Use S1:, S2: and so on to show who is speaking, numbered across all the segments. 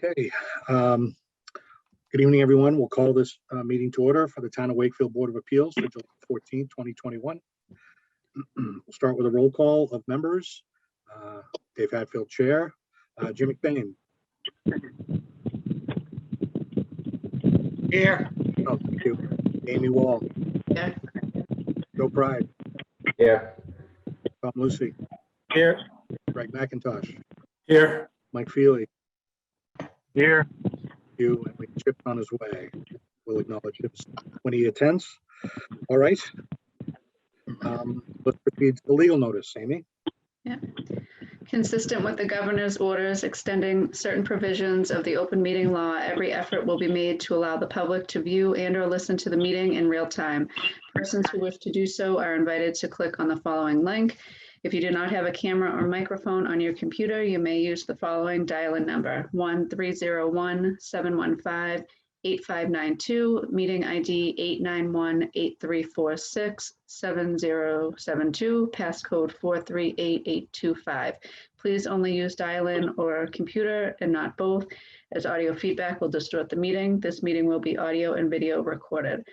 S1: Okay. Good evening, everyone. We'll call this meeting to order for the Town of Wakefield Board of Appeals for July 14, 2021. We'll start with a roll call of members. Dave Hatfield, Chair. Jim McBain.
S2: Here.
S1: Oh, thank you. Amy Wall.
S2: Yeah.
S1: Joe Pride.
S3: Here.
S1: Tom Lucy.
S2: Here.
S1: Greg McIntosh.
S2: Here.
S1: Mike Feely.
S2: Here.
S1: You and Chip on his way. We'll acknowledge him when he attends. All right. Let's proceed to the legal notice, Amy.
S4: Yeah. Consistent with the governor's orders extending certain provisions of the open meeting law, every effort will be made to allow the public to view and or listen to the meeting in real time. Persons who wish to do so are invited to click on the following link. If you do not have a camera or microphone on your computer, you may use the following dial-in number: 1-301-715-8592, meeting ID 891-8346-7072, passcode 438825. Please only use dial-in or computer and not both, as audio feedback will distort the meeting. This meeting will be audio and video recorded.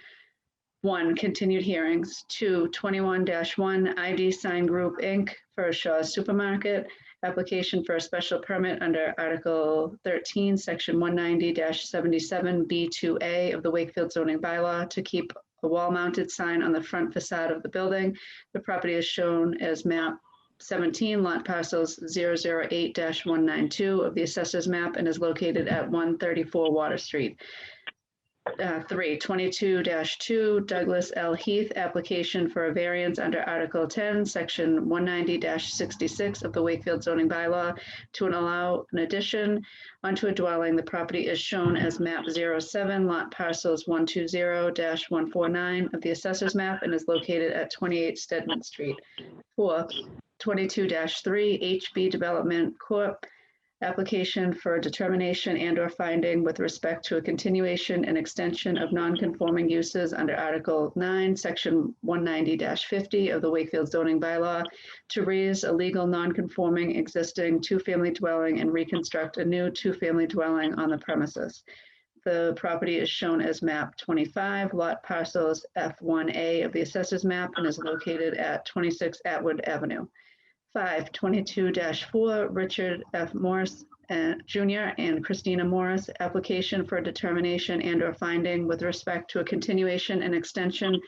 S4: 1, continued hearings. 2, 21-1 ID Sign Group, Inc. for Shaw's Supermarket. Application for a special permit under Article 13, Section 190-77B2A of the Wakefield zoning bylaw to keep a wall-mounted sign on the front facade of the building. The property is shown as map 17, lot parcels 008-192 of the assessor's map and is located at 134 Water Street. 3, 22-2 Douglas L. Heath, application for a variance under Article 10, Section 190-66 of the Wakefield zoning bylaw to allow an addition onto a dwelling. The property is shown as map 07, lot parcels 120-149 of the assessor's map and is located at 28 Stedman Street. 4, 22-3 HB Development Corp. Application for determination and or finding with respect to a continuation and extension of non-conforming uses under Article 9, Section 190-50 of the Wakefield zoning bylaw to raise a legal non-conforming existing two-family dwelling and reconstruct a new two-family dwelling on the premises. The property is shown as map 25, lot parcels F1A of the assessor's map and is located at 26 Atwood Avenue. 5, 22-4 Richard F. Morris Jr. and Christina Morris, application for determination and or finding with respect to a continuation and extension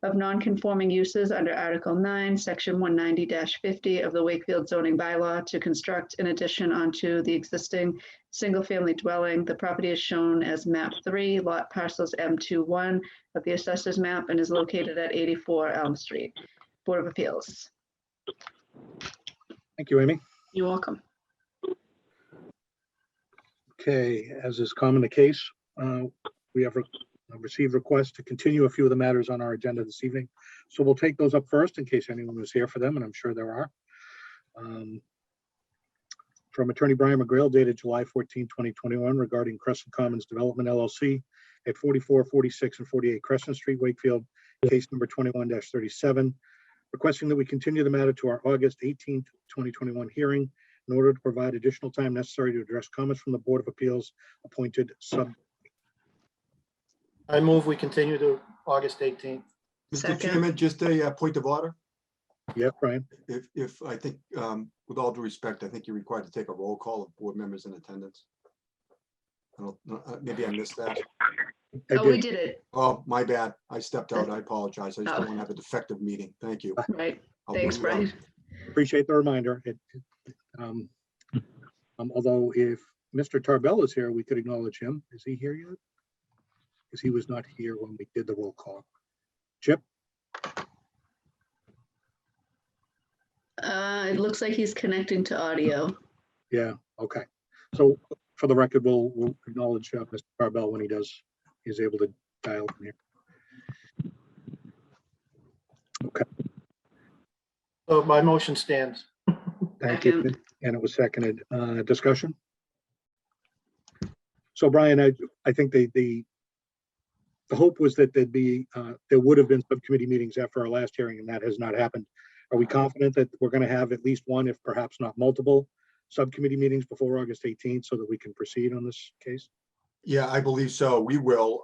S4: of non-conforming uses under Article 9, Section 190-50 of the Wakefield zoning bylaw to construct an addition onto the existing single-family dwelling. The property is shown as map 3, lot parcels M21 of the assessor's map and is located at 84 Elm Street. Board of Appeals.
S1: Thank you, Amy.
S4: You're welcome.
S1: Okay, as is common the case, we have received requests to continue a few of the matters on our agenda this evening. So we'll take those up first in case anyone was here for them, and I'm sure there are. From Attorney Brian McGrail, dated July 14, 2021, regarding Crescent Commons Development LLC at 44, 46, and 48 Crescent Street, Wakefield, case number 21-37. Requesting that we continue the matter to our August 18th, 2021 hearing in order to provide additional time necessary to address comments from the Board of Appeals appointed sub.
S2: I move we continue to August 18th.
S5: Mr.
S4: Second.
S5: Chairman, just a point of order.
S1: Yeah, Brian.
S5: If I think, with all due respect, I think you're required to take a roll call of board members in attendance. I don't know, maybe I missed that.
S4: Oh, we did it.
S5: Oh, my bad. I stepped out. I apologize. I just
S4: Oh.
S5: don't want to have a defective meeting. Thank you.
S4: Right.
S5: I'll
S4: Thanks,
S5: move on.
S4: Brian.
S1: Appreciate the reminder. Although if Mr. Tarbell is here, we could acknowledge him. Is he here yet? Because he was not here when we did the roll call. Chip?
S4: It looks like he's connecting to audio.
S1: Yeah, okay. So for the record, we'll acknowledge Mr. Tarbell when he's able to dial from here. Okay,
S2: So my motion stands.
S1: thank you. And it was seconded. Discussion? So Brian, I think the hope was that there would have been subcommittee meetings after our last hearing, and that has not happened. Are we confident that we're going to have at least one, if perhaps not multiple, subcommittee meetings before August 18th so that we can proceed on this case?
S5: Yeah, I believe so. We will.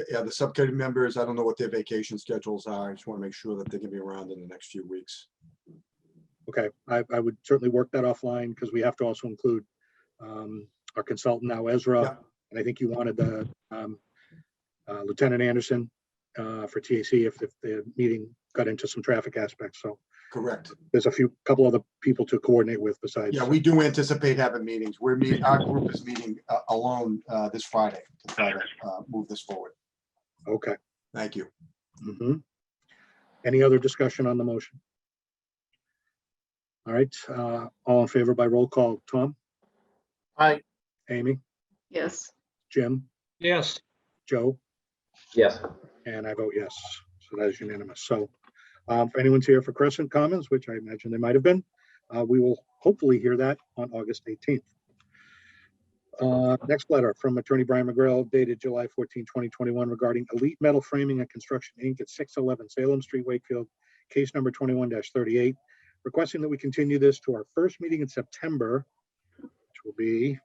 S5: Yeah, the subcommittee members, I don't know what their vacation schedules are. I just want to make sure that they're gonna be around in the next few weeks.
S1: Okay, I would certainly work that offline because we have to also include our consultant now, Ezra.
S5: Yeah.
S1: And I think you wanted the Lieutenant Anderson for TAC if the meeting got into some traffic aspects. So
S5: Correct.
S1: there's couple other people to coordinate with besides.
S5: Yeah, we do anticipate having meetings. Our group is meeting alone this Friday to try to move this forward.
S1: Okay.
S5: Thank you.
S1: Mhm. Any other discussion on the motion? All right, all in favor by roll call. Tom,
S2: Aye.
S1: Amy,
S4: Yes.
S1: Jim,
S2: Yes.
S1: Joe,
S3: Yes.
S1: and I vote yes. So that is unanimous. So if anyone's here for Crescent Commons, which I imagine they might have been, we will hopefully hear that on August 18th. Next letter from Attorney Brian McGrail dated July 14, 2021 regarding Elite Metal Framing and Construction, Inc. at 611 Salem Street, Wakefield, case number 21-38, requesting that we continue this to our first meeting in September, which will be,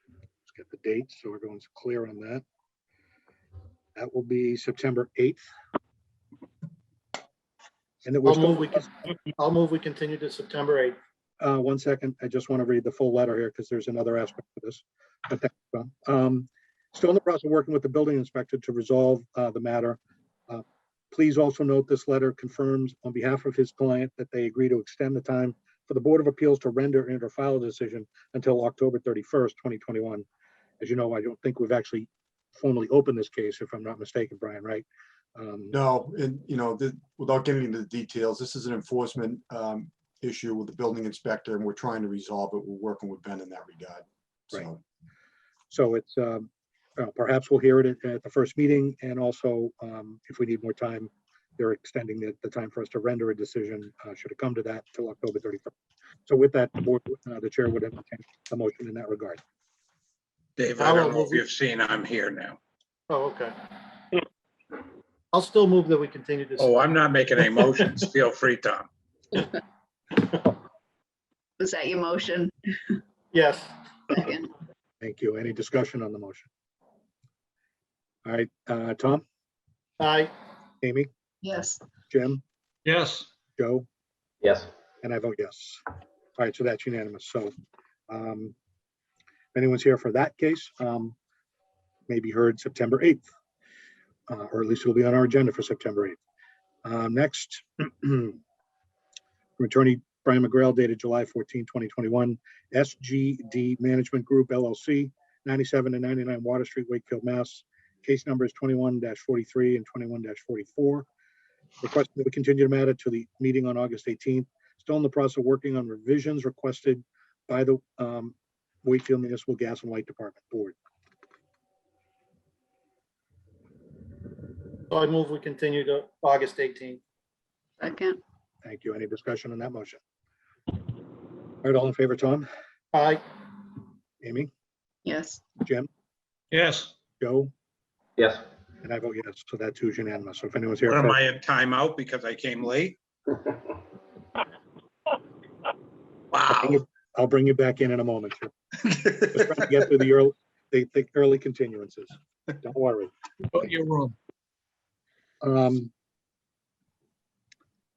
S1: let's get the date so everyone's clear on that. That will be September 8th. And that we're
S2: I'll move we continue to September 8th.
S1: one second, I just want to read the full letter here because there's another aspect to this. But thanks, Tom. Still in the process of working with the building inspector to resolve the matter. Please also note this letter confirms on behalf of his client that they agree to extend the time for the Board of Appeals to render and or file a decision until October 31st, 2021. As you know, I don't think we've actually formally opened this case, if I'm not mistaken, Brian, right?
S5: No, and without getting into the details, this is an enforcement issue with the building inspector, and we're trying to resolve it. We're working with Ben in that regard.
S1: Right.
S5: So,
S1: So it's perhaps we'll hear it at the first meeting, and also if we need more time, they're extending the time for us to render a decision should it come to that till October 31st. So with that, the board, the chair would entertain a motion in that regard.
S6: Dave, I don't know if you've seen, I'm here now.
S2: Oh, okay. I'll still move that we continue this.
S6: Oh, I'm not making any motions. Feel free, Tom.
S4: Was that your motion?
S2: Yes.
S4: Second.
S1: Thank you. Any discussion on the motion? All right, Tom,
S2: Aye.
S1: Amy,
S4: Yes.
S1: Jim,
S2: Yes.
S1: Joe,
S3: Yes.
S1: and I vote yes. All right, so that's unanimous. So if anyone's here for that case, may be heard September 8th, or at least it'll be on our agenda for September 8th. Next, from Attorney Brian McGrail dated July 14, 2021, SGD Management Group LLC, 97 and 99 Water Street, Wakefield, Mass. Case numbers 21-43 and 21-44. Requesting that we continue the matter to the meeting on August 18th. Still in the process of working on revisions requested by the Wakefield Municipal Gas and Light Department Board.
S2: So I move we continue to August 18th.
S4: Second.
S1: Thank you. Any discussion on that motion? All right, all in favor, Tom,
S2: Aye.
S1: Amy,
S4: Yes.
S1: Jim,
S2: Yes.
S1: Joe,
S3: Yes.
S1: and I vote yes. So that too is unanimous. So if anyone's here,
S6: What am
S1: for,
S6: I in timeout because I came late? Wow.
S1: I'll bring you back in a moment. Just trying to get through the early continuances. Don't worry.
S2: Your room.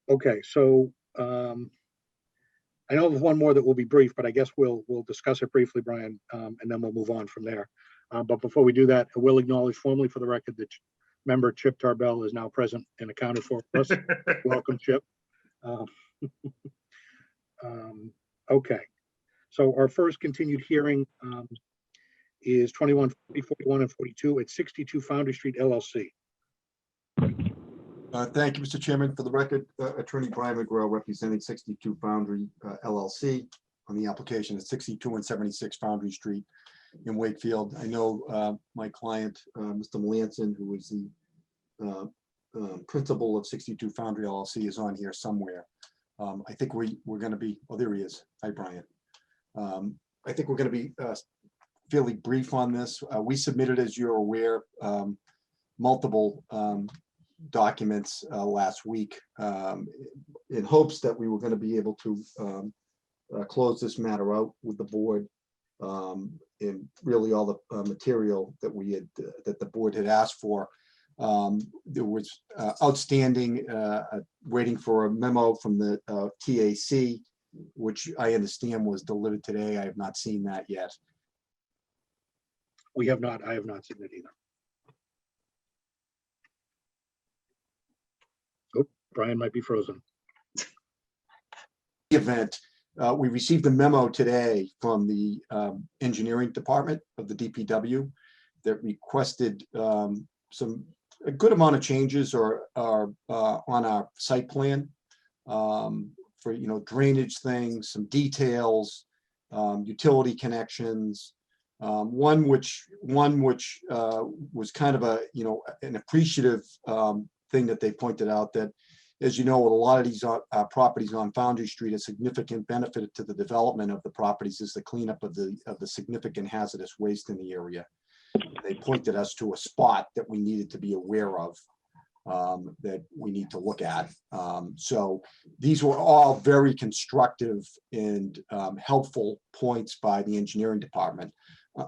S1: Okay, so I know there's one more that will be brief, but I guess we'll discuss it briefly, Brian, and then we'll move on from there. But before we do that, I will acknowledge formally for the record that member Chip Tarbell is now present and accounted for us. Welcome, Chip. Okay, so our first continued hearing is 21, 41, and 42 at 62 Foundry Street LLC.
S5: thank you, Mr. Chairman. For the record, Attorney Brian McGrail representing 62 Foundry LLC on the application at 62 and 76 Foundry Street in Wakefield. I know my client, Mr. Melanson, who is the principal of 62 Foundry LLC, is on here somewhere. I think we're going to be, oh, there he is. Hi, Brian. I think we're going to be fairly brief on this. We submitted, as you're aware, multiple documents last week in hopes that we were going to be able to close this matter out with the board. And really all the material that we had, that the board had asked for. There was outstanding, waiting for a memo from the TAC, which I understand was delivered today. I have not seen that yet.
S1: We have not, I have not seen it either. Oh, Brian might be frozen.
S5: Event, we received a memo today from the engineering department of the DPW that requested a good amount of changes or on our site plan for, you know, drainage things, some details, utility connections. One which was kind of a, you know, an appreciative thing that they pointed out, that, as you know, with a lot of these properties on Foundry Street, a significant benefit to the development of the properties is the cleanup of the significant hazardous waste in the area. They pointed us to a spot that we needed to be aware of, that we need to look at. So these were all very constructive and helpful points by the engineering department.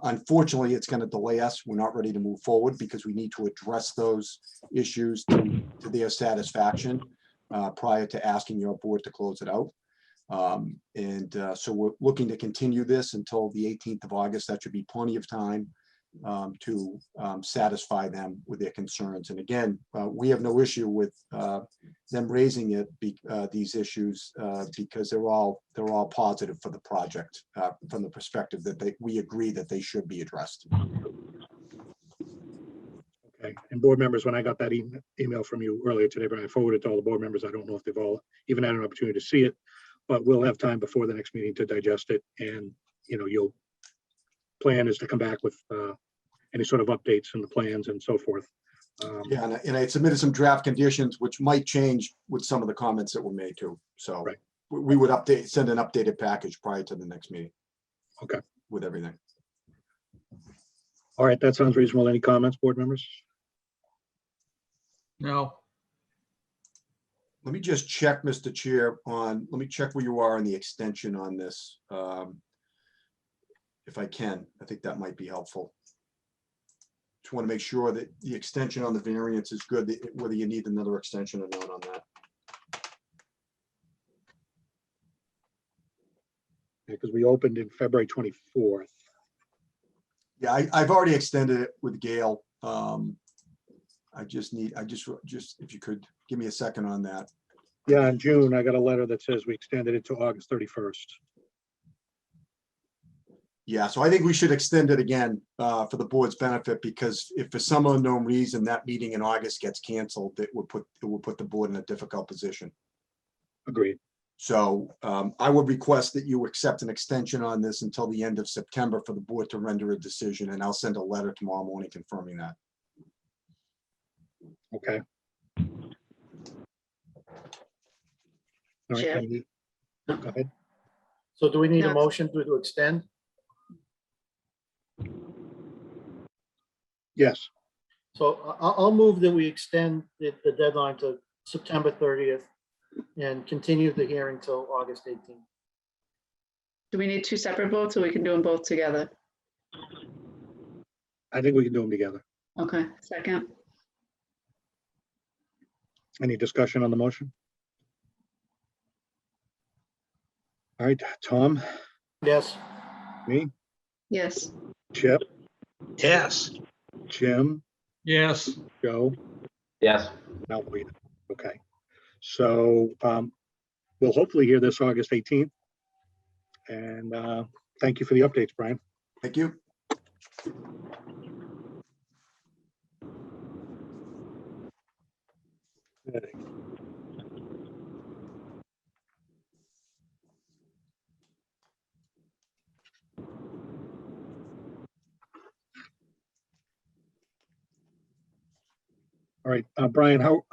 S5: Unfortunately, it's going to delay us. We're not ready to move forward because we need to address those issues to their satisfaction prior to asking your board to close it out. So we're looking to continue this until the 18th of August. That should be plenty of time to satisfy them with their concerns. And again, we have no issue with them raising these issues because they're all positive for the project from the perspective that we agree that they should be addressed.
S1: Okay, and board members, when I got that email from you earlier today, but I forwarded it to all the board members, I don't know if they've all even had an opportunity to see it, but we'll have time before the next meeting to digest it. And, you know, you'll plan is to come back with any sort of updates in the plans and so forth.
S5: Yeah, and I submitted some draft conditions, which might change with some of the comments that were made too. So
S1: right.
S5: We would send an updated package prior to the next meeting.
S1: Okay.
S5: With everything.
S1: All right, that sounds reasonable. Any comments, board members?
S6: No.
S5: Let me just check, Mr. Chair, let me check where you are on the extension on this. If I can, I think that might be helpful. Just want to make sure that the extension on the variance is good, whether you need another extension or not on that.
S1: Because we opened in February 24th.
S5: Yeah, I've already extended it with Gail. I just if you could give me a second on that.
S1: Yeah, in June, I got a letter that says we extended it to August 31st.
S5: Yeah, so I think we should extend it again for the board's benefit, because if for some unknown reason that meeting in August gets canceled, it will put the board in a difficult position.
S1: Agreed.
S5: So I would request that you accept an extension on this until the end of September for the board to render a decision, and I'll send a letter tomorrow morning confirming that.
S1: Okay. All right,
S4: Chair.
S1: go ahead.
S2: So do we need a
S4: No.
S2: motion to extend?
S1: Yes,
S2: So I'll move that we extend the deadline to September 30th and continue the hearing till August 18th.
S4: Do we need two separate votes or we can do them both together?
S1: I think we can do them together.
S4: Okay, second.
S1: Any discussion on the motion? All right, Tom,
S2: Yes,
S1: me,
S4: Yes,
S1: Chip,
S6: Yes.
S1: Jim,
S6: Yes.
S1: Joe,
S3: Yes.
S1: Mallory. Okay. So we'll hopefully hear this August 18th. And thank you for the updates, Brian.
S5: Thank you.
S1: Okay. All right, Brian, how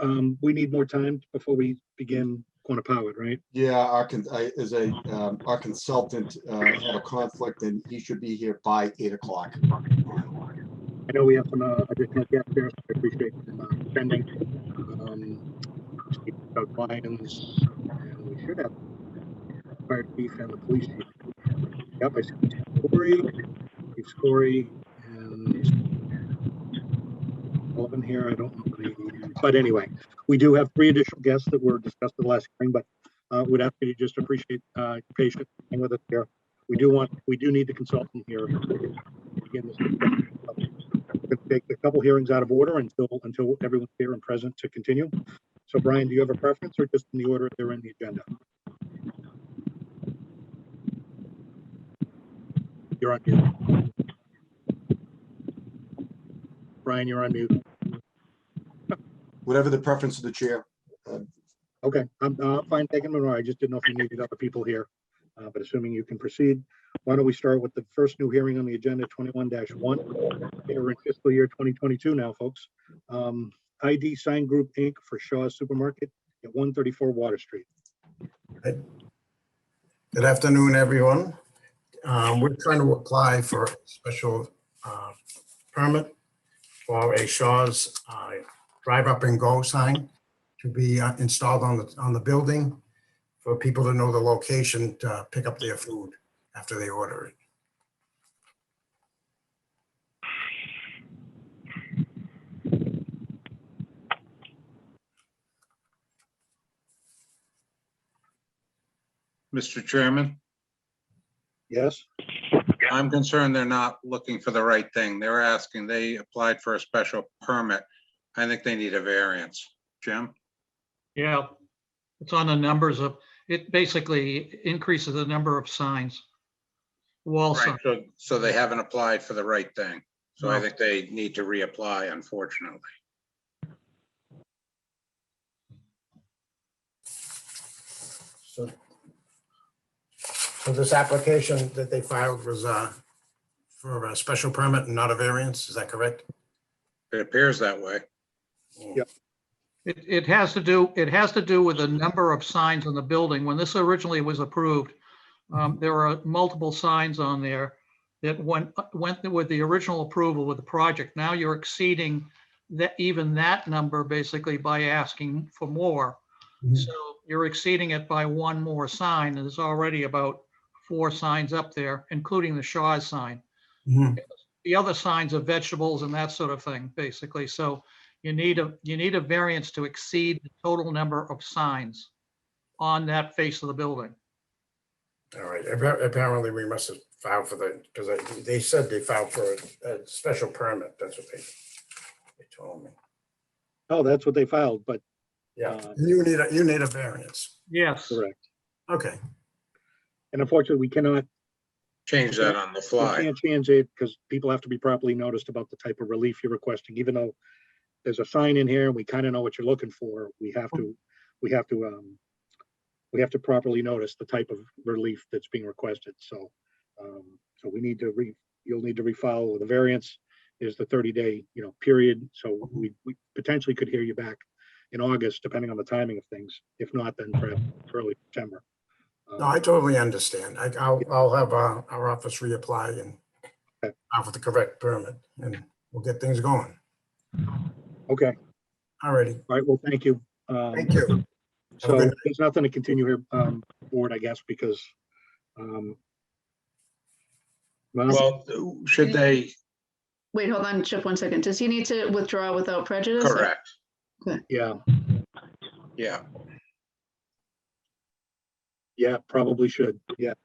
S1: we need more time before we begin Quantipowered, right?
S5: Yeah, our consultant had a conflict, and he should be here by 8 o'clock.
S1: I know we have some additional guests there. So I appreciate them spending. Lions, and we should have fire chief and the police chief. Yep, I see Chief Scory, and 11 here, I don't know. But anyway, we do have 3 additional guests that were discussed at the last hearing, but would ask you to just appreciate your patience with us here. We do need the consultant here. Again, this could take a couple hearings out of order until everyone's here and present to continue. So Brian, do you have a preference or just in the order they're in the agenda? You're on mute. Brian, you're on mute.
S5: Whatever the preference of the chair.
S1: Okay, I'm fine taking them in order. I just didn't know if you needed other people here, but assuming you can proceed, why don't we start with the first new hearing on the agenda, 21-1. We're in fiscal year 2022 now, folks. ID Sign Group, Inc. for Shaw's Supermarket at 134 Water Street.
S7: Good afternoon, everyone. We're trying to apply for a special permit for a Shaw's drive up and go sign to be installed on the building for people to know the location to pick up their food after they order it.
S6: Mr. Chairman,
S1: Yes,
S6: I'm concerned they're not looking for the right thing. They applied for a special permit. I think they need a variance. Jim?
S2: Yeah, it's on the numbers of, it basically increases the number of signs. Wall signs.
S6: So they haven't applied for the right thing. So I
S2: No.
S6: think they need to reapply, unfortunately.
S7: So this application that they filed was for a special permit and not a variance, is that correct?
S6: It appears that way.
S1: Yep.
S2: It has to do with the number of signs on the building. When this originally was approved, there were multiple signs on there that went with the original approval with the project. Now you're exceeding that number basically by asking for more. So you're exceeding it by 1 more sign. And there's already about 4 signs up there, including the Shaw's sign.
S7: Mhm.
S2: The other signs are vegetables and that sort of thing, basically. So you need a variance to exceed the total number of signs on that face of the building.
S7: All right, apparently we must have filed for because they said they filed for a special permit, that's what they told me.
S1: oh, that's what they filed, but
S7: Yeah, you need a variance.
S2: Yes.
S1: correct.
S7: Okay,
S1: And unfortunately, we cannot
S6: Change that on the
S1: we
S6: fly.
S1: can't change it because people have to be properly noticed about the type of relief you're requesting, even though there's a sign in here and we kind of know what you're looking for. We have to properly notice the type of relief that's being requested. So, so we need to you'll need to refile with a variance. Is the 30-day, period. So we potentially could hear you back in August, depending on the timing of things. If not, then perhaps early September.
S7: no, I totally understand. I'll have our office reapply and
S1: Okay.
S7: offer the correct permit and we'll get things going.
S1: Okay.
S7: All righty,
S1: All right. Well, thank you.
S7: thank you. Have a
S1: So
S7: good night.
S1: there's nothing to continue here, forward, I guess, because,
S6: Well, should they?
S4: Wait, hold on, Chip, 1 second. Does he need to withdraw without prejudice?
S6: Correct.
S1: yeah,
S6: Yeah.
S1: probably should. Yes.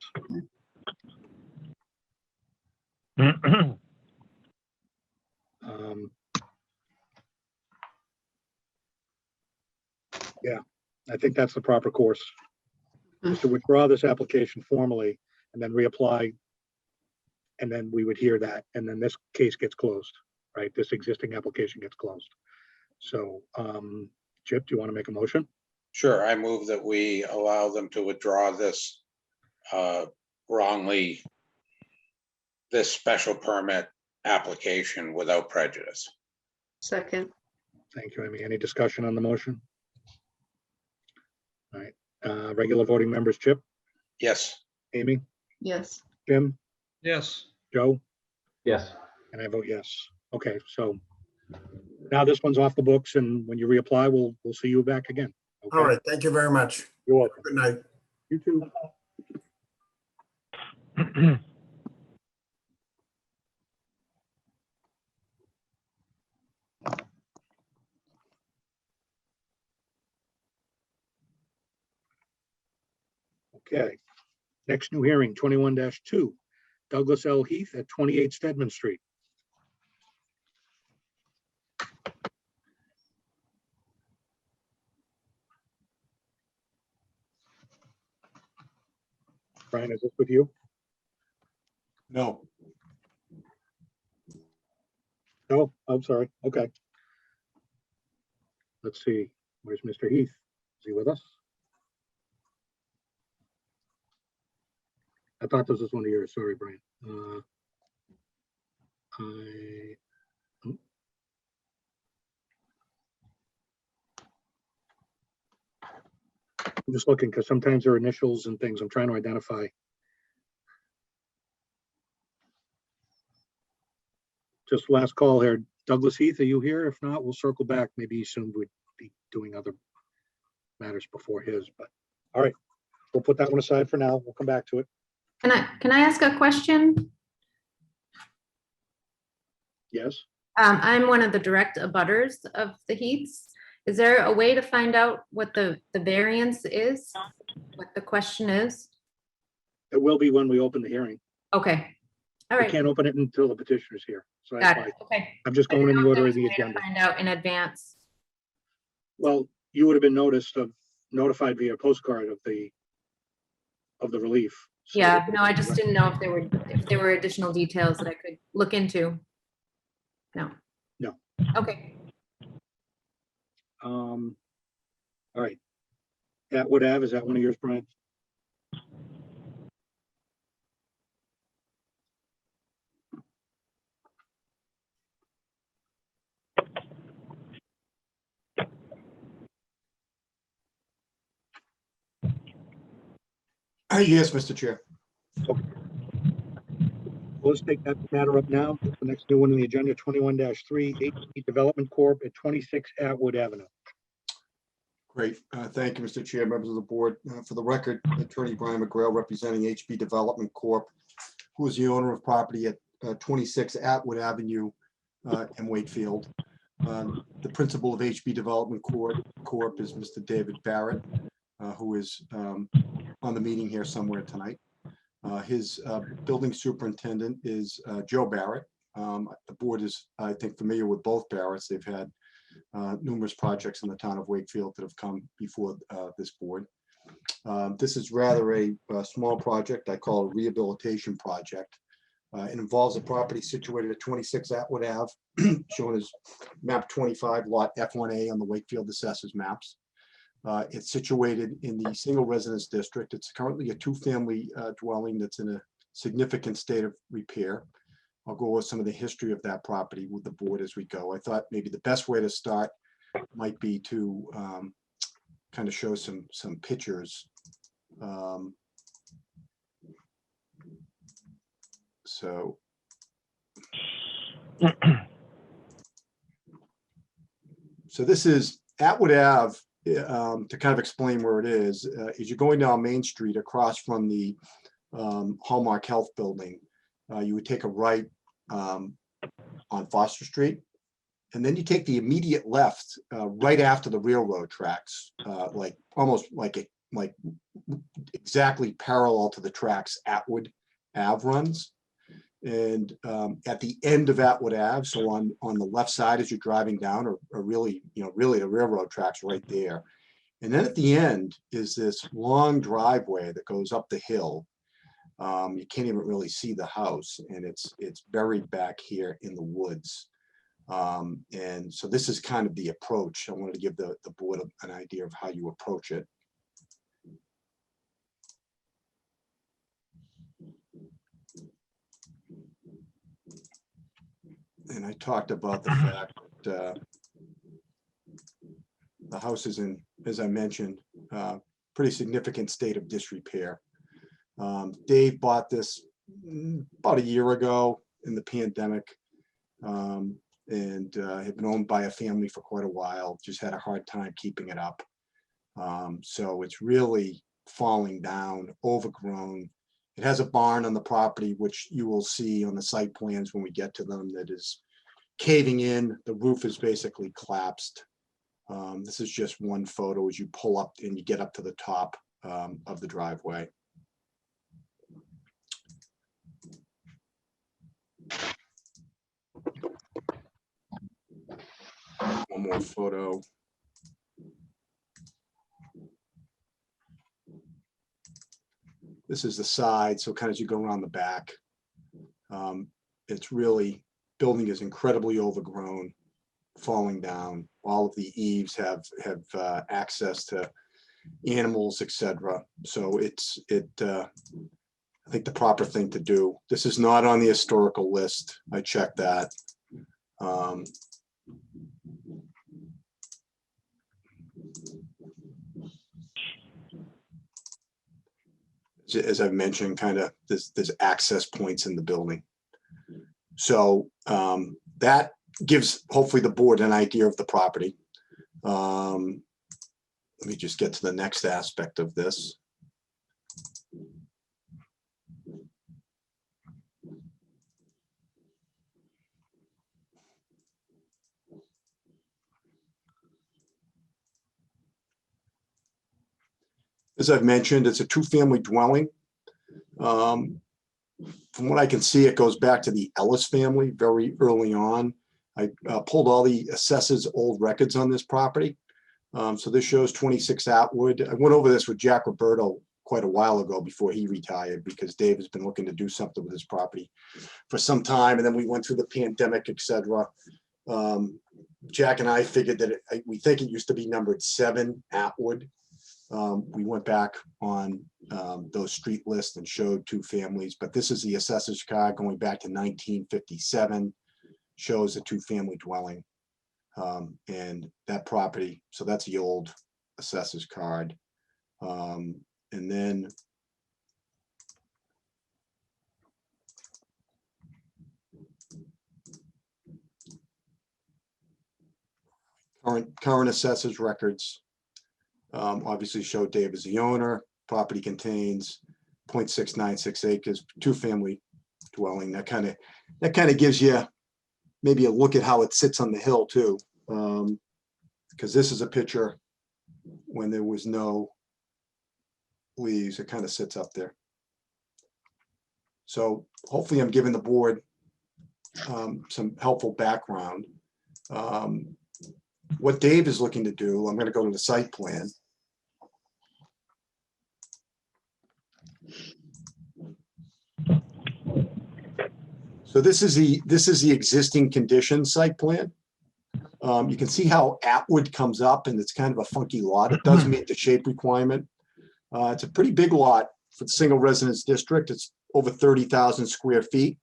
S1: Yeah, I think that's the proper course. Is to withdraw this application formally and then reapply. And then we would hear that, and then this case gets closed, right? This existing application gets closed. So, Chip, do you want to make a motion?
S6: Sure. I move that we allow them to withdraw this this special permit application without prejudice.
S4: Second,
S1: Thank you, Amy. Any discussion on the motion? All right, regular voting members, Chip,
S6: Yes.
S1: Amy,
S4: yes.
S1: Jim,
S2: Yes.
S1: Joe,
S3: Yes.
S1: and I vote yes. Okay, so now this one's off the books, and when you reapply, we'll see you back again. Okay?
S7: All right, thank you very much.
S1: You're welcome.
S7: Good night.
S1: You too. Okay. Next new hearing, 21-2, Douglas L. Heath at 28 Stedman Street. Brian, is this with you?
S5: No,
S1: No, I'm sorry. Okay. Let's see. Where's Mr. Heath? Is he with us? I thought this was one of yours. Sorry, Brian. I'm just looking because sometimes there are initials and things I'm trying to identify. Just last call here. Douglas Heath, are you here? If not, we'll circle back. Maybe soon we'd be doing other matters before his, but all right. We'll put that one aside for now. We'll come back to it.
S8: Can I ask a question?
S1: Yes.
S8: I'm one of the direct abutters of the Heaths. Is there a way to find out what the variance is? What the question is?
S1: It will be when we open the hearing.
S8: Okay, all
S1: We
S8: right,
S1: can't open it until the petitioner's here. So
S8: got
S1: that's
S8: it,
S1: why
S8: okay.
S1: I'm just
S8: I
S1: going in
S8: didn't
S1: the
S8: know if there
S1: order
S8: was
S1: of
S8: a
S1: the
S8: way to
S1: agenda.
S8: Find out in advance.
S1: Well, you would have been notified via postcard of the relief. So
S8: Yeah, no, I just didn't know if there were additional details that I could look into. No.
S1: No.
S8: Okay,
S1: All right. Atwood Ave, is that one of yours, Brian?
S5: yes, Mr. Chair.
S1: Well, let's take that matter up now. The next new one on the agenda, 21-3, HP Development Corp. at 26 Atwood Avenue.
S5: Great. Thank you, Mr. Chair, members of the board. For the record, Attorney Brian McGrail representing HB Development Corp., who is the owner of property at 26 Atwood Avenue in Wakefield. The principal of HB Development Corp. is Mr. David Barrett, who is on the meeting here somewhere tonight. His building superintendent is Joe Barrett. The board is, I think, familiar with both Barretts. They've had numerous projects in the town of Wakefield that have come before this board. This is rather a small project. I call it a rehabilitation project. It involves a property situated at 26 Atwood Ave, shown as map 25, lot F1A on the Wakefield Assessors maps. It's situated in the single residence district. It's currently a two-family dwelling that's in a significant state of repair. I'll go over some of the history of that property with the board as we go. I thought maybe the best way to start might be to kind of show some pictures. So this is Atwood Ave. To kind of explain where it is you're going down Main Street across from the Hallmark Health Building. You would take a right on Foster Street, and then you take the immediate left right after the railroad tracks, like exactly parallel to the tracks Atwood Ave runs. And at the end of Atwood Ave, so on the left side as you're driving down, are really the railroad tracks right there. And then at the end is this long driveway that goes up the hill. You can't even really see the house, and it's buried back here in the woods. And so this is kind of the approach. I wanted to give the board an idea of how you approach it. And I talked about the fact that the house is in, as I mentioned, pretty significant state of disrepair. Dave bought this about a year ago in the pandemic, and had been owned by a family for quite a while, just had a hard time keeping it up. So it's really falling down, overgrown, It has a barn on the property, which you will see on the site plans when we get to them, that is caving in. The roof is basically collapsed. This is just one photo as you pull up and you get up to the top of the driveway. One more photo. This is the side, so kind of as you go around the back. It's really, building is incredibly overgrown, falling down. All of the eaves have access to animals, etc. So I think the proper thing to do. This is not on the historical list. I checked that. As I've mentioned, kind of there's access points in the building. So that gives hopefully the board an idea of the property. Let me just get to the next aspect of this. As I've mentioned, it's a two-family dwelling. From what I can see, it goes back to the Ellis family very early on. I pulled all the assessors' old records on this property. So this shows 26 Atwood. I went over this with Jack Roberto quite a while ago before he retired, because Dave has been looking to do something with his property for some time. And then we went through the pandemic, etc. Jack and I figured that we think it used to be numbered 7 Atwood. We went back on those street lists and showed 2 families, but this is the assessor's card going back to 1957, shows a 2-family dwelling. And that property, so that's the old assessor's card. And then current assessor's records obviously show Dave as the owner. Property contains 0.696 acres, 2-family dwelling. That kind of gives you maybe a look at how it sits on the hill too, because this is a picture when there was no leaves. It kind of sits up there. So hopefully I'm giving the board some helpful background. What Dave is looking to do, I'm going to go to the site plan. So this is the existing condition site plan. You can see how Atwood comes up, and it's kind of a funky lot. It does meet the shape requirement. It's a pretty big lot for the single residence district. It's over 30,000 square feet.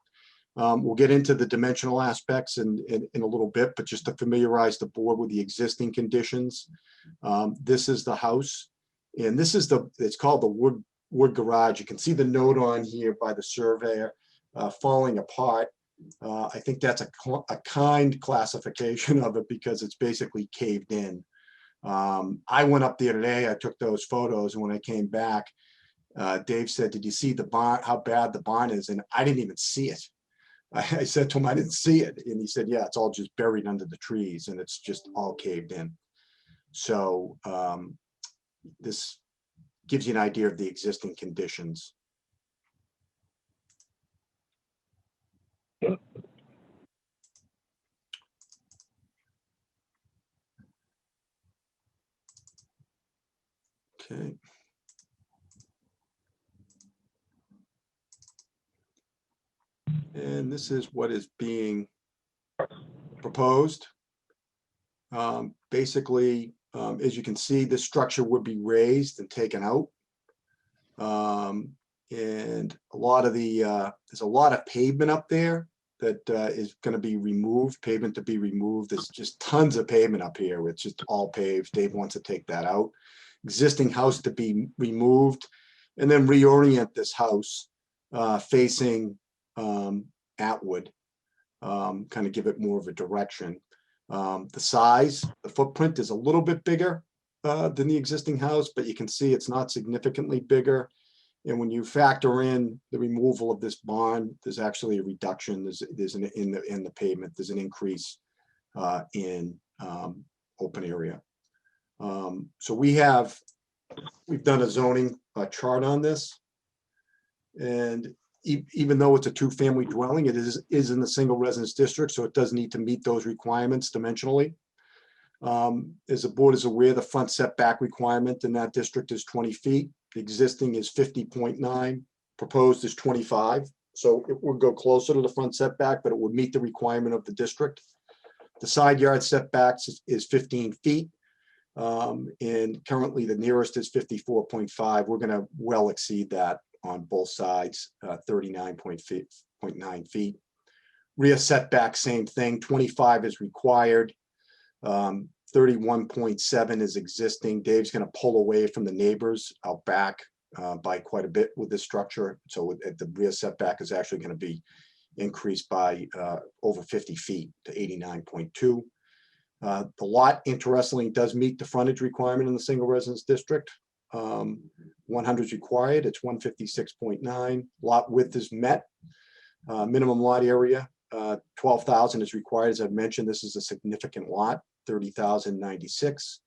S5: We'll get into the dimensional aspects in a little bit, but just to familiarize the board with the existing conditions. This is the house, and this is it's called the wood garage. You can see the note on here by the surveyor falling apart. I think that's a kind classification of it, because it's basically caved in. I went up there today, I took those photos, and when I came back, Dave said, "Did you see the barn, how bad the barn is?" And I didn't even see it. I said to him, "I didn't see it." And he said, "Yeah, it's all just buried under the trees, and it's just all caved in." So this gives you an idea of the existing conditions. Okay. And this is what is being proposed. Basically, as you can see, this structure would be raised and taken out. And a lot of there's a lot of pavement up there that is going to be removed, pavement to be removed. There's just tons of pavement up here. It's just all paved. Dave wants to take that out. Existing house to be removed, and then reorient this house facing Atwood, kind of give it more of a direction. The size, the footprint is a little bit bigger than the existing house, but you can see it's not significantly bigger. And when you factor in the removal of this barn, there's actually a reduction. There's an in the pavement, there's an increase in open area. So we've done a zoning chart on this. And even though it's a two-family dwelling, it is in the single residence district, so it does need to meet those requirements dimensionally. As the board is aware, the front setback requirement in that district is 20 feet. The existing is 50.9, proposed is 25. So it would go closer to the front setback, but it would meet the requirement of the district. The side yard setbacks is 15 feet. And currently the nearest is 54.5. We're gonna well exceed that on both sides, 39.9 feet. Rear setback, same thing, 25 is required. 31.7 is existing. Dave's gonna pull away from the neighbors out back by quite a bit with this structure. So the rear setback is actually gonna be increased by over 50 feet to 89.2. The lot, interestingly, does meet the frontage requirement in the single residence district. 100 is required, it's 156.9. Lot width is met. Minimum lot area, 12,000 is required. As I've mentioned, this is a significant lot, 30,096.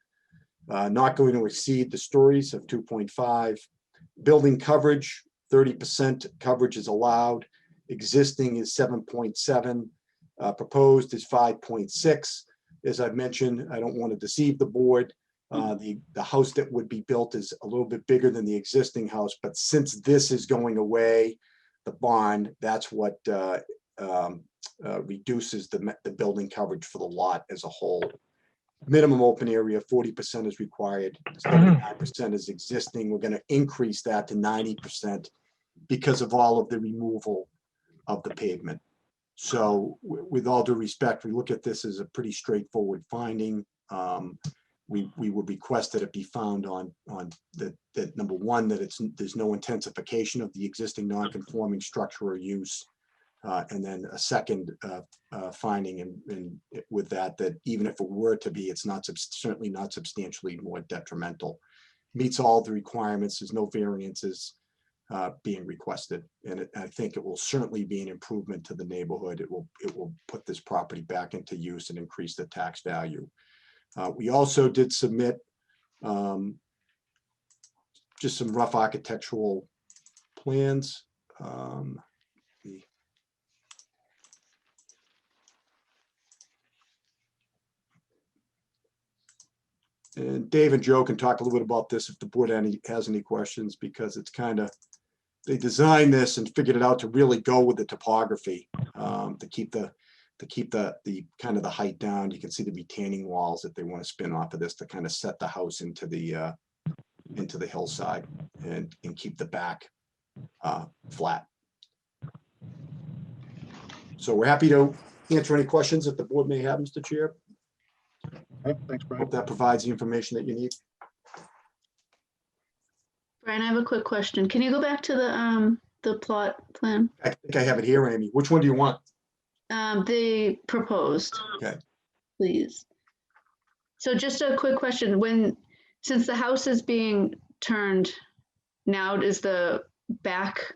S5: Not going to exceed the stories of 2.5. Building coverage, 30% coverage is allowed. Existing is 7.7. Proposed is 5.6. As I've mentioned, I don't want to deceive the board. The house that would be built is a little bit bigger than the existing house, but since this is going away, the barn, that's what reduces the building coverage for the lot as a whole. Minimum open area, 40% is required, 79% is existing. We're going to increase that to 90% because of all of the removal of the pavement. So with all due respect, we look at this as a pretty straightforward finding. We would request that it be found on that number one, that there's no intensification of the existing non-conforming structure or use. And then a second finding and with that even if it were to be, it's certainly not substantially more detrimental. Meets all the requirements, there's no variances being requested. And I think it will certainly be an improvement to the neighborhood. It will put this property back into use and increase the tax value. We also did submit just some rough architectural plans. And Dave and Joe can talk a little bit about this if the board has any questions, because it's kind of, they designed this and figured it out to really go with the topography, to keep the kind of the height down. You can see the retaining walls that they want to spin off of this to kind of set the house into the hillside and keep the back flat. So we're happy to answer any questions that the board may have, Mr. Chair.
S1: Okay, thanks, Brian.
S5: Hope that provides the information that you need.
S4: Brian, I have a quick question. Can you go back to the plot plan?
S5: I think I have it here, Amy. Which one do you want?
S4: The proposed.
S5: Okay.
S4: Please. So just a quick question. Since the house is being turned, now is the back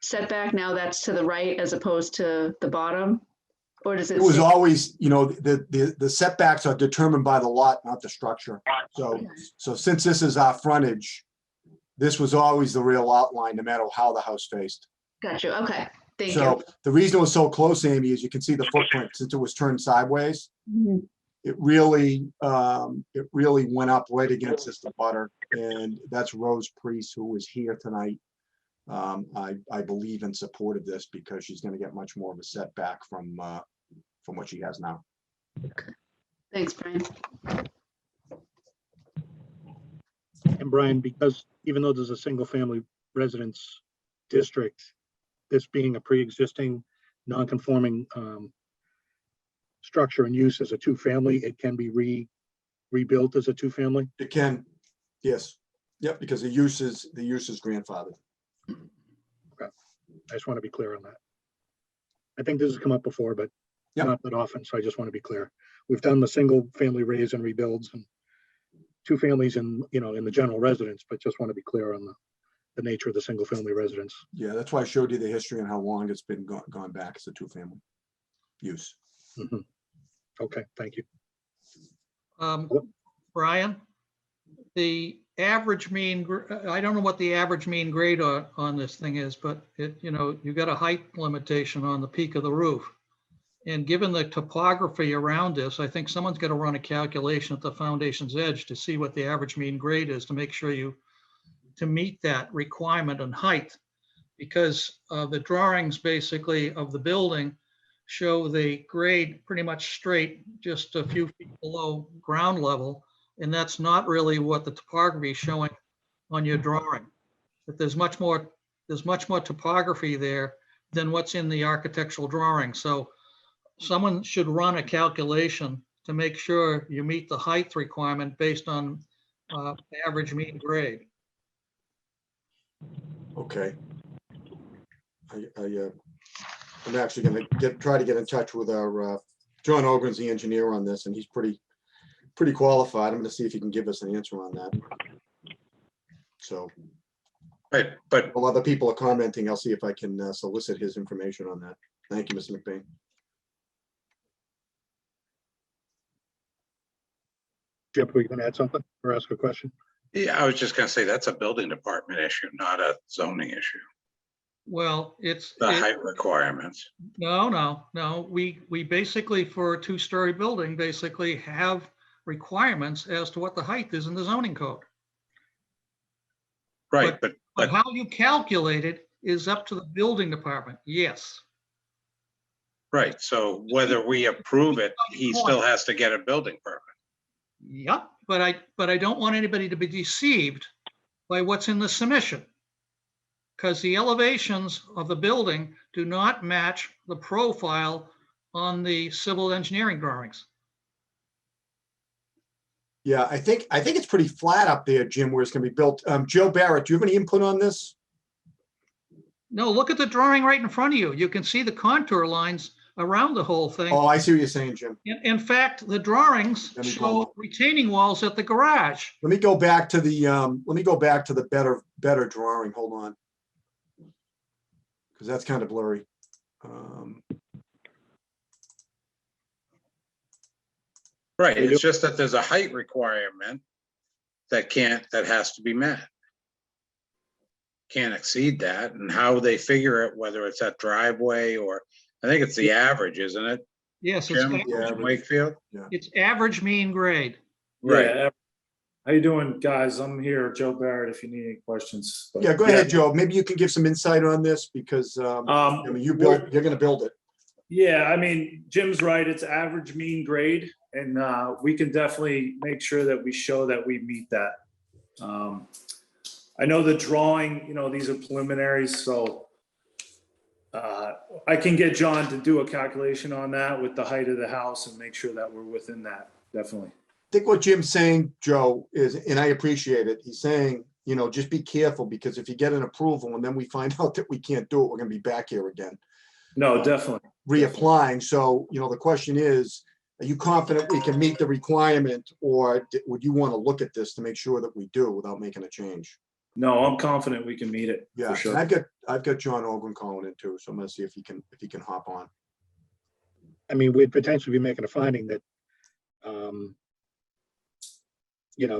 S4: setback, now that's to the right as opposed to the bottom? Or does it?
S5: It was
S4: say-
S5: always, the setbacks are determined by the lot, not the structure. So since this is our frontage, this was always the real outline, no matter how the house faced.
S4: Got you. Okay. Thank
S5: So the reason it was so close, Amy, is you can see the footprint since it was turned sideways.
S4: you.
S5: It really went up right against this butter, and that's Rose Priest, who was here tonight. I believe in support of this because she's going to get much more of a setback from what she has now.
S4: Thanks, Brian.
S1: And Brian, because even though there's a single family residence district, this being a pre-existing non-conforming structure and use as a two-family, it can be rebuilt as a two-family.
S5: It can, yes, yep, because the use is grandfathered.
S1: Okay, I just want to be clear on that. I think this has come up before, but
S5: Yep.
S1: not that often, so I just want to be clear. We've done the single family raise and rebuilds and two families in the general residence, but just want to be clear on the nature of the single-family residence.
S5: Yeah, that's why I showed you the history and how long it's been gone back as a two-family use.
S1: Mhm. Okay, thank you.
S2: Brian, the average mean, I don't know what the average mean grade on this thing is, but you got a height limitation on the peak of the roof. And given the topography around this, I think someone's got to run a calculation at the foundation's edge to see what the average mean grade is to make sure to meet that requirement on height. Because the drawings basically of the building show the grade pretty much straight, just a few feet below ground level. And that's not really what the topography is showing on your drawing. That there's much more topography there than what's in the architectural drawing. So someone should run a calculation to make sure you meet the height requirement based on average mean grade.
S5: Okay. I'm actually gonna try to get in touch with our, John Ogren's the engineer on this, and he's pretty qualified. I'm gonna see if he can give us an answer on that. So
S6: Right, but
S5: while other people are commenting, I'll see if I can solicit his information on that. Thank you, Mr. McBain.
S1: Jeff, were you going to add something or ask a question?
S6: yeah, I was just gonna say that's a building department issue, not a zoning issue.
S2: Well,
S6: The height requirements.
S2: No. We basically, for a two-story building, basically have requirements as to what the height is in the zoning code.
S6: Right, but
S2: But how you calculate it is up to the building department. Yes.
S6: right, so whether we approve it, he still has to get a building permit.
S2: Yep. But I don't want anybody to be deceived by what's in the submission. Because the elevations of the building do not match the profile on the civil engineering drawings.
S5: Yeah, I think it's pretty flat up there, Jim, where it's gonna be built. Joe Barrett, do you have any input on this?
S2: No, look at the drawing right in front of you. You can see the contour lines around the whole thing.
S5: Oh, I see what you're saying, Jim.
S2: In fact, the drawings
S5: Let me
S2: show retaining walls at the garage.
S5: Let me go back to the better drawing. Hold on. Because that's kind of blurry.
S6: Right, it's just that there's a height requirement that has to be met. Can't exceed that, and how they figure it, whether it's that driveway or, I think it's the average, isn't it,
S2: Yes, it's
S6: Jim,
S5: Yeah.
S2: average,
S6: Wakefield?
S2: it's average mean grade.
S6: Right,
S9: Yeah. How you doing, guys? I'm here, Joe Barrett, if you need any questions. But,
S5: Yeah, go ahead, Joe. Maybe you can give some insight on this because I mean, you're gonna build it.
S9: Yeah, I mean, Jim's right. It's average mean grade, and we can definitely make sure that we show that we meet that. I know the drawing, these are preliminaries, so I can get John to do a calculation on that with the height of the house and make sure that we're within that, definitely.
S5: I think what Jim's saying, Joe, is, and I appreciate it, he's saying, just be careful because if you get an approval and then we find out that we can't do it, we're gonna be back here again,
S9: No, definitely.
S5: reapplying. So, the question is, are you confident we can meet the requirement, or would you want to look at this to make sure that we do without making a change?
S9: No, I'm confident we can meet it.
S5: Yeah,
S9: For sure.
S5: and I've got John Ogren calling in too, so I'm gonna see if he can hop on.
S1: I mean, we'd potentially be making a finding that,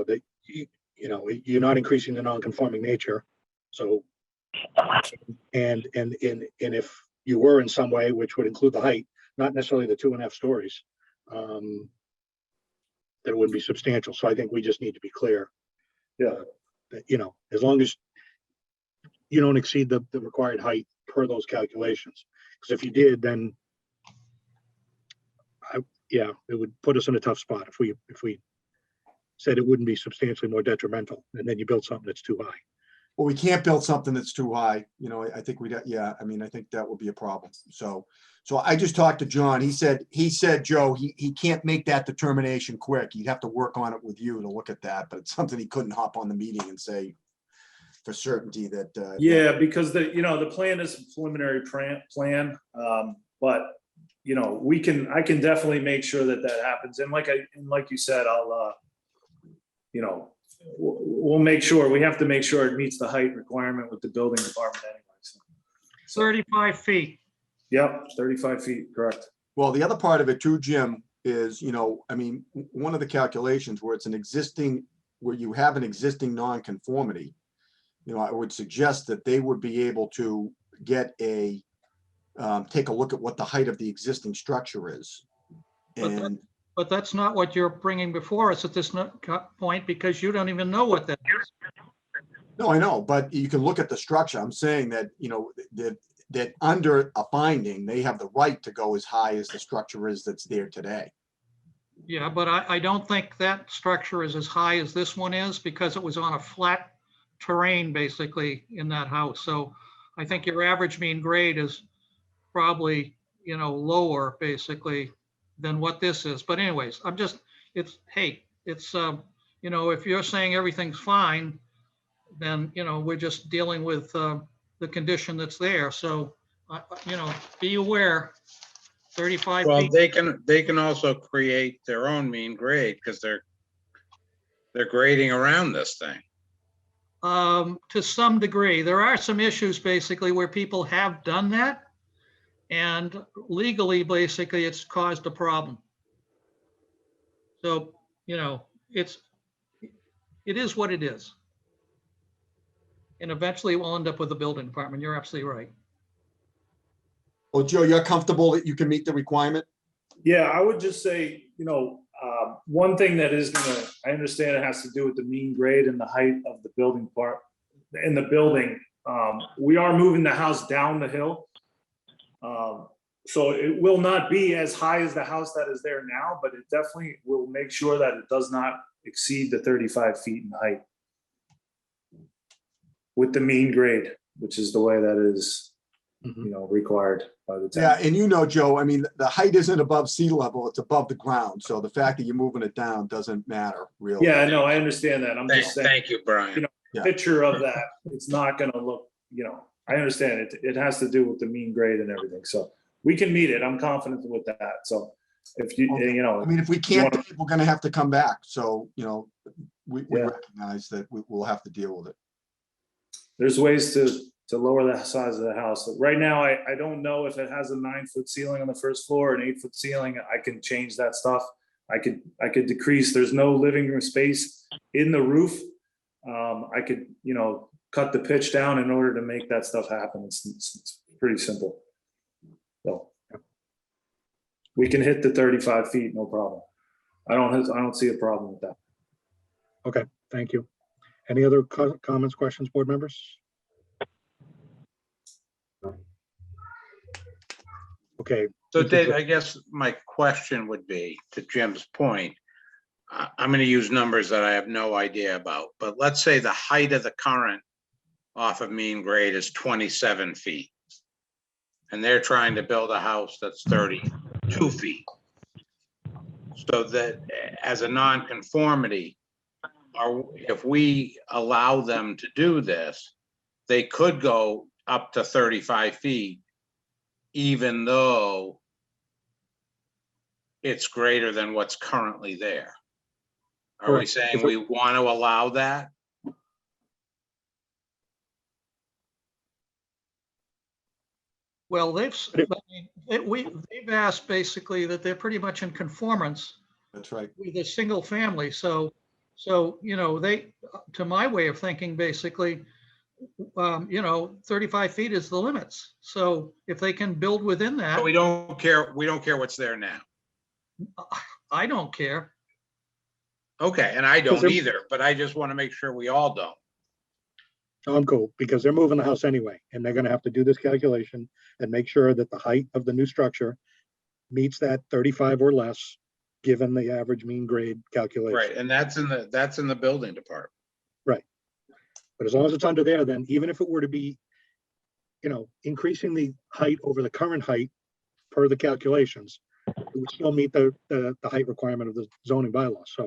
S1: that, you're not increasing the non-conforming nature. So, and if you were in some way, which would include the height, not necessarily the 2.5 stories, that it wouldn't be substantial. So I think we just need to be clear.
S9: Yeah.
S1: That, as long as you don't exceed the required height per those calculations. Because if you did, then it would put us in a tough spot if we said it wouldn't be substantially more detrimental, and then you build something that's too high.
S5: Well, we can't build something that's too high. I think I think that would be a problem. So I just talked to John. He said, Joe, he can't make that determination quick. He'd have to work on it with you to look at that, but it's something he couldn't hop on the meeting and say for certainty that.
S9: Yeah, because the plan is a preliminary plan, but I can definitely make sure that happens. And like you said, I'll we'll make sure, we have to make sure it meets the height requirement with the building department anyway. So,
S2: 35 feet.
S9: yep, 35 feet, correct.
S5: Well, the other part of it too, Jim, is, I mean, one of the calculations where it's an existing, where you have an existing nonconformity, I would suggest that they would be able to get take a look at what the height of the existing structure is.
S2: But that-
S5: And
S2: But that's not what you're bringing before us at this point, because you don't even know what that is.
S5: no, I know, but you can look at the structure. I'm saying that, that under a finding, they have the right to go as high as the structure is that's there today.
S2: Yeah, but I don't think that structure is as high as this one is, because it was on a flat terrain basically in that house. So I think your average mean grade is probably, lower basically than what this is. But anyways, if you're saying everything's fine, then, we're just dealing with the condition that's there. So, be aware, 35
S6: Well,
S2: feet.
S6: they can also create their own mean grade because they're grading around this thing.
S2: To some degree, there are some issues basically where people have done that. And legally, basically, it's caused a problem. So, it is what it is. And eventually we'll end up with the building department. You're absolutely right.
S5: Well, Joe, you're comfortable that you can meet the requirement?
S9: Yeah, I would just say, one thing that is I understand it has to do with the mean grade and the height of the building part. In the building, we are moving the house down the hill. So it will not be as high as the house that is there now, but it definitely will make sure that it does not exceed the 35 feet in height with the mean grade, which is the way that is, required by the town.
S5: Yeah, and Joe, I mean, the height isn't above sea level, it's above the ground. So the fact that you're moving it down doesn't matter, really.
S9: Yeah, no, I understand that. I'm just saying,
S6: Thank you, Brian.
S5: Yeah.
S9: picture of that, it's not gonna look, I understand it. It has to do with the mean grade and everything. So we can meet it. I'm confident with that. So if you,
S5: Okay. I mean, if we can't, we're gonna have to come back. So, we
S9: Yeah.
S5: recognize that we'll have to deal with it.
S9: there's ways to lower the size of the house. Right now, I don't know if it has a 9-foot ceiling on the first floor, an 8-foot ceiling. I can change that stuff. I could decrease. There's no living room space in the roof. I could, cut the pitch down in order to make that stuff happen. It's pretty simple. So we can hit the 35 feet, no problem. I don't see a problem with that.
S1: Okay, thank you. Any other comments, questions, board members? Okay.
S6: So Dave, I guess my question would be, to Jim's point, I'm going to use numbers that I have no idea about, but let's say the height of the current off of mean grade is 27 feet. And they're trying to build a house that's 32 feet. So that as a nonconformity, if we allow them to do this, they could go up to 35 feet, even though it's greater than what's currently there. Are we
S1: Correct.
S6: saying we want to allow that?
S2: Well, they've asked basically that they're pretty much in conformance
S5: That's right.
S2: with a single family. So, they, to my way of thinking, basically, 35 feet is the limits. So if they can build within that,
S6: But we don't care what's there now.
S2: I don't care.
S6: Okay, and I don't
S1: they're-
S6: either, but I just want to make sure we all don't.
S1: I'm cool, because they're moving the house anyway, and they're gonna have to do this calculation and make sure that the height of the new structure meets that 35 or less, given the average mean grade calculation.
S6: Right, and that's in the building department.
S1: But as long as it's under there, then even if it were to be, increasing the height over the current height per the calculations, it would still meet the height requirement of the zoning bylaw. So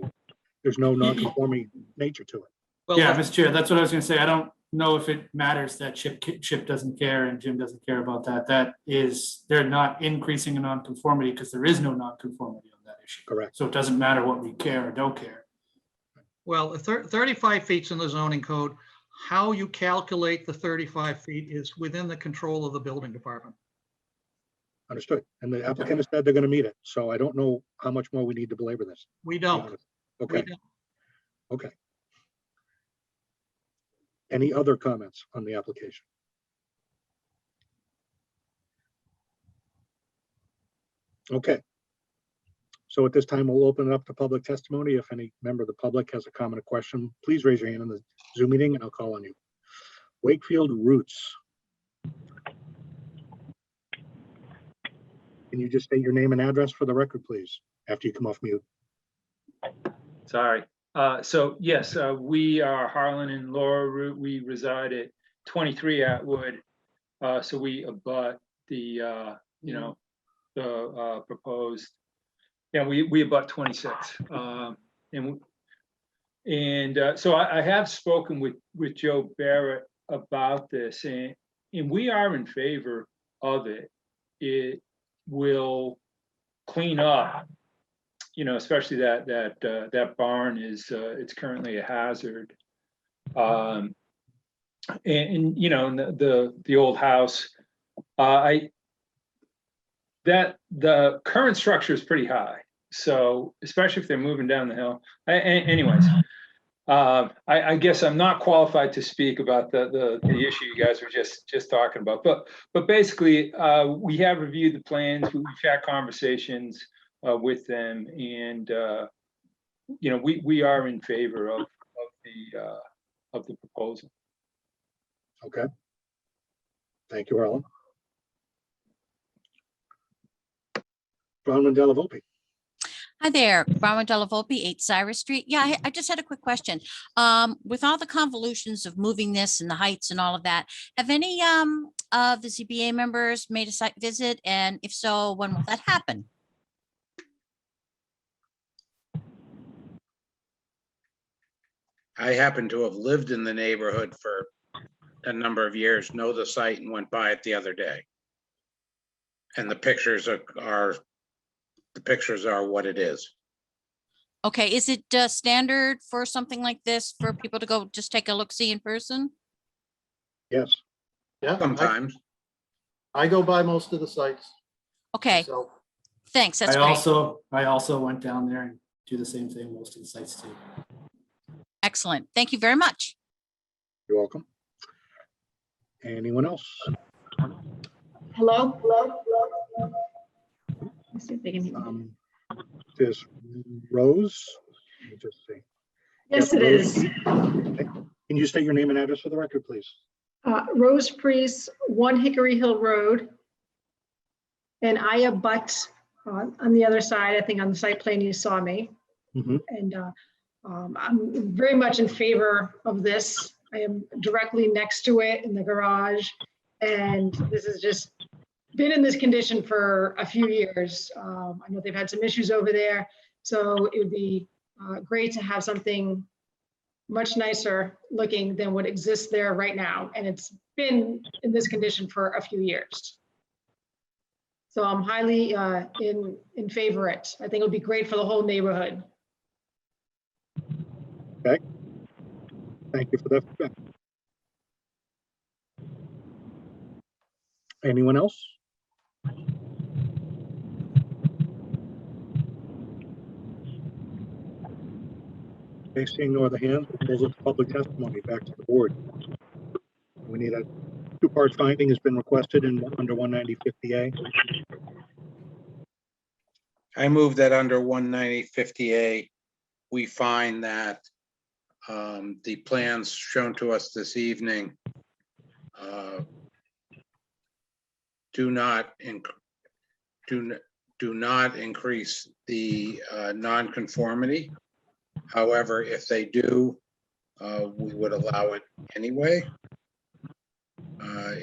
S1: there's no non-conforming nature to it.
S2: Well,
S10: Yeah, Mr. Chair, that's what I was gonna say. I don't know if it matters that Chip doesn't care and Jim doesn't care about that. That is, they're not increasing a nonconformity because there is no nonconformity on that issue.
S1: Correct.
S10: So it doesn't matter what we care or don't care.
S2: Well, 35 feet's in the zoning code. How you calculate the 35 feet is within the control of the building department.
S1: Understood. And the applicant has said they're going to meet it. So I don't know how much more we need to belabor this.
S2: We
S1: to be
S2: don't.
S1: honest.
S2: We
S1: Okay,
S2: don't.
S1: okay. Any other comments on the application? Okay. So at this time, we'll open it up to public testimony. If any member of the public has a comment or question, please raise your hand in the Zoom meeting and I'll call on you. Wakefield Roots. Can you just state your name and address for the record, please, after you come off mute?
S11: Sorry. So yes, we are Harlan and Laura Root. We reside at 23 Atwood. So we abut the, the proposed, we abut 26. So I have spoken with Joe Barrett about this, and we are in favor of it. It will clean up, especially that barn is it's currently a hazard. And the old house, the current structure is pretty high. So especially if they're moving down the hill. Anyways, I guess I'm not qualified to speak about the issue you guys were just talking about. But basically, we have reviewed the plans. We've had conversations with them, and we are in favor of the proposal.
S1: Okay. Thank you, Harlan. Bronwyn Delavope.
S12: Hi there, Bronwyn Delavope, 8 Cyrus Street. Yeah, I just had a quick question. With all the convolutions of moving this and the heights and all of that, have any of the ZBA members made a site visit? And if so, when will that happen?
S6: I happen to have lived in the neighborhood for a number of years, know the site, and went by it the other day. And the pictures are what it is.
S12: Okay, is it standard for something like this for people to go just take a look-see in person?
S1: Yes.
S13: Yeah,
S6: Sometimes.
S13: I go by most of the sites.
S12: Okay,
S13: So
S12: thanks, that's
S10: I
S12: great.
S10: also went down there and do the same thing, most of the sites too.
S12: Excellent, thank you very much.
S1: You're welcome. Anyone else?
S4: Hello? Let's see if they can hear me.
S1: There's Rose. Let me just see.
S4: Yes,
S1: Yep,
S4: it
S1: Rose.
S4: is.
S1: Okay. Can you state your name and address for the record, please?
S14: Rose Priest, 1 Hickory Hill Road. And I abut on the other side. I think on the site plan you saw me.
S1: Mhm.
S14: And I'm very much in favor of this. I am directly next to it in the garage. And this has just been in this condition for a few years. I know they've had some issues over there. So it would be great to have something much nicer looking than what exists there right now. And it's been in this condition for a few years. So I'm highly in favor of it. I think it would be great for the whole neighborhood.
S1: Okay. Thank you for that feedback. Anyone else? Okay, seeing no other hands, we'll close it to public testimony. Back to the board. We need a two-part finding has been requested in under 19050A.
S6: I move that under 19050A, we find that the plans shown to us this evening do not increase the nonconformity. However, if they do, we would allow it anyway,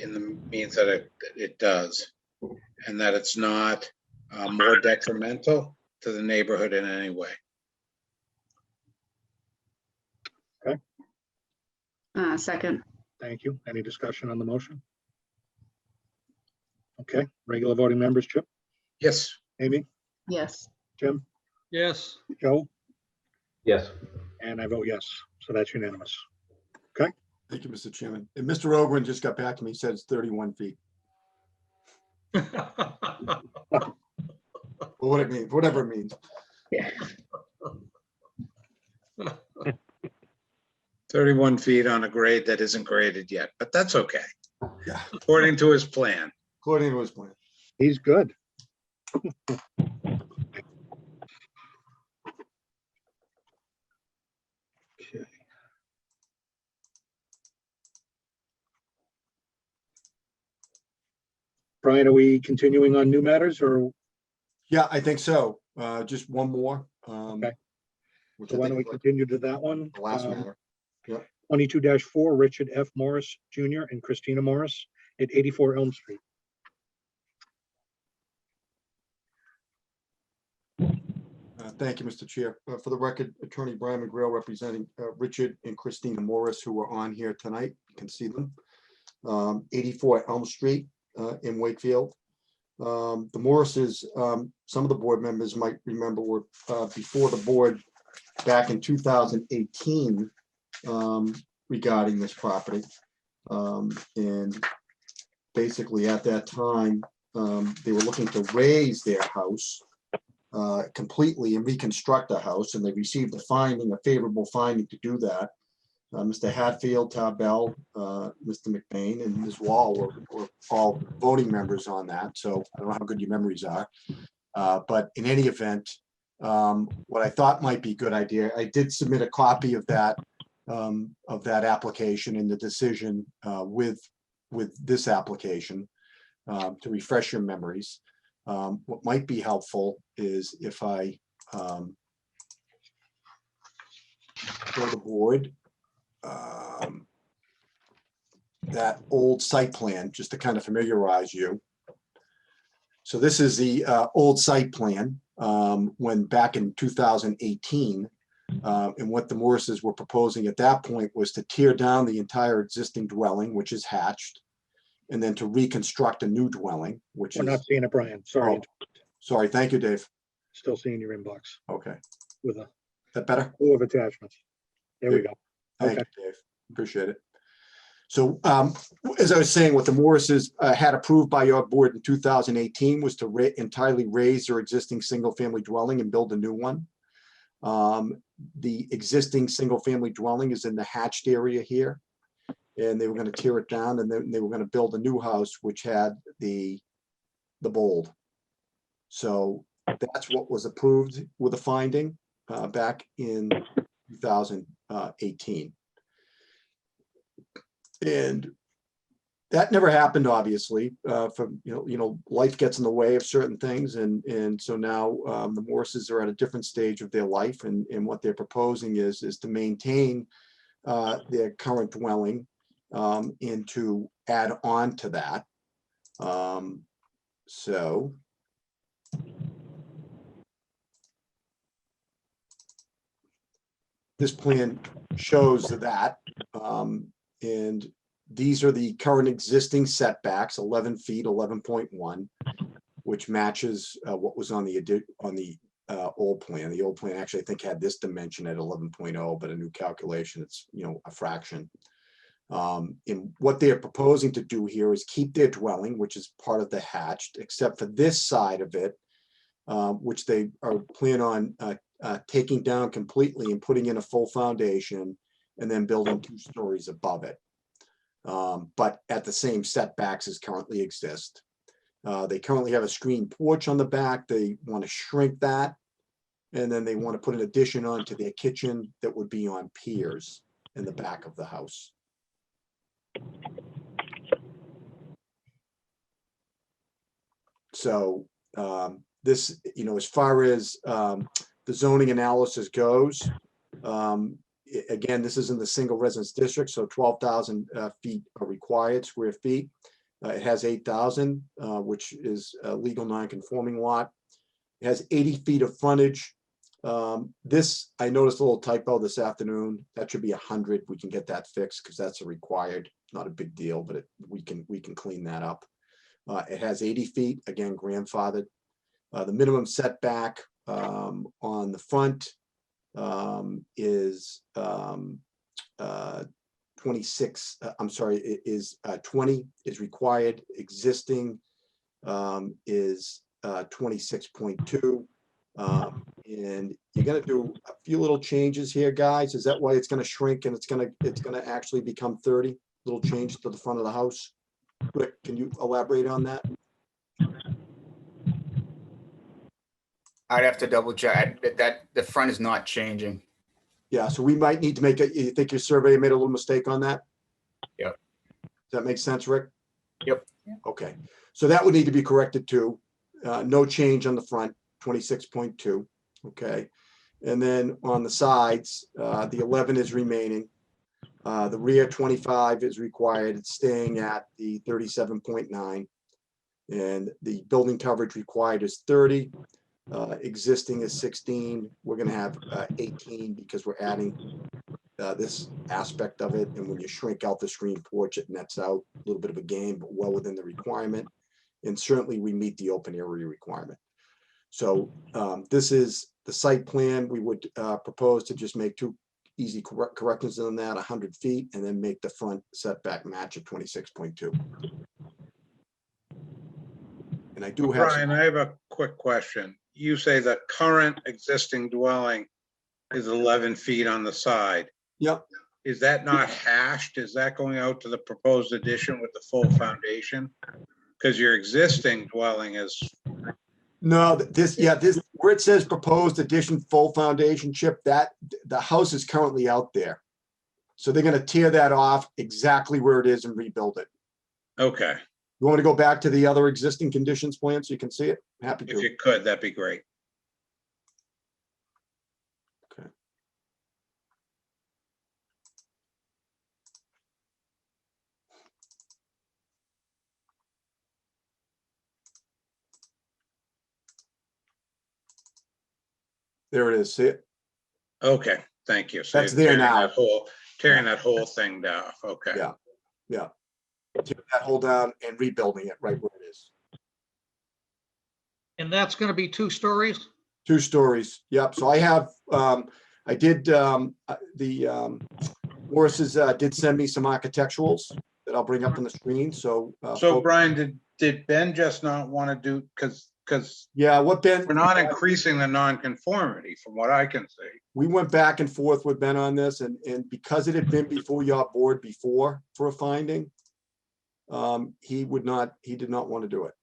S6: in the means that it does, and that it's not more detrimental to the neighborhood in any way.
S4: Second.
S1: Thank you. Any discussion on the motion? Okay, regular voting members, Chip,
S6: Yes.
S1: Amy,
S4: Yes.
S1: Jim,
S2: Yes.
S1: Joe,
S3: Yes.
S1: And I vote yes. So that's unanimous.
S5: Thank you, Mr. Chairman. And Mr. Ogren just got back to me, said it's 31 feet. Or what it means, whatever it means.
S4: Yeah.
S6: 31 feet on a grade that isn't graded yet, but that's okay,
S5: Yeah,
S6: according to his plan.
S5: according to his plan.
S1: He's good. Okay. Brian, are we continuing on new matters or
S5: Yeah, I think so. Just one more.
S1: Okay.
S5: Which
S1: so
S5: I
S1: why don't we
S5: think is like
S1: continue to that one?
S5: the last matter.
S1: 22-4, Richard F. Morris Jr. and Christina Morris at 84 Elm Street.
S5: Thank you, Mr. Chair. For the record, Attorney Brian McGrail representing Richard and Christina Morris, who are on here tonight. You can see them. 84 Elm Street in Wakefield. The Morrises, some of the board members might remember, were before the board back in 2018 regarding this property. And basically at that time, they were looking to raise their house completely and reconstruct the house, and they received a favorable finding to do that. Mr. Hatfield, Todd Bell, Mr. McBain, and Ms. Wall were all voting members on that. So I don't know how good your memories are. But in any event, what I thought might be a good idea, I did submit a copy of that application and the decision with this application to refresh your memories. What might be helpful is if I show the board that old site plan, just to kind of familiarize you. So this is the old site plan when back in 2018. And what the Morrises were proposing at that point was to tear down the entire existing dwelling, which is hatched, and then to reconstruct a new dwelling, which
S1: We're
S5: is.
S1: not seeing it, Brian. Sorry.
S5: Oh, sorry. Thank you, Dave.
S1: Still seeing your inbox
S5: Okay.
S1: with a
S5: That better?
S1: slew of attachments. There we go.
S5: Thank
S1: Okay.
S5: you, Dave. Appreciate it. So as I was saying, what the Morrises had approved by your board in 2018 was to entirely raise their existing single-family dwelling and build a new one. The existing single-family dwelling is in the hatched area here, and they were going to tear it down, and then they were going to build a new house which had the bold. So that's what was approved with a finding back in 2018. And that never happened, obviously. From life gets in the way of certain things, and so now the Morrises are at a different stage of their life, and what they're proposing is to maintain their current dwelling and to add on to that. So this plan shows that, and these are the current existing setbacks, 11 feet, 11.1, which matches what was on the old plan. The old plan actually, I think, had this dimension at 11.0, but a new calculation, it's a fraction. And what they're proposing to do here is keep their dwelling, which is part of the hatched, except for this side of it, which they are plan on taking down completely and putting in a full foundation and then building 2 stories above it. But at the same setbacks as currently exist. They currently have a screened porch on the back. They want to shrink that. And then they want to put an addition onto their kitchen that would be on piers in the back of the house. So this, as far as the zoning analysis goes, again, this is in the single residence district, so 12,000 feet are required, square feet. It has 8,000, which is a legal non-conforming lot. It has 80 feet of frontage. This, I noticed a little typo this afternoon. That should be 100. We can get that fixed because that's a required, not a big deal, but we can clean that up. It has 80 feet, again, grandfathered. The minimum setback on the front is 26, I'm sorry, is 20 is required. Existing is 26.2. And you're gonna do a few little changes here, guys. Is that why it's gonna shrink and it's gonna actually become 30? Little change to the front of the house? Rick, can you elaborate on that?
S15: I'd have to double check. That the front is not changing.
S5: Yeah, so we might need to make a, you think your surveyor made a little mistake on that?
S15: Yep.
S5: Does that make sense, Rick?
S15: Yep.
S5: Okay, so that would need to be corrected too. No change on the front, 26.2, okay? And then on the sides, the 11 is remaining. The rear 25 is required, it's staying at the 37.9. And the building coverage required is 30. Existing is 16. We're gonna have 18 because we're adding this aspect of it. And when you shrink out the screen porch, it nets out a little bit of a gain, but well within the requirement. And certainly we meet the open area requirement. So this is the site plan. We would propose to just make two easy corrections on that, 100 feet, and then make the front setback match at 26.2. And I do have.
S6: Brian, I have a quick question. You say the current existing dwelling is 11 feet on the side.
S5: Yep.
S6: Is that not hashed? Is that going out to the proposed addition with the full foundation? Because your existing dwelling is,
S5: No, this, yeah, this, where it says proposed addition, full foundation, Chip, that, the house is currently out there. So they're gonna tear that off exactly where it is and rebuild it.
S6: okay.
S5: You want me to go back to the other existing conditions plan so you can see it? Happy
S6: If
S5: to.
S6: you could, that'd be great.
S5: Okay. There it is, see it?
S6: Okay, thank you. So
S5: That's
S6: you're
S5: there
S6: tearing
S5: now.
S6: that whole- Tearing that whole thing down. Okay.
S5: Yeah, yeah. Tear that whole down and rebuilding it right where it is.
S2: And that's gonna be 2 stories?
S5: 2 stories, yep. So I have, I did, Morris's did send me some architecturals that I'll bring up on the screen, so.
S6: So Brian, did Ben just not want to do, because
S5: Yeah, what Ben,
S6: we're not increasing the nonconformity from what I can see.
S5: we went back and forth with Ben on this, and because it had been before your board before for a finding, he did not want to do it.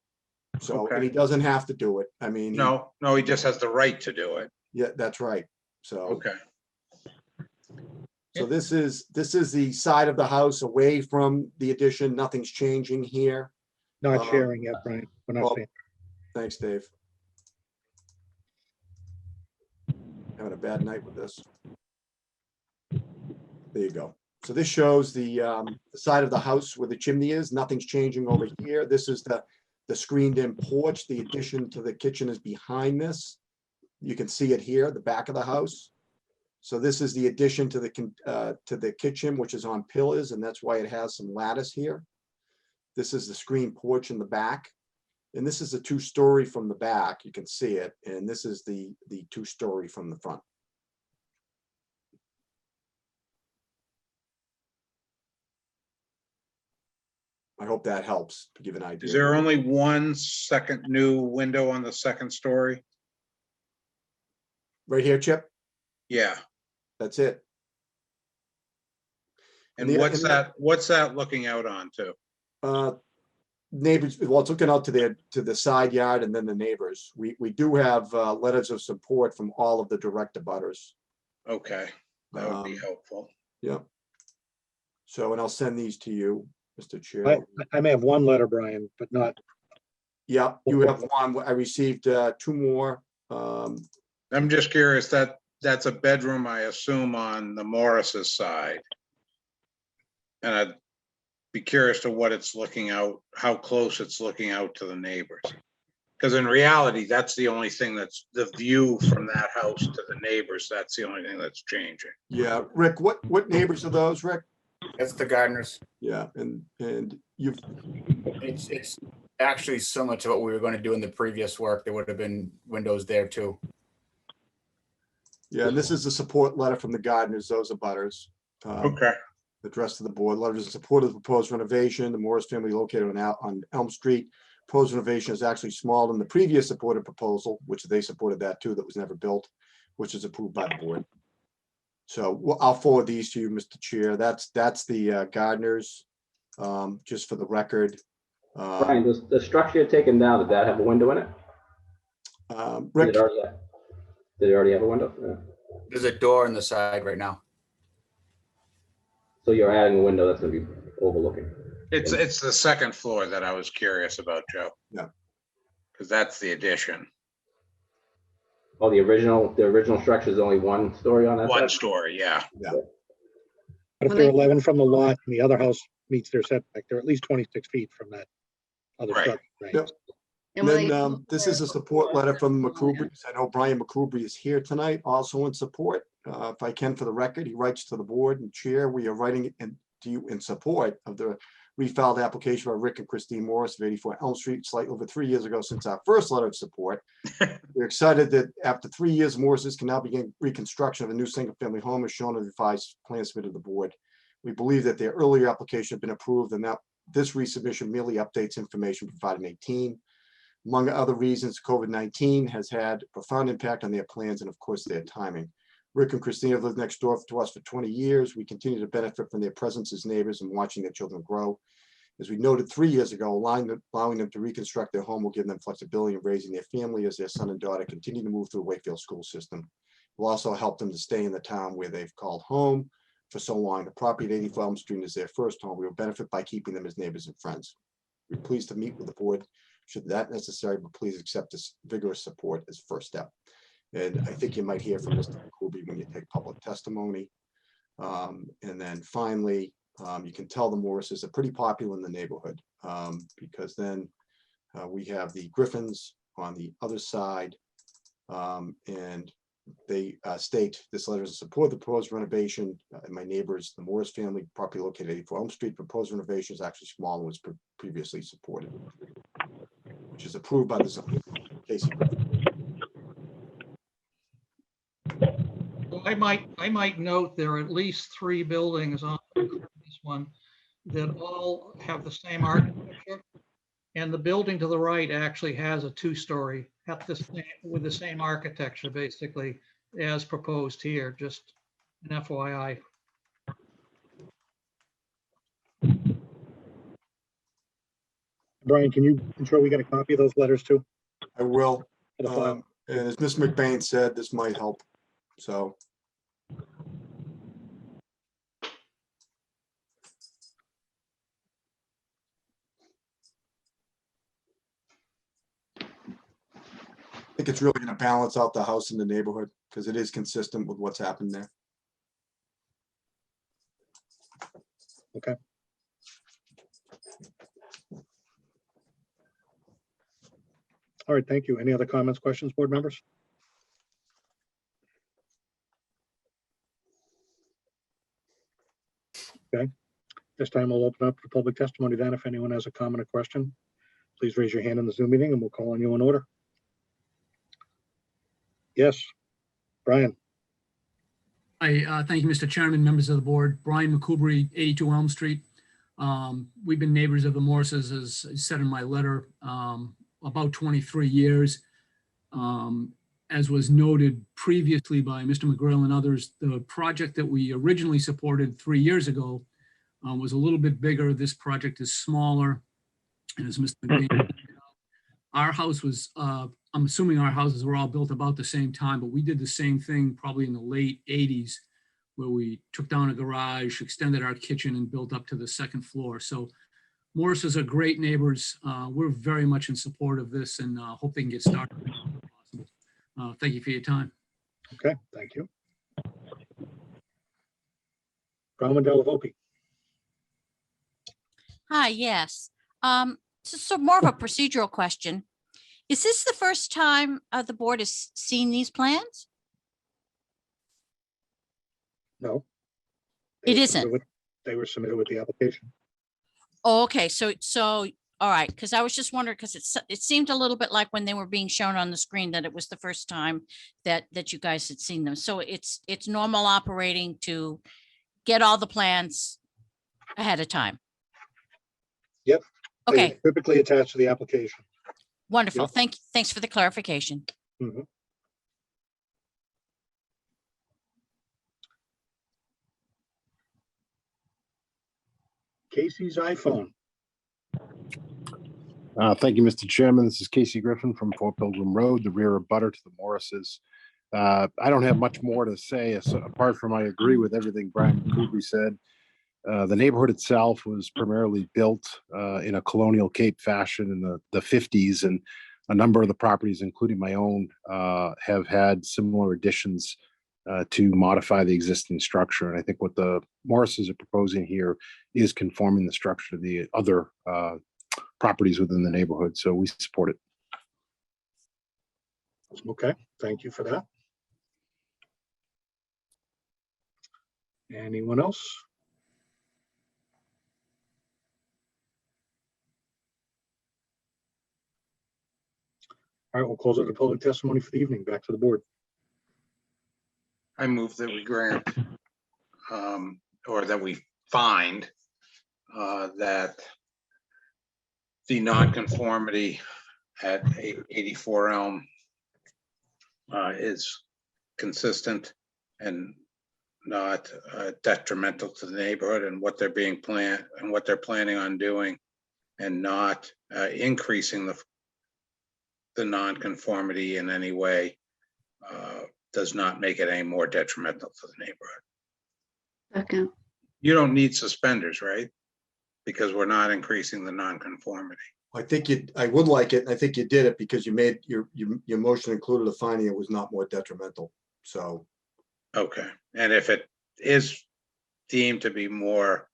S5: So, and he doesn't have to do it. I mean.
S6: No, he just has the right to do it.
S5: Yeah, that's right. So.
S6: Okay.
S5: So this is the side of the house away from the addition. Nothing's changing here.
S1: Not sharing yet, Brian. We're not
S5: well,
S1: saying.
S5: Thanks, Dave. Having a bad night with this. There you go. So this shows the side of the house where the chimney is. Nothing's changing over here. This is the screened-in porch. The addition to the kitchen is behind this. You can see it here, the back of the house. So this is the addition to the kitchen, which is on pillars, and that's why it has some lattice here. This is the screen porch in the back. And this is a 2-story from the back. You can see it. And this is the 2-story from the front. I hope that helps to give an idea.
S6: Is there only one second new window on the second story?
S5: Right here, Chip?
S6: Yeah.
S5: That's it.
S6: And what's that looking out onto?
S5: Neighbors, well, it's looking out to the side yard and then the neighbors. We do have letters of support from all of the direct abutters.
S6: Okay, that would be helpful.
S5: Yeah. So, and I'll send these to you, Mr. Chair.
S1: I may have one letter, Brian, but not.
S5: Yeah, you have one. I received 2 more.
S6: I'm just curious, that's a bedroom, I assume, on the Morris's side. And I'd be curious to what it's looking out, how close it's looking out to the neighbors. Because in reality, that's the only thing that's the view from that house to the neighbors. That's the only thing that's changing.
S5: Yeah, Rick, what neighbors are those, Rick?
S15: That's the gardeners.
S5: Yeah, and you've.
S15: It's actually similar to what we were going to do in the previous work. There would have been windows there too.
S5: Yeah, and this is the support letter from the gardeners, those are butters.
S6: Okay.
S5: Addressed to the board, letters in support of the proposed renovation, the Morris family located on Elm Street. Proposed renovation is actually smaller than the previous supported proposal, which they supported that too, that was never built, which is approved by the board. So I'll forward these to you, Mr. Chair. That's the gardeners, just for the record.
S3: Brian, the structure you're taking down, did that have a window in it?
S5: Rick,
S3: Did it already have a window? Yeah.
S15: There's a door on the side right now.
S3: So you're adding a window that's gonna be overlooking.
S6: It's the second floor that I was curious about, Joe.
S5: Yeah.
S6: Because that's the addition.
S3: Oh, the original structure is only one story on that
S6: One
S3: side?
S6: story, yeah.
S1: But if they're 11 from the lot and the other house meets their setback, they're at least 26 feet from that other
S6: Right.
S1: structure, right?
S5: Yep.
S4: And will they-
S5: then this is a support letter from McCoubry. I know Brian McCoubry is here tonight, also in support. If I can, for the record, he writes to the board and chair, we are writing to you in support of the refiled application by Rick and Christine Morris of 84 Elm Street, slightly over 3 years ago since our first letter of support. We're excited that after 3 years, Morris's can now begin reconstruction of a new single-family home as shown on the revised plan submitted to the board. We believe that their earlier application had been approved and that this resubmission merely updates information provided in 18. Among other reasons, COVID-19 has had a profound impact on their plans and of course their timing. Rick and Christine have lived next door to us for 20 years. We continue to benefit from their presence as neighbors and watching their children grow. As we noted 3 years ago, allowing them to reconstruct their home will give them flexibility in raising their family as their son and daughter continue to move through the Wakefield school system. It will also help them to stay in the town where they've called home for so long. The property at 84 Elm Street is their first home. We will benefit by keeping them as neighbors and friends. We're pleased to meet with the board should that necessary, but please accept this vigorous support as first step. And I think you might hear from Mr. McCoubry when you take public testimony. And then finally, you can tell the Morrises are pretty popular in the neighborhood because then we have the Griffins on the other side. And they state this letter is in support of the proposed renovation. My neighbors, the Morris family, property located at 84 Elm Street, proposed renovation is actually small and was previously supported, which is approved by the zoning. Casey.
S2: Well, I might note there are at least 3 buildings on this one that all have the same architecture. And the building to the right actually has a 2-story with the same architecture, basically, as proposed here, just an FYI.
S1: Brian, can you ensure we get a copy of those letters too?
S5: I will.
S1: For the file?
S5: And as Ms. McBain said, this might help. So. I think it's really going to balance out the house in the neighborhood because it is consistent with what's happened there.
S1: Okay. All right, thank you. Any other comments, questions, board members? Okay, this time we'll open up for public testimony then. If anyone has a comment or question, please raise your hand in the Zoom meeting and we'll call on you in order. Yes, Brian.
S16: Thank you, Mr. Chairman, members of the board. Brian McCoubry, 82 Elm Street. We've been neighbors of the Morrises, as I said in my letter, about 23 years. As was noted previously by Mr. McGrail and others, the project that we originally supported 3 years ago was a little bit bigger. This project is smaller. And as Mr. McGrail, our house was, I'm assuming our houses were all built about the same time, but we did the same thing probably in the late 80s, where we took down a garage, extended our kitchen and built up to the 2nd floor. So Morrises are great neighbors. We're very much in support of this and hope they can get started as soon as possible. Thank you for your time.
S1: Okay, thank you. Brahma Delavopi.
S12: Hi, yes. So more of a procedural question. Is this the first time the board has seen these plans?
S1: No.
S12: It isn't.
S1: They were submitted with the application.
S12: Oh, okay, so All right, because I was just wondering, because it seemed a little bit like when they were being shown on the screen that it was the first time that you guys had seen them. So it's normal operating to get all the plans ahead of time.
S1: Yep. They
S12: Okay,
S1: typically attached to the application.
S12: wonderful.
S1: Yep.
S12: Thanks for the clarification.
S1: Mhm. Casey's iPhone.
S17: Thank you, Mr. Chairman. This is Casey Griffin from 4 Pilgrim Road, the rear abutter to the Morrises. I don't have much more to say apart from I agree with everything Brian McCoobie said. The neighborhood itself was primarily built in a colonial Cape fashion in the 50s, and a number of the properties, including my own, have had similar additions to modify the existing structure. And I think what the Morrises are proposing here is conforming the structure to the other properties within the neighborhood. So we support it.
S1: Okay, thank you for that. Anyone else? All right, we'll close out the public testimony for the evening. Back to the board.
S6: I move that we grant, or that we find that the nonconformity at 84 Elm is consistent and not detrimental to the neighborhood and what they're planning on doing, and not increasing the nonconformity in any way, does not make it any more detrimental to the neighborhood.
S4: Second.
S6: You don't need suspenders, right? Because we're not increasing the nonconformity.
S5: I would like it, and I think you did it because you made your motion included a finding it was not more detrimental. So.
S6: Okay, and if it is deemed to be more,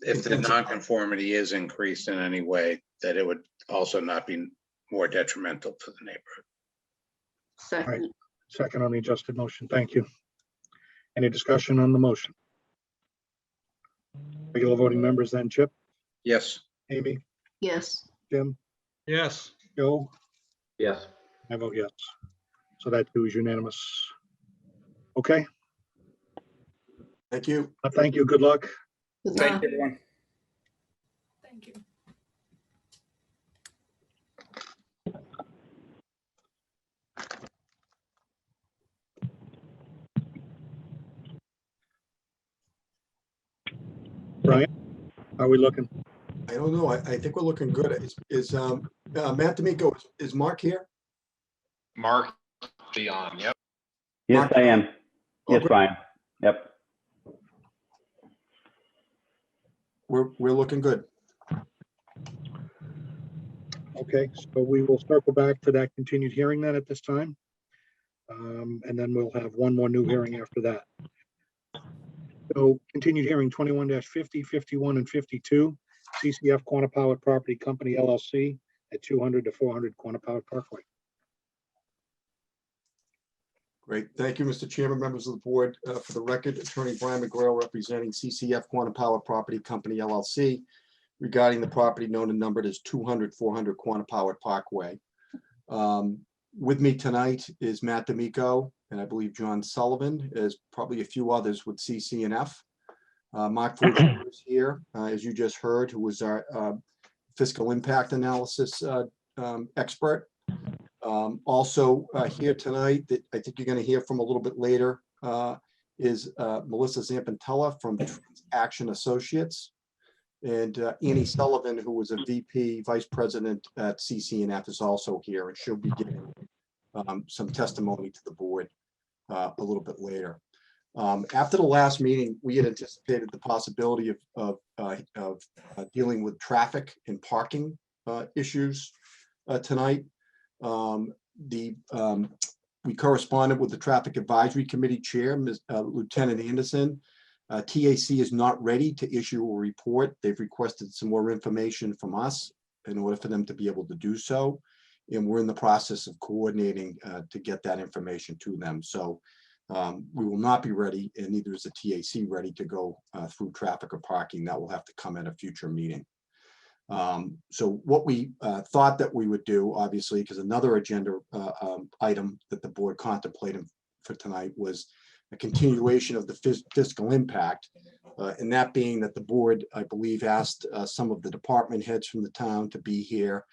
S6: if the nonconformity is increased in any way, that it would also not be more detrimental to the neighborhood.
S4: Second.
S1: All right, second on the adjusted motion. Thank you. Any discussion on the motion? Regular voting members then, Chip,
S6: Yes.
S1: Amy,
S4: Yes.
S1: Jim,
S2: Yes.
S1: Joe,
S3: Yes.
S1: I vote yes. So that too is unanimous. Okay,
S5: Thank you.
S1: thank you. Good luck.
S4: Good
S15: Thank
S4: luck.
S15: you, everyone.
S8: Thank you.
S1: Brian, how are we looking?
S5: I don't know. I think we're looking good. Is Matt D'Amico, is Mark here?
S18: Mark Dion, yep.
S19: Yes,
S5: Mark?
S19: I am.
S5: Oh,
S19: Yes,
S5: great.
S19: Brian. Yep.
S5: We're looking good.
S1: Okay, so we will circle back to that continued hearing then at this time. And then we'll have one more new hearing after that. So continued hearing 21-50, 51, and 52, CCF Quantapowitt Property Company LLC at 200 to 400 Quantapowitt Parkway.
S5: Great. Thank you, Mr. Chairman, members of the board. For the record, Attorney Brian McGrail representing CCF Quantapowitt Property Company LLC regarding the property known and numbered as 200 400 Quantapowitt Parkway. With me tonight is Matt D'Amico, and I believe John Sullivan, as probably a few others with CC&F. Mark Fulcher is here, as you just heard, who was our fiscal impact analysis expert. Also here tonight, that I think you're going to hear from a little bit later, is Melissa Zampantella from Action Associates, and Annie Sullivan, who was a VP Vice President at CC&F, is also here, and she'll be giving some testimony to the board a little bit later. After the last meeting, we had anticipated the possibility of dealing with traffic and parking issues tonight. We corresponded with the Traffic Advisory Committee Chair, Lieutenant Anderson. TAC is not ready to issue a report. They've requested some more information from us in order for them to be able to do so. And we're in the process of coordinating to get that information to them. So we will not be ready, and neither is the TAC ready to go through traffic or parking. That will have to come at a future meeting. So what we thought that we would do, obviously, because another agenda item that the board contemplated for tonight was a continuation of the fiscal impact. And that being that the board, I believe, asked some of the department heads from the town to be here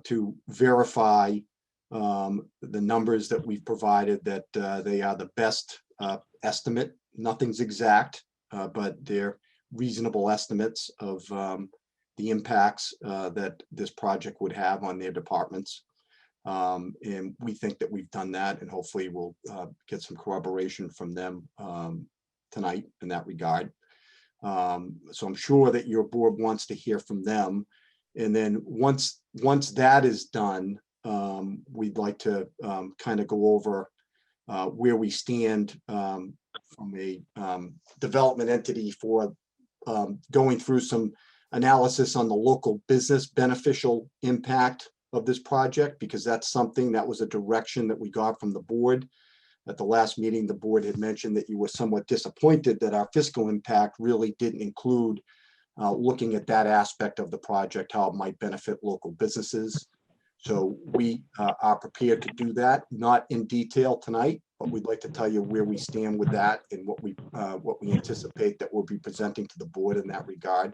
S5: to verify the numbers that we've provided, that they are the best estimate. Nothing's exact, but they're reasonable estimates of the impacts that this project would have on their departments. And we think that we've done that, and hopefully we'll get some corroboration from them tonight in that regard. So I'm sure that your board wants to hear from them. And then once that is done, we'd like to kind of go over where we stand from a development entity for going through some analysis on the local business beneficial impact of this project, because that's something that was a direction that we got from the board. At the last meeting, the board had mentioned that you were somewhat disappointed that our fiscal impact really didn't include looking at that aspect of the project, how it might benefit local businesses. So we are prepared to do that, not in detail tonight, but we'd like to tell you where we stand with that and what we anticipate that we'll be presenting to the board in that regard.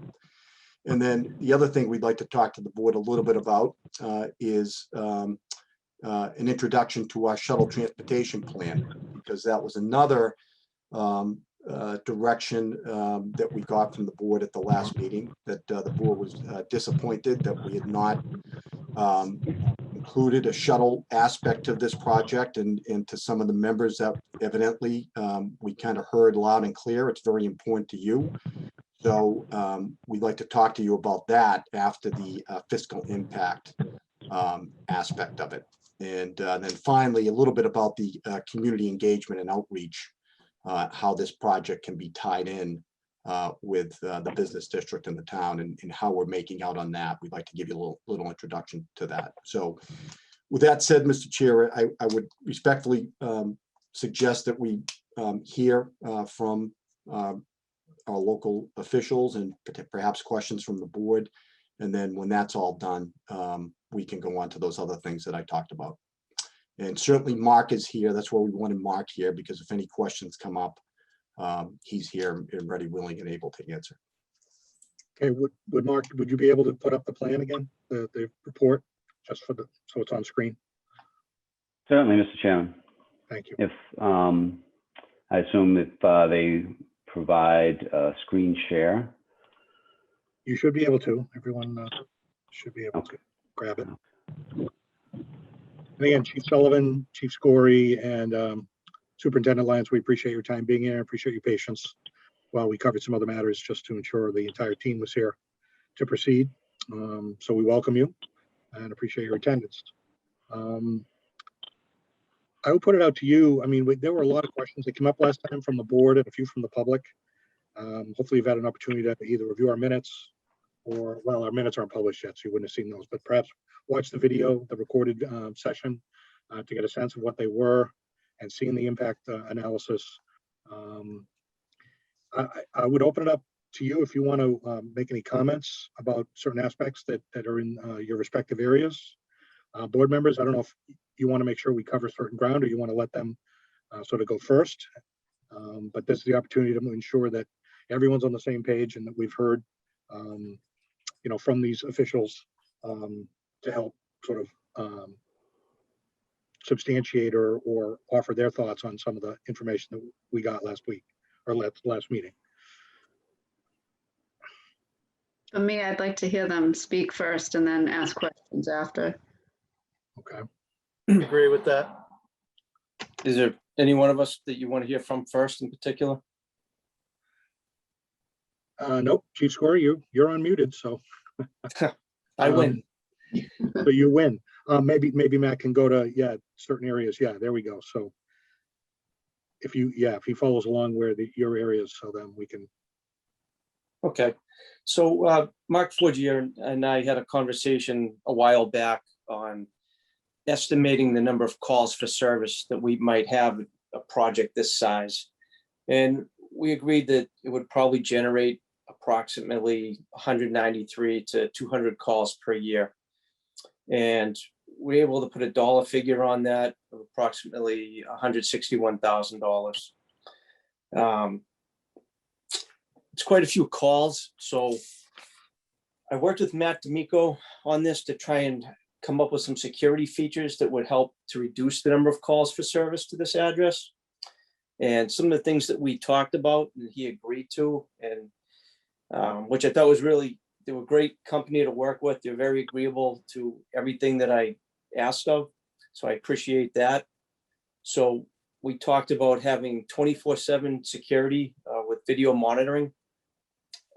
S5: And then the other thing we'd like to talk to the board a little bit about is an introduction to our shuttle transportation plan, because that was another direction that we got from the board at the last meeting, that the board was disappointed that we had not included a shuttle aspect of this project, and to some of the members that evidently we kind of heard loud and clear. It's very important to you. So we'd like to talk to you about that after the fiscal impact aspect of it. And then finally, a little bit about the community engagement and outreach, how this project can be tied in with the business district in the town, and how we're making out on that. We'd like to give you a little introduction to that. So with that said, Mr. Chair, I would respectfully suggest that we hear from our local officials and perhaps questions from the board. And then when that's all done, we can go on to those other things that I talked about. And certainly Mark is here. That's where we wanted Mark here, because if any questions come up, he's here and ready, willing, and able to answer.
S1: Okay, would Mark, would you be able to put up the plan again, the report, just for so it's on screen?
S19: Certainly, Mr. Chairman.
S1: Thank you.
S19: If I assume if they provide a screen share.
S1: You should be able to. Everyone should be able to grab it. And again, Chief Sullivan, Chief Scory, and Superintendent Lyons, we appreciate your time being here. Appreciate your patience while we covered some other matters, just to ensure the entire team was here to proceed. So we welcome you and appreciate your attendance. I will put it out to you. I mean, there were a lot of questions that came up last time from the board and a few from the public. Hopefully you've had an opportunity to either review our minutes, or, well, our minutes aren't published yet, so you wouldn't have seen those, but perhaps watch the video, the recorded session, to get a sense of what they were and seeing the impact analysis. I would open it up to you if you want to make any comments about certain aspects that are in your respective areas. Board members, I don't know if you want to make sure we cover certain ground, or you want to let them sort of go first. But this is the opportunity to ensure that everyone's on the same page and that we've heard, from these officials to help sort of substantiate or offer their thoughts on some of the information that we got last week or last meeting.
S4: For me, I'd like to hear them speak first and then ask questions after.
S1: Okay.
S13: Agree with that.
S20: Is there any one of us that you want to hear from first in particular?
S1: Nope, Chief Scory, you're unmuted, so.
S20: I win.
S1: So you win. Maybe Matt can go to, certain areas. Yeah, there we go. So if he follows along where your areas, so then we can.
S20: Okay, so Mark Forgier and I had a conversation a while back on estimating the number of calls for service that we might have a project this size. And we agreed that it would probably generate approximately 193 to 200 calls per year. And we're able to put a dollar figure on that of approximately $161,000. It's quite a few calls. So I worked with Matt D'Amico on this to try and come up with some security features that would help to reduce the number of calls for service to this address. And some of the things that we talked about and he agreed to, and which I thought was really, they were a great company to work with. They're very agreeable to everything that I asked of. So I appreciate that. So we talked about having 24/7 security with video monitoring,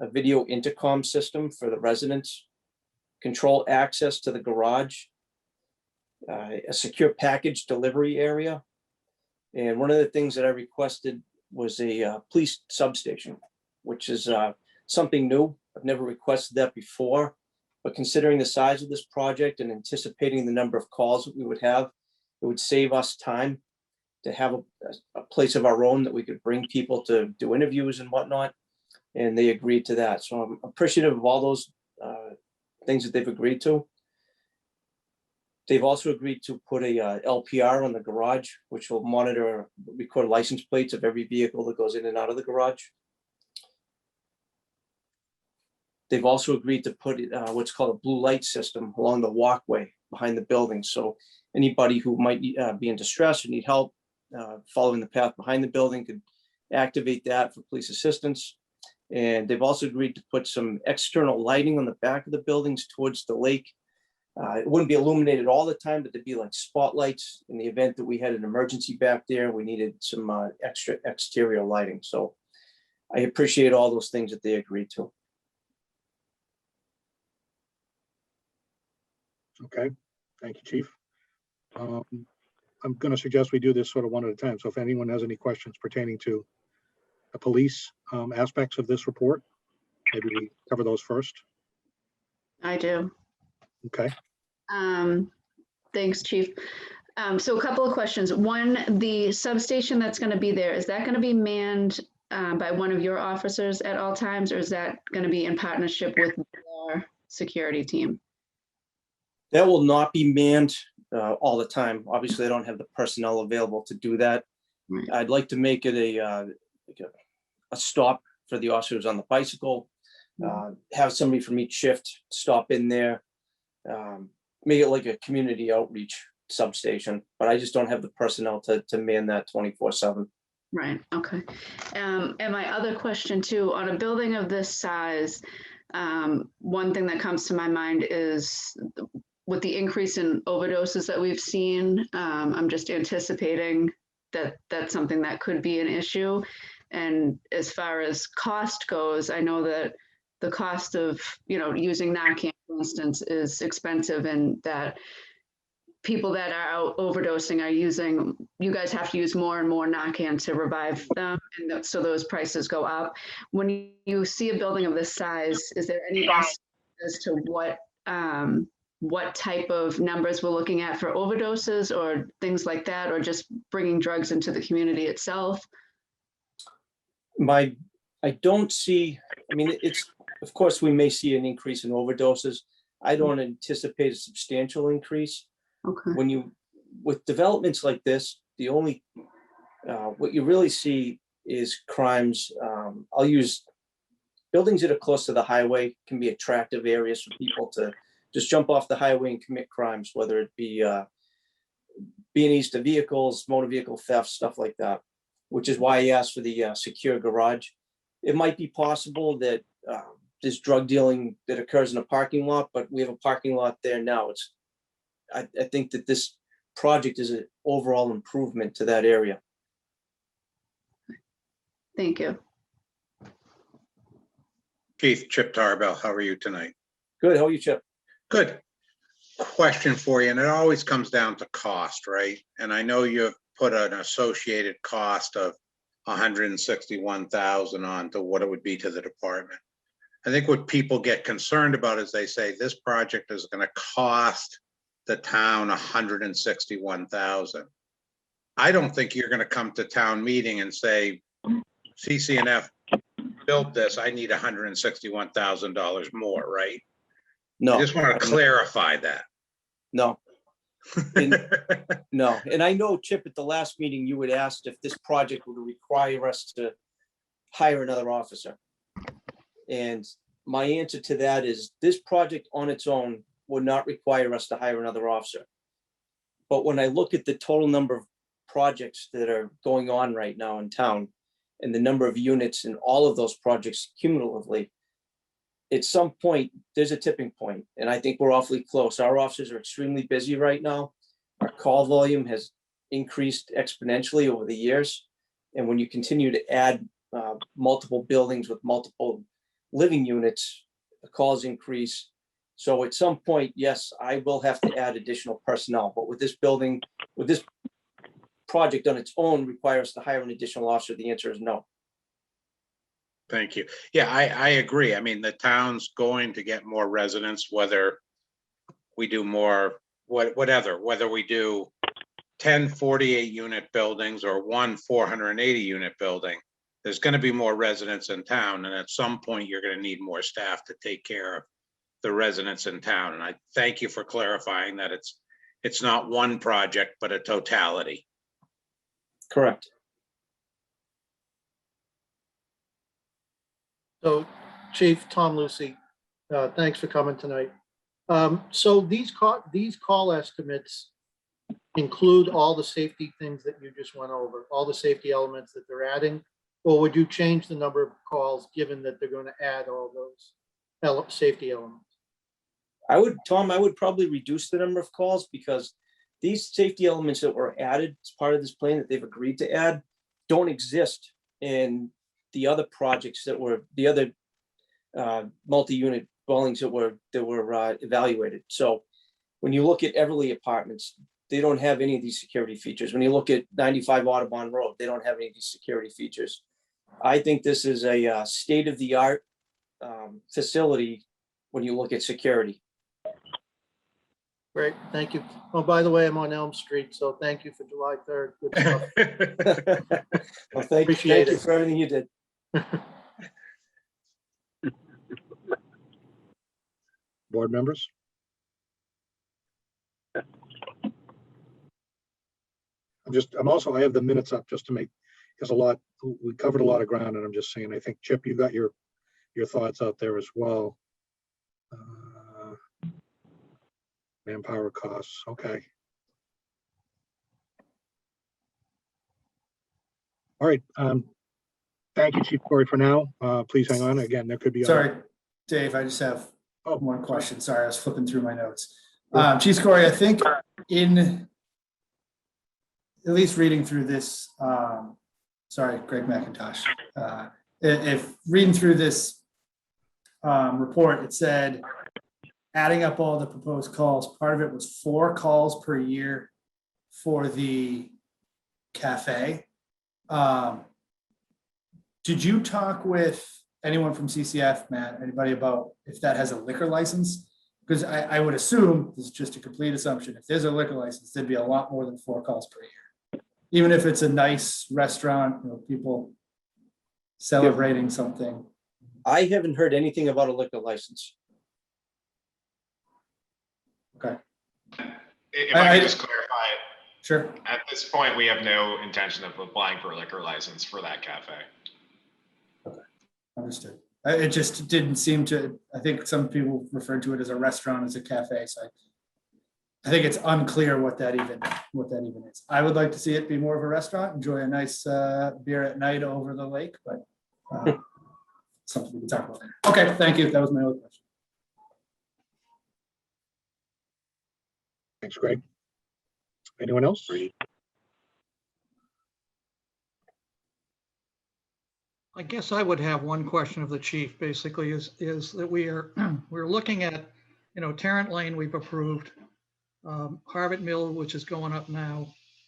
S20: a video intercom system for the residents, control access to the garage, a secure package delivery area. And one of the things that I requested was a police substation, which is something new. I've never requested that before, but considering the size of this project and anticipating the number of calls that we would have, it would save us time to have a place of our own that we could bring people to do interviews and whatnot. And they agreed to that. So I'm appreciative of all those things that they've agreed to. They've also agreed to put a LPR on the garage, which will monitor, record license plates of every vehicle that goes in and out of the garage. They've also agreed to put what's called a blue light system along the walkway behind the building. So anybody who might be in distress or need help following the path behind the building could activate that for police assistance. And they've also agreed to put some external lighting on the back of the buildings towards the lake. It wouldn't be illuminated all the time, but there'd be like spotlights in the event that we had an emergency back there. We needed some extra exterior lighting. So I appreciate all those things that they agreed to.
S1: Okay, thank you, Chief. I'm going to suggest we do this sort of one at a time. So if anyone has any questions pertaining to the police aspects of this report, maybe we cover those first.
S4: I do.
S1: Okay.
S4: Thanks, Chief. So a couple of questions. One, the substation that's going to be there, is that going to be manned by one of your officers at all times, or is that going to be in partnership with our security team?
S20: That will not be manned all the time. Obviously, I don't have the personnel available to do that.
S4: Right.
S20: I'd like to make it a stop for the officers on the bicycle, have somebody from each shift stop in there, make it like a community outreach substation, but I just don't have the personnel to man that 24/7.
S4: Right, okay. And my other question too, on a building of this size, one thing that comes to my mind is with the increase in overdoses that we've seen, I'm just anticipating that that's something that could be an issue. And as far as cost goes, I know that the cost of, using Narcan, for instance, is expensive, and that people that are out overdosing are using, you guys have to use more and more Narcan to revive them. And so those prices go up. When you see a building of this size, is there any estimate as to what type of numbers we're looking at for overdoses or things like that, or just bringing drugs into the community itself?
S20: I don't see, it's, of course, we may see an increase in overdoses. I don't anticipate a substantial increase.
S4: Okay.
S20: With developments like this, the only, what you really see is crimes. I'll use buildings that are close to the highway can be attractive areas for people to just jump off the highway and commit crimes, whether it be being east of vehicles, motor vehicle theft, stuff like that, which is why I asked for the secure garage. It might be possible that there's drug dealing that occurs in a parking lot, but we have a parking lot there now. I think that this project is an overall improvement to that area.
S4: Thank you.
S6: Chief Chip Tarbell, how are you tonight?
S20: Good, how are you, Chip?
S6: Good. Question for you, and it always comes down to cost, right? And I know you've put an associated cost of $161,000 on to what it would be to the department. I think what people get concerned about is they say this project is going to cost the town $161,000. I don't think you're going to come to town meeting and say CCNF built this, I need $161,000 more, right?
S20: No.
S6: I just want to clarify that.
S20: No. And- No, and I know, Chip, at the last meeting, you had asked if this project would require us to hire another officer. And my answer to that is this project on its own would not require us to hire another officer. But when I look at the total number of projects that are going on right now in town and the number of units in all of those projects cumulatively, at some point, there's a tipping point, and I think we're awfully close. Our officers are extremely busy right now. Our call volume has increased exponentially over the years. And when you continue to add multiple buildings with multiple living units, the calls increase. So at some point, yes, I will have to add additional personnel, but with this building, with this project on its own require us to hire an additional officer, the answer is no.
S6: Thank you. Yeah, I agree. I mean, the town's going to get more residents, whether we do more, whatever, whether we do 10 48 unit buildings or one 480 unit building, there's going to be more residents in town. And at some point, you're going to need more staff to take care of the residents in town. And I thank you for clarifying that it's not one project, but a totality.
S20: Correct.
S21: So Chief Tom Lucy, thanks for coming tonight. So these call estimates include all the safety things that you just went over, all the safety elements that they're adding? Or would you change the number of calls given that they're going to add all those safety elements?
S20: Tom, I would probably reduce the number of calls because these safety elements that were added as part of this plan that they've agreed to add don't exist in the other projects that were the other multi-unit dwellings that were evaluated. So when you look at Everly Apartments, they don't have any of these security features. When you look at 95 Audubon Road, they don't have any of these security features. I think this is a state-of-the-art facility when you look at security.
S21: Great, thank you. Oh, by the way, I'm on Elm Street, so thank you for July 3rd. Good stuff.
S20: Well, thank you for everything you did.
S1: Board members? I have the minutes up just to make, because we covered a lot of ground, and I'm just saying, I think, Chip, you got your thoughts out there as well. Manpower costs, okay. All right, thank you, Chief Corey, for now. Please hang on, again, there could be.
S10: Sorry, Dave, I just have one question. Sorry, I was flipping through my notes.
S1: Sure.
S10: Chief Corey, I think in at least reading through this, sorry, Greg McIntosh. If reading through this report, it said, adding up all the proposed calls, part of it was 4 calls per year for the cafe. Did you talk with anyone from CCF, Matt, anybody about if that has a liquor license? Because I would assume, this is just a complete assumption, if there's a liquor license, there'd be a lot more than 4 calls per year. Even if it's a nice restaurant, people celebrating something.
S20: I haven't heard anything about a liquor license.
S10: Okay.
S18: If I could just clarify.
S10: Sure.
S18: At this point, we have no intention of applying for a liquor license for that cafe.
S10: Okay, understood. It just didn't seem to, I think some people referred to it as a restaurant, as a cafe. So I think it's unclear what that even is. I would like to see it be more of a restaurant, enjoy a nice beer at night over the lake, but something we can talk about later. Okay, thank you. That was my only question.
S1: Thanks, Greg. Anyone else?
S2: I guess I would have one question of the chief, basically, is that we're looking at, Tarrant Lane we've approved, Harvard Mill, which is going up now,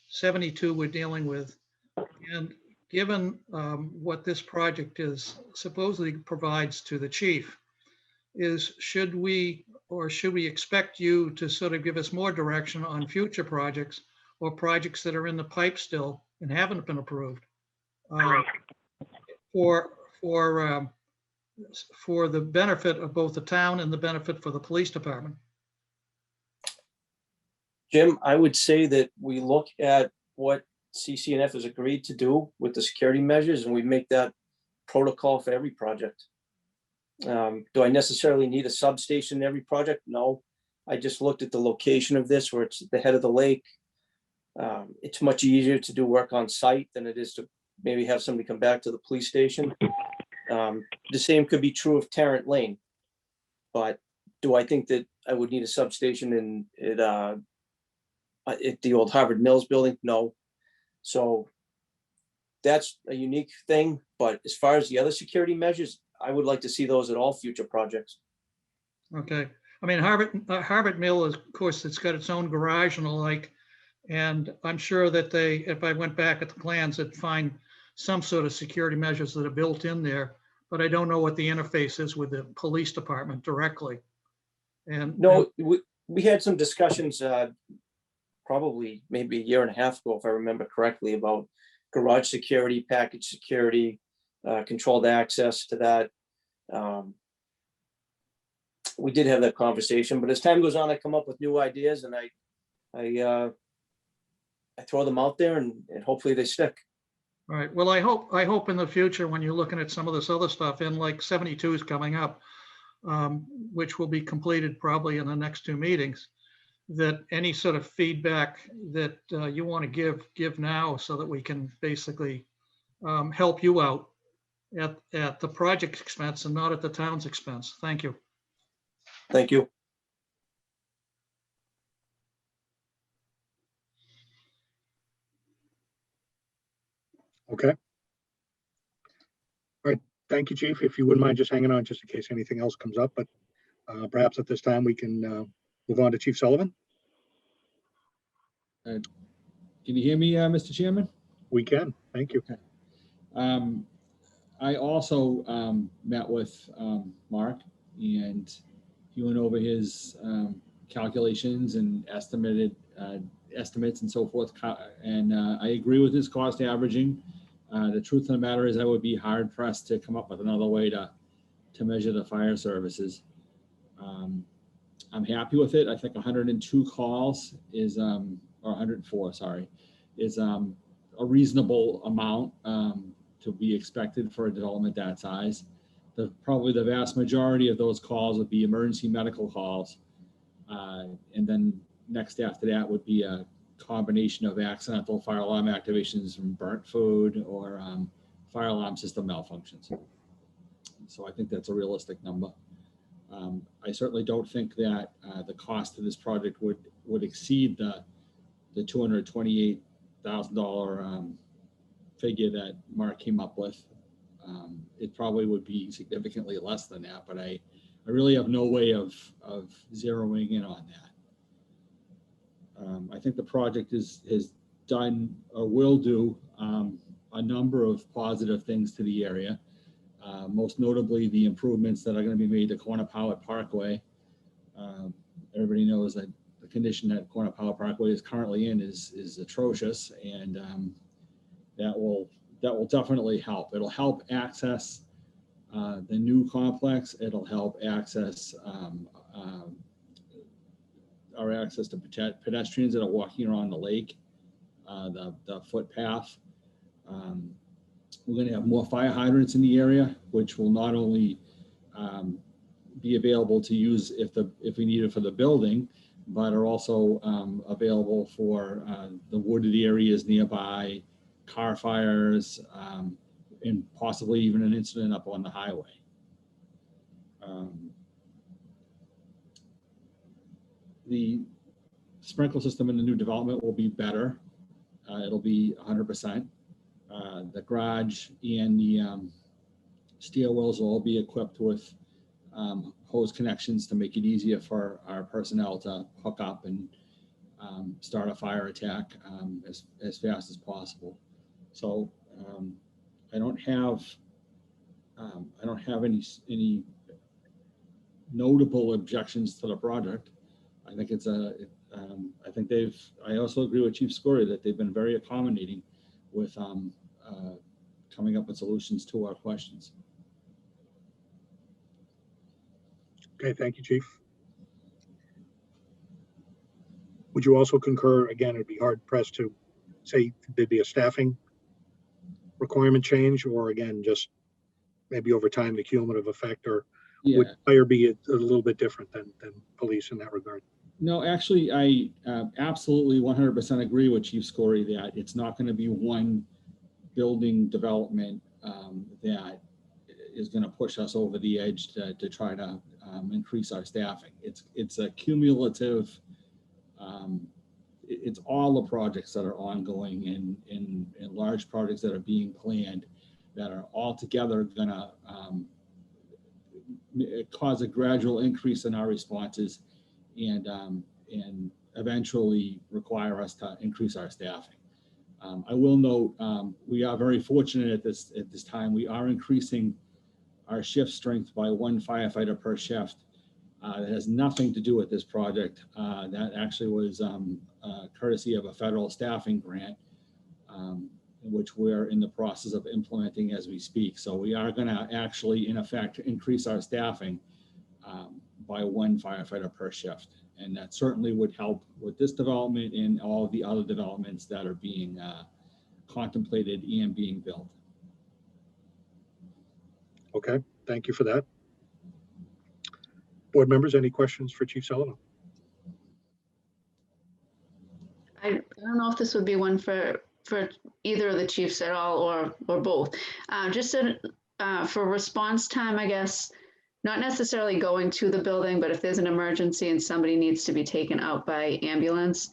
S2: 72 we're dealing with. And given what this project is supposedly provides to the chief, should we expect you to sort of give us more direction on future projects or projects that are in the pipe still and haven't been approved? For for the benefit of both the town and the benefit for the police department.
S20: Jim, I would say that we look at what CCNF has agreed to do with the security measures and we make that protocol for every project. Do I necessarily need a substation in every project? No. I just looked at the location of this where it's at the head of the lake. It's much easier to do work on site than it is to maybe have somebody come back to the police station. The same could be true of Tarrant Lane. But do I think that I would need a substation at the old Harvard Mills building? No. So that's a unique thing. But as far as the other security measures, I would like to see those at all future projects.
S2: Okay. I mean, Harvard Mill is, of course, it's got its own garage and the like. And I'm sure that if I went back at the plans, I'd find some sort of security measures that are built in there, but I don't know what the interface is with the police department directly. And
S20: no, we had some discussions probably maybe a year and a half ago, if I remember correctly, about garage security, package security, controlled access to that. We did have that conversation, but as time goes on, I come up with new ideas and I throw them out there and hopefully they stick.
S2: All right. Well, I hope in the future, when you're looking at some of this other stuff, in like 72 is coming up, which will be completed probably in the next 2 meetings, that any sort of feedback that you want to give now so that we can basically help you out at the project's expense and not at the town's expense. Thank you.
S20: Thank you.
S1: Okay. All right. Thank you, Chief. If you wouldn't mind just hanging on just in case anything else comes up, but perhaps at this time we can move on to Chief Sullivan.
S7: Can you hear me, Mr. Chairman?
S1: We can. Thank you.
S7: Okay. I also met with Mark, and he went over his calculations and estimates and so forth. And I agree with his cost averaging. The truth of the matter is I would be hard pressed to come up with another way to measure the fire services. I'm happy with it. I think 102 calls is, or 104, sorry, is a reasonable amount to be expected for a development that size. Probably the vast majority of those calls would be emergency medical calls. And then next after that would be a combination of accidental fire alarm activations from burnt food or fire alarm system malfunctions. So I think that's a realistic number. I certainly don't think that the cost of this project would exceed the $228,000 figure that Mark came up with. It probably would be significantly less than that, but I really have no way of zeroing in on that. I think the project has done or will do a number of positive things to the area. Most notably, the improvements that are going to be made to Corner Powell Parkway. Everybody knows that the condition that Corner Powell Parkway is currently in is atrocious, and that will definitely help. It'll help access the new complex. It'll help access our access to pedestrians that are walking around the lake, the footpath. We're going to have more fire hydrants in the area, which will not only be available to use if we need it for the building, but are also available for the wooded areas nearby, car fires, and possibly even an incident up on the highway. The sprinkler system in the new development will be better. It'll be 100%. The garage and the stairwells will all be equipped with hose connections to make it easier for our personnel to hook up and start a fire attack as fast as possible. So I don't have any notable objections to the project. I think it's I also agree with Chief Scory that they've been very accommodating with coming up with solutions to our questions.
S1: Okay, thank you, Chief. Would you also concur, again, it'd be hard pressed to say there'd be a staffing requirement change, or again, just maybe over time, the cumulative effect, or would
S7: Yeah.
S1: fire be a little bit different than police in that regard?
S7: No, actually, I absolutely 100% agree with Chief Scory that it's not going to be one building development that is going to push us over the edge to try to increase our staffing. It's a cumulative. It's all the projects that are ongoing and large projects that are being planned that are all together going to cause a gradual increase in our responses and eventually require us to increase our staffing. I will note we are very fortunate at this time. We are increasing our shift strength by 1 firefighter per shift. That has nothing to do with this project. That actually was courtesy of a federal staffing grant, which we're in the process of implementing as we speak. So we are going to actually, in effect, increase our staffing by 1 firefighter per shift. And that certainly would help with this development and all of the other developments that are being contemplated and being built.
S1: Okay, thank you for that. Board members, any questions for Chief Sullivan?
S4: I don't know if this would be one for either of the chiefs at all or both. For response time, I guess, not necessarily going to the building, but if there's an emergency and somebody needs to be taken out by ambulance,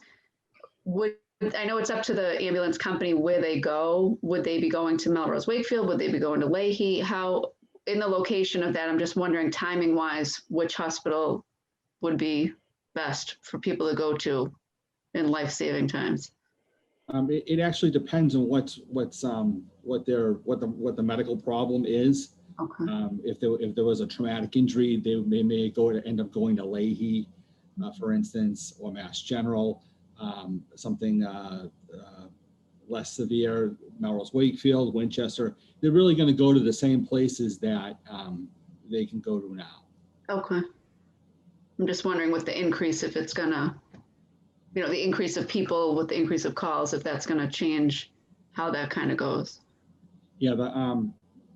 S4: I know it's up to the ambulance company where they go. Would they be going to Melrose Wakefield? Would they be going to Leahy? How, in the location of that, I'm just wondering timing wise, which hospital would be best for people to go to in life-saving times?
S7: It actually depends on what the medical problem is.
S4: Okay.
S7: If there was a traumatic injury, they may end up going to Leahy, for instance, or Mass General. Something less severe, Melrose Wakefield, Winchester. They're really going to go to the same places that they can go to now.
S4: Okay. I'm just wondering with the increase, if it's gonna, the increase of people with the increase of calls, if that's gonna change how that kind of goes.
S7: Yeah,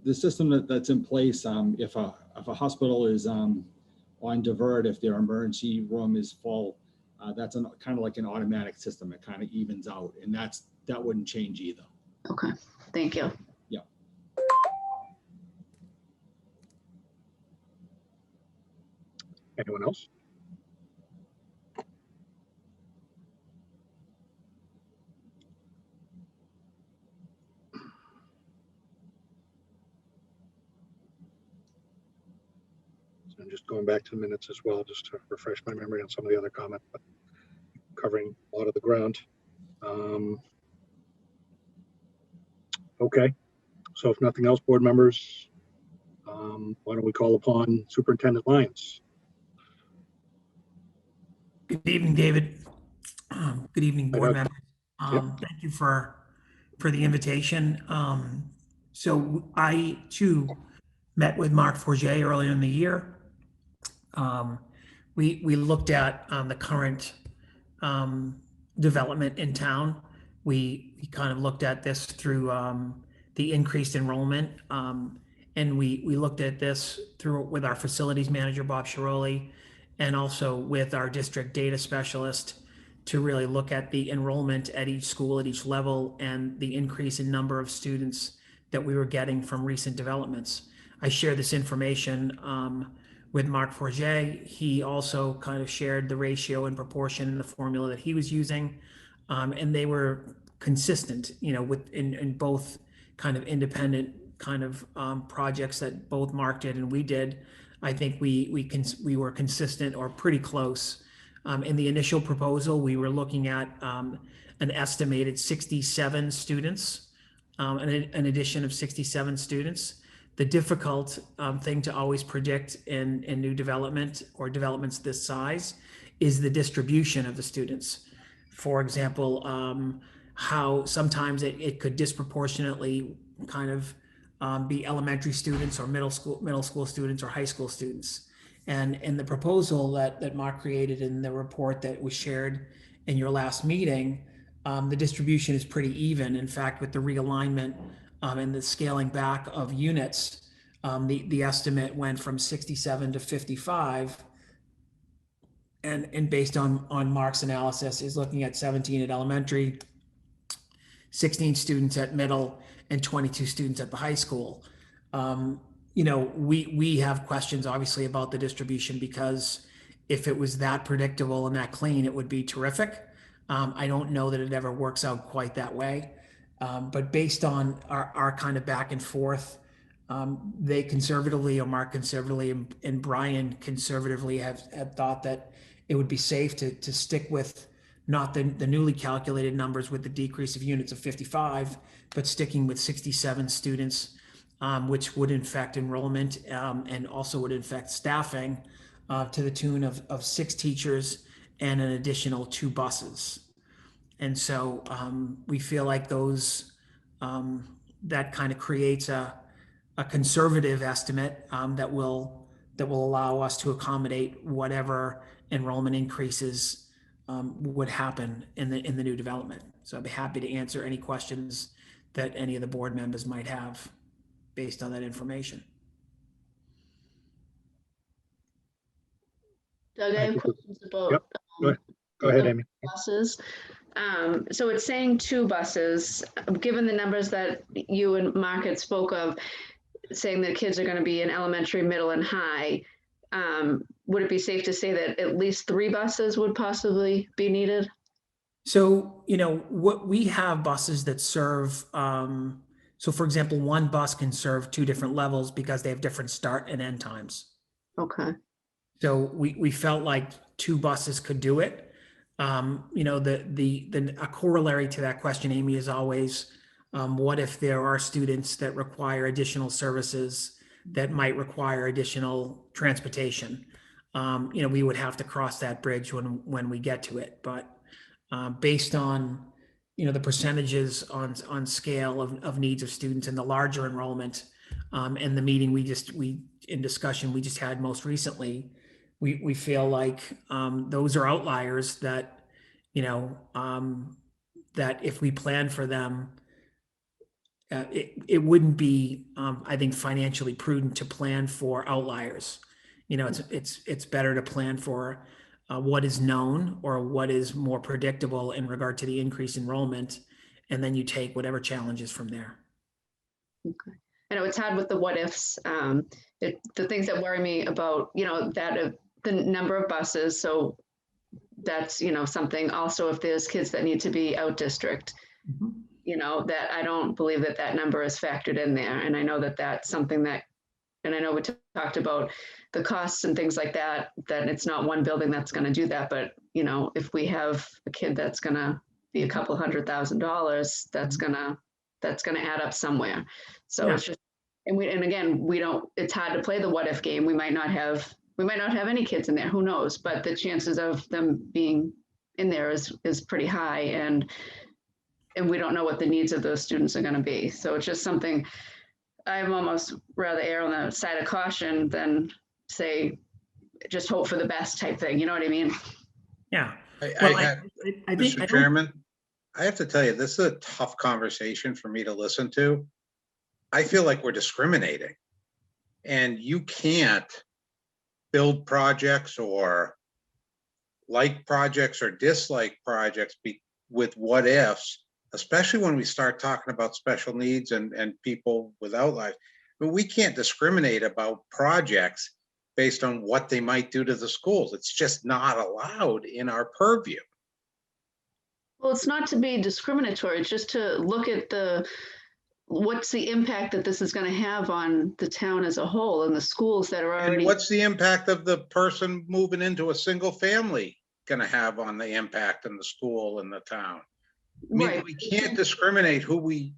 S7: the system that's in place, if a hospital is on divert, if their emergency room is full, that's kind of like an automatic system. It kind of evens out, and that wouldn't change either.
S4: Okay, thank you.
S7: Yeah.
S1: Anyone else? So I'm just going back to the minutes as well, just to refresh my memory on some of the other comments, but covering a lot of the ground. Okay, so if nothing else, board members, why don't we call upon Superintendent Lyons?
S9: Good evening, David. Good evening, board
S1: Doug.
S9: members. Thank you for the invitation. So I too met with Mark Forget earlier in the year. We looked at the current development in town. We kind of looked at this through the increased enrollment, and we looked at this through with our facilities manager, Bob Shiroli, and also with our district data specialist to really look at the enrollment at each school, at each level, and the increase in number of students that we were getting from recent developments. I shared this information with Mark Forget. He also kind of shared the ratio and proportion in the formula that he was using, and they were consistent, in both kind of independent kind of projects that both Mark did and we did. I think we were consistent or pretty close. In the initial proposal, we were looking at an estimated 67 students, an addition of 67 students. The difficult thing to always predict in new development or developments this size is the distribution of the students. For example, how sometimes it could disproportionately kind of be elementary students or middle school students or high school students. And in the proposal that Mark created in the report that was shared in your last meeting, the distribution is pretty even. In fact, with the realignment and the scaling back of units, the estimate went from 67 to 55. And based on Mark's analysis, is looking at 17 at elementary, 16 students at middle, and 22 students at the high school. You know, we have questions obviously about the distribution, because if it was that predictable and that clean, it would be terrific. I don't know that it ever works out quite that way. But based on our kind of back and forth, they conservatively, or Mark conservatively, and Brian conservatively have thought that it would be safe to stick with not the newly calculated numbers with the decrease of units of 55, but sticking with 67 students, which would affect enrollment and also would affect staffing to the tune of 6 teachers and an additional 2 buses. And so we feel like those, that kind of creates a conservative estimate that will allow us to accommodate whatever enrollment increases would happen in the new development. So I'd be happy to answer any questions that any of the board members might have based on that information.
S4: Doug, I have questions about.
S1: Yep. Go ahead, Amy.
S4: Buses. So it's saying 2 buses, given the numbers that you and Mark had spoke of, saying that kids are going to be in elementary, middle, and high. Would it be safe to say that at least 3 buses would possibly be needed?
S9: So, you know, what we have buses that serve, so for example, one bus can serve 2 different levels because they have different start and end times.
S4: Okay.
S9: So we felt like 2 buses could do it. You know, a corollary to that question, Amy, is always, what if there are students that require additional services that might require additional transportation? You know, we would have to cross that bridge when we get to it. But based on, you know, the percentages on scale of needs of students and the larger enrollment, and the meeting in discussion we just had most recently, we feel like those are outliers that, you know, that if we plan for them, it wouldn't be, I think, financially prudent to plan for outliers. You know, it's better to plan for what is known or what is more predictable in regard to the increased enrollment, and then you take whatever challenges from there.
S4: Okay. I know it's hard with the what ifs. The things that worry me about, you know, that the number of buses. So that's, you know, something also if there's kids that need to be out district, you know, that I don't believe that number is factored in there. And I know that that's something that, and I know we talked about the costs and things like that, that it's not one building that's going to do that. But, you know, if we have a kid that's going to be a couple $100,000, that's going to add up somewhere. So it's just, and again, it's hard to play the what if game. We might not have any kids in there, who knows, but the chances of them being in there is pretty high, and we don't know what the needs of those students are going to be. So it's just something I'm almost rather err on the side of caution than say, just hope for the best type thing. You know what I mean?
S9: Yeah.
S6: Mr. Chairman, I have to tell you, this is a tough conversation for me to listen to. I feel like we're discriminating, and you can't build projects or like projects or dislike projects with what ifs, especially when we start talking about special needs and people without life. But we can't discriminate about projects based on what they might do to the schools. It's just not allowed in our purview.
S4: Well, it's not to be discriminatory. It's just to look at what's the impact that this is going to have on the town as a whole and the schools that are already.
S6: And what's the impact of the person moving into a single family going to have on the impact in the school and the town? I mean, right. We can't discriminate who we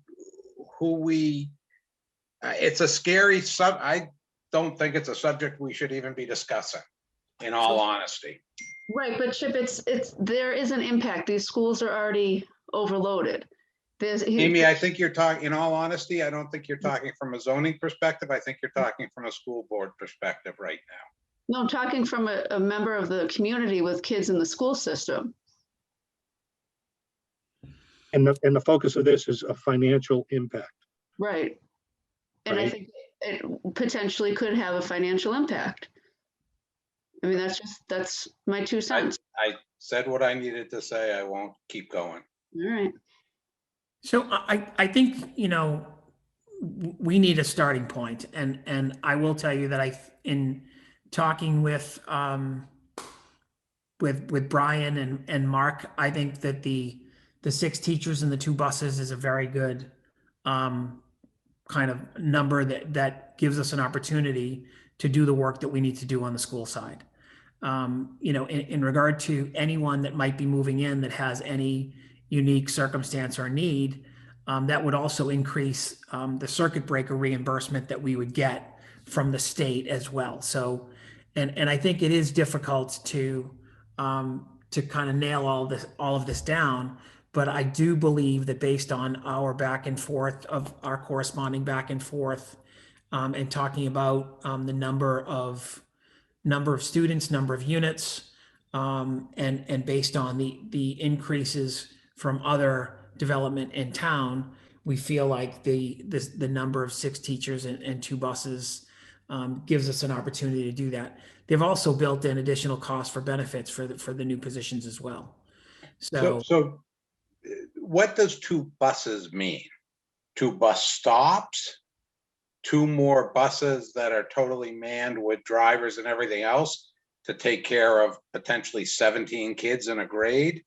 S6: it's a scary I don't think it's a subject we should even be discussing, in all honesty.
S4: Right, but Chip, there is an impact. These schools are already overloaded.
S6: Amy, I think you're talking, in all honesty, I don't think you're talking from a zoning perspective. I think you're talking from a school board perspective right now.
S4: No, I'm talking from a member of the community with kids in the school system.
S1: And the focus of this is a financial impact.
S4: Right. And I
S1: Right.
S4: think it potentially could have a financial impact. I mean, that's my 2 cents.
S6: I said what I needed to say. I won't keep going.
S4: All right.
S9: So I think, we need a starting point, and I will tell you that in talking with Brian and Mark, I think that the 6 teachers and the 2 buses is a very good kind of number that gives us an opportunity to do the work that we need to do on the school side. In regard to anyone that might be moving in that has any unique circumstance or need, that would also increase the circuit breaker reimbursement that we would get from the state as well. So, and I think it is difficult to kind of nail all of this down. But I do believe that based on our back and forth of our corresponding back and forth, and talking about the number of students, number of units, and based on the increases from other development in town, we feel like the number of 6 teachers and 2 buses gives us an opportunity to do that. They've also built in additional costs for benefits for the new positions as well.
S6: So what does 2 buses mean? 2 bus stops? 2 more buses that are totally manned with drivers and everything else to take care of potentially 17 kids in a grade?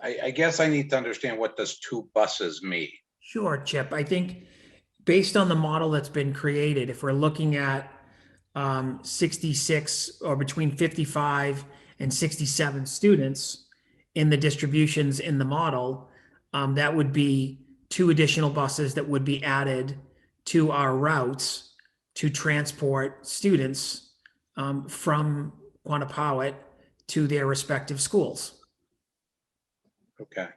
S6: I guess I need to understand, what does 2 buses mean?
S9: Sure, Chip. I think based on the model that's been created, if we're looking at 66 or between 55 and 67 students in the distributions in the model, that would be 2 additional buses that would be added to our routes to transport students from Quantapowhat to their respective schools.
S6: Okay.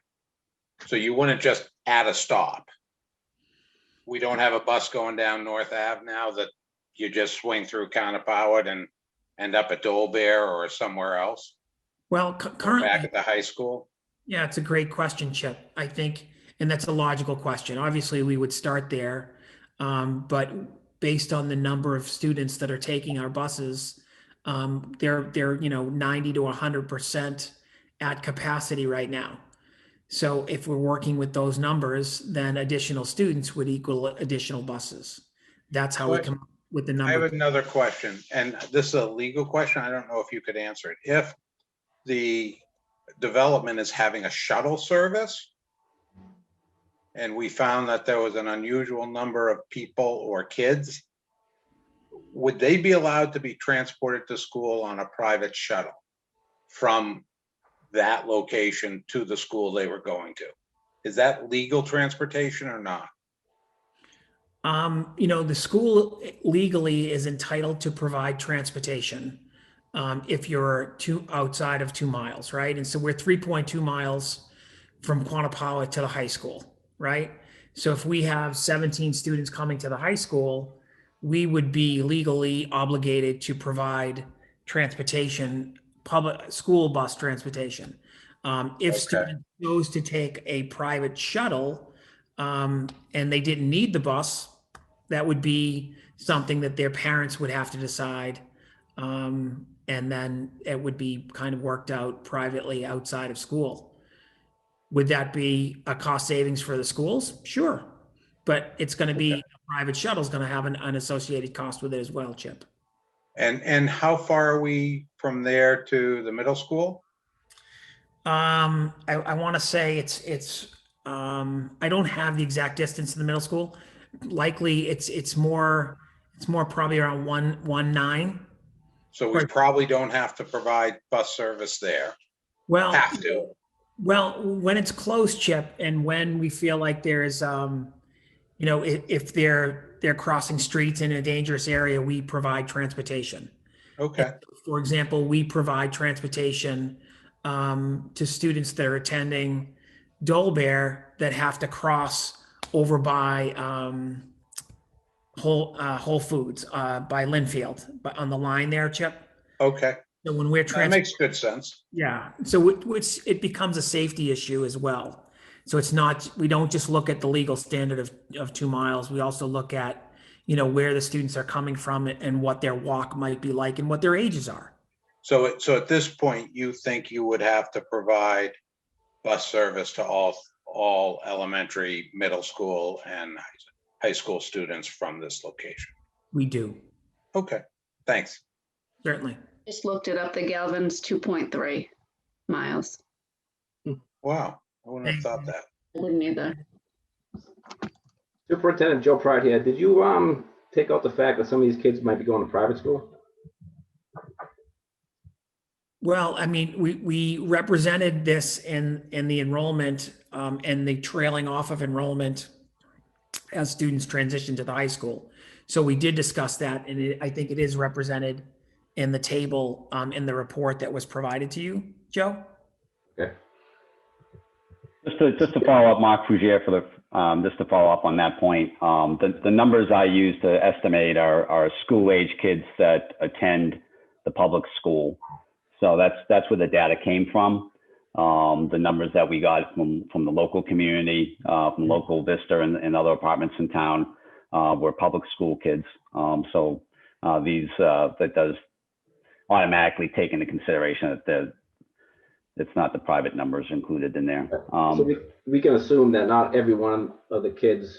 S6: So you wouldn't just add a stop? We don't have a bus going down North Ave now that you just swing through Quantapowhat and end up at Dolbear or somewhere else?
S9: Well, currently,
S6: back at the high school?
S9: Yeah, it's a great question, Chip. I think, and that's a logical question. Obviously, we would start there, but based on the number of students that are taking our buses, they're 90 to 100% at capacity right now. So if we're working with those numbers, then additional students would equal additional buses. That's how we come up with the
S6: I have
S9: number.
S6: another question, and this is a legal question. I don't know if you could answer it. If the development is having a shuttle service, and we found that there was an unusual number of people or kids, would they be allowed to be transported to school on a private shuttle from that location to the school they were going to? Is that legal transportation or not?
S9: The school legally is entitled to provide transportation if you're outside of 2 miles, right? And so we're 3.2 miles from Quantapowhat to the high school, right? So if we have 17 students coming to the high school, we would be legally obligated to provide transportation, public school bus transportation. If students chose to take a private shuttle and they didn't need the bus, that would be something that their parents would have to decide. And then it would be kind of worked out privately outside of school. Would that be a cost savings for the schools? Sure. But it's going to be, a private shuttle is going to have an associated cost with it as well, Chip.
S6: And how far are we from there to the middle school?
S9: I want to say it's I don't have the exact distance to the middle school. Likely it's more probably around 119.
S6: So we probably don't have to provide bus service there.
S9: Well,
S6: have to.
S9: Well, when it's close, Chip, and when we feel like there is, if they're crossing streets in a dangerous area, we provide transportation.
S6: Okay.
S9: For example, we provide transportation to students that are attending Dolbear that have to cross over by Whole Foods by Linfield, but on the line there, Chip.
S6: Okay,
S9: So when we're
S6: that makes good sense.
S9: yeah, so it becomes a safety issue as well. So it's not, we don't just look at the legal standard of 2 miles. We also look at, where the students are coming from and what their walk might be like and what their ages are.
S6: So at this point, you think you would have to provide bus service to all elementary, middle school, and high school students from this location?
S9: We do,
S6: Okay, thanks.
S9: certainly.
S4: Just looked it up. The Galvin's 2.3 miles.
S6: Wow, I wouldn't have thought that.
S4: I wouldn't either.
S3: Superintendent Joe Pratt here. Did you take out the fact that some of these kids might be going to private school?
S9: Well, I mean, we represented this in the enrollment and the trailing off of enrollment as students transition to the high school. So we did discuss that, and I think it is represented in the table in the report that was provided to you, Joe.
S3: Okay.
S19: Just to follow up, Mark Fougier, just to follow up on that point, the numbers I use to estimate are school age kids that attend the public school. So that's where the data came from. The numbers that we got from the local community, from local Vista and other apartments in town were public school kids. So that does automatically take into consideration that it's not the private numbers included in there.
S3: So we can assume that not every one of the kids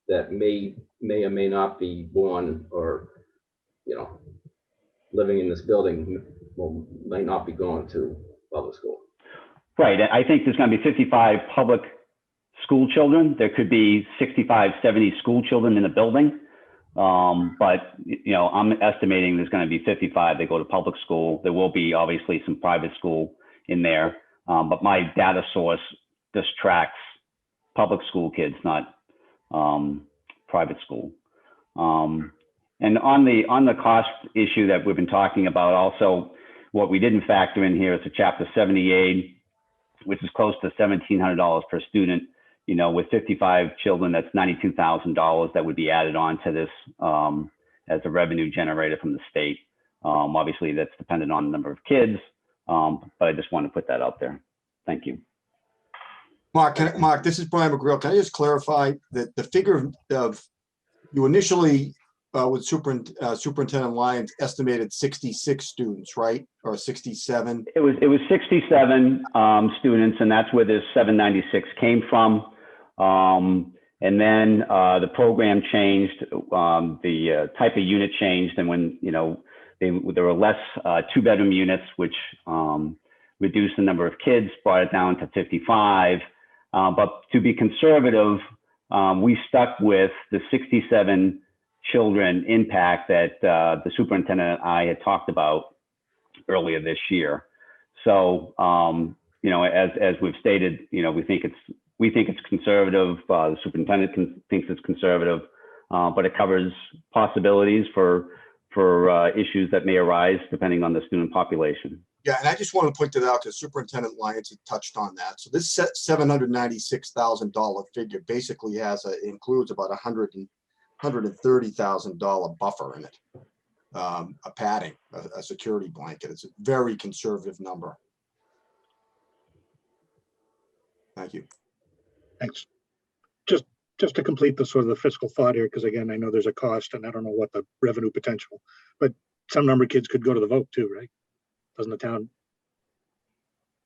S3: that may or may not be born or, living in this building might not be going to public school.
S19: Right. I think there's going to be 55 public school children. There could be 65, 70 school children in the building. But, I'm estimating there's going to be 55 that go to public school. There will be obviously some private school in there. But my data source just tracks public school kids, not private school. And on the cost issue that we've been talking about, also what we didn't factor in here is a Chapter 70 which is close to $1,700 per student. With 55 children, that's $92,000 that would be added on to this as a revenue generator from the state. Obviously, that's dependent on the number of kids, but I just want to put that out there. Thank you.
S5: Mark, this is Brian McGreal. Can I just clarify that the figure of you initially with Superintendent Lyons estimated 66 students, right? Or 67?
S19: It was 67 students, and that's where this 796 came from. And then the program changed, the type of unit changed, and when there were less 2-bedroom units, which reduced the number of kids, brought it down to 55. But to be conservative, we stuck with the 67 children impact that the superintendent and I had talked about earlier this year. So, as we've stated, we think it's conservative. The superintendent thinks it's conservative, but it covers possibilities for issues that may arise depending on the student population.
S5: Yeah, and I just want to point that out because Superintendent Lyons had touched on that. So this $796,000 figure basically includes about $130,000 buffer in it, a padding, a security blanket. It's a very conservative number. Thank you.
S1: Thanks. Just to complete the sort of the fiscal thought here, because again, I know there's a cost and I don't know what the revenue potential, but some number of kids could go to the vote too, right? Doesn't the town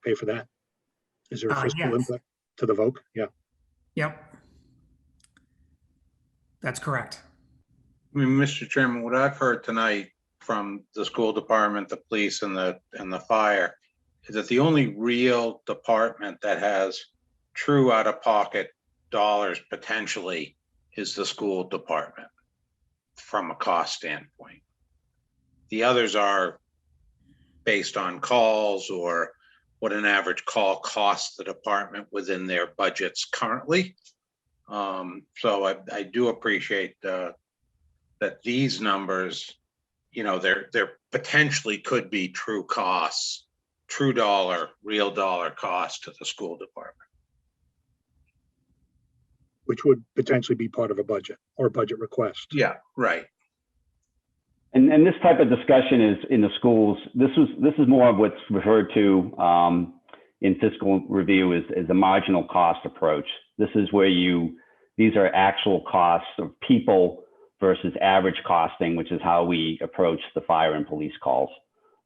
S1: pay for that? Is there a fiscal
S9: Yes.
S1: input to the vote? Yeah.
S9: Yep. That's correct.
S6: I mean, Mr. Chairman, what I've heard tonight from the school department, the police, and the fire is that the only real department that has true out-of-pocket dollars potentially is the school department from a cost standpoint. The others are based on calls or what an average call costs the department within their budgets currently. So I do appreciate that these numbers, there potentially could be true costs, true dollar, real dollar cost to the school department.
S1: Which would potentially be part of a budget or a budget request.
S6: Yeah, right.
S19: And this type of discussion is in the schools. This is more of what's referred to in fiscal review as a marginal cost approach. This is where these are actual costs of people versus average costing, which is how we approach the fire and police calls.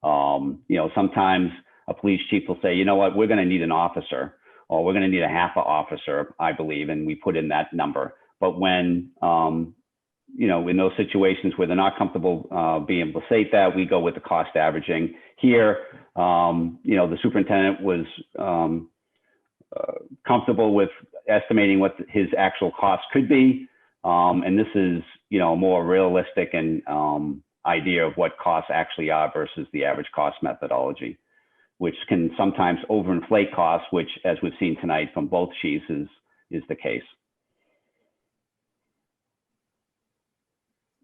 S19: Sometimes a police chief will say, you know what, we're going to need an officer, or we're going to need a half an officer, I believe, and we put in that number. But when in those situations where they're not comfortable being able to state that, we go with the cost averaging. Here, the superintendent was comfortable with estimating what his actual cost could be. And this is, a more realistic and idea of what costs actually are versus the average cost methodology, which can sometimes overinflate costs, which, as we've seen tonight from both chiefs, is the case.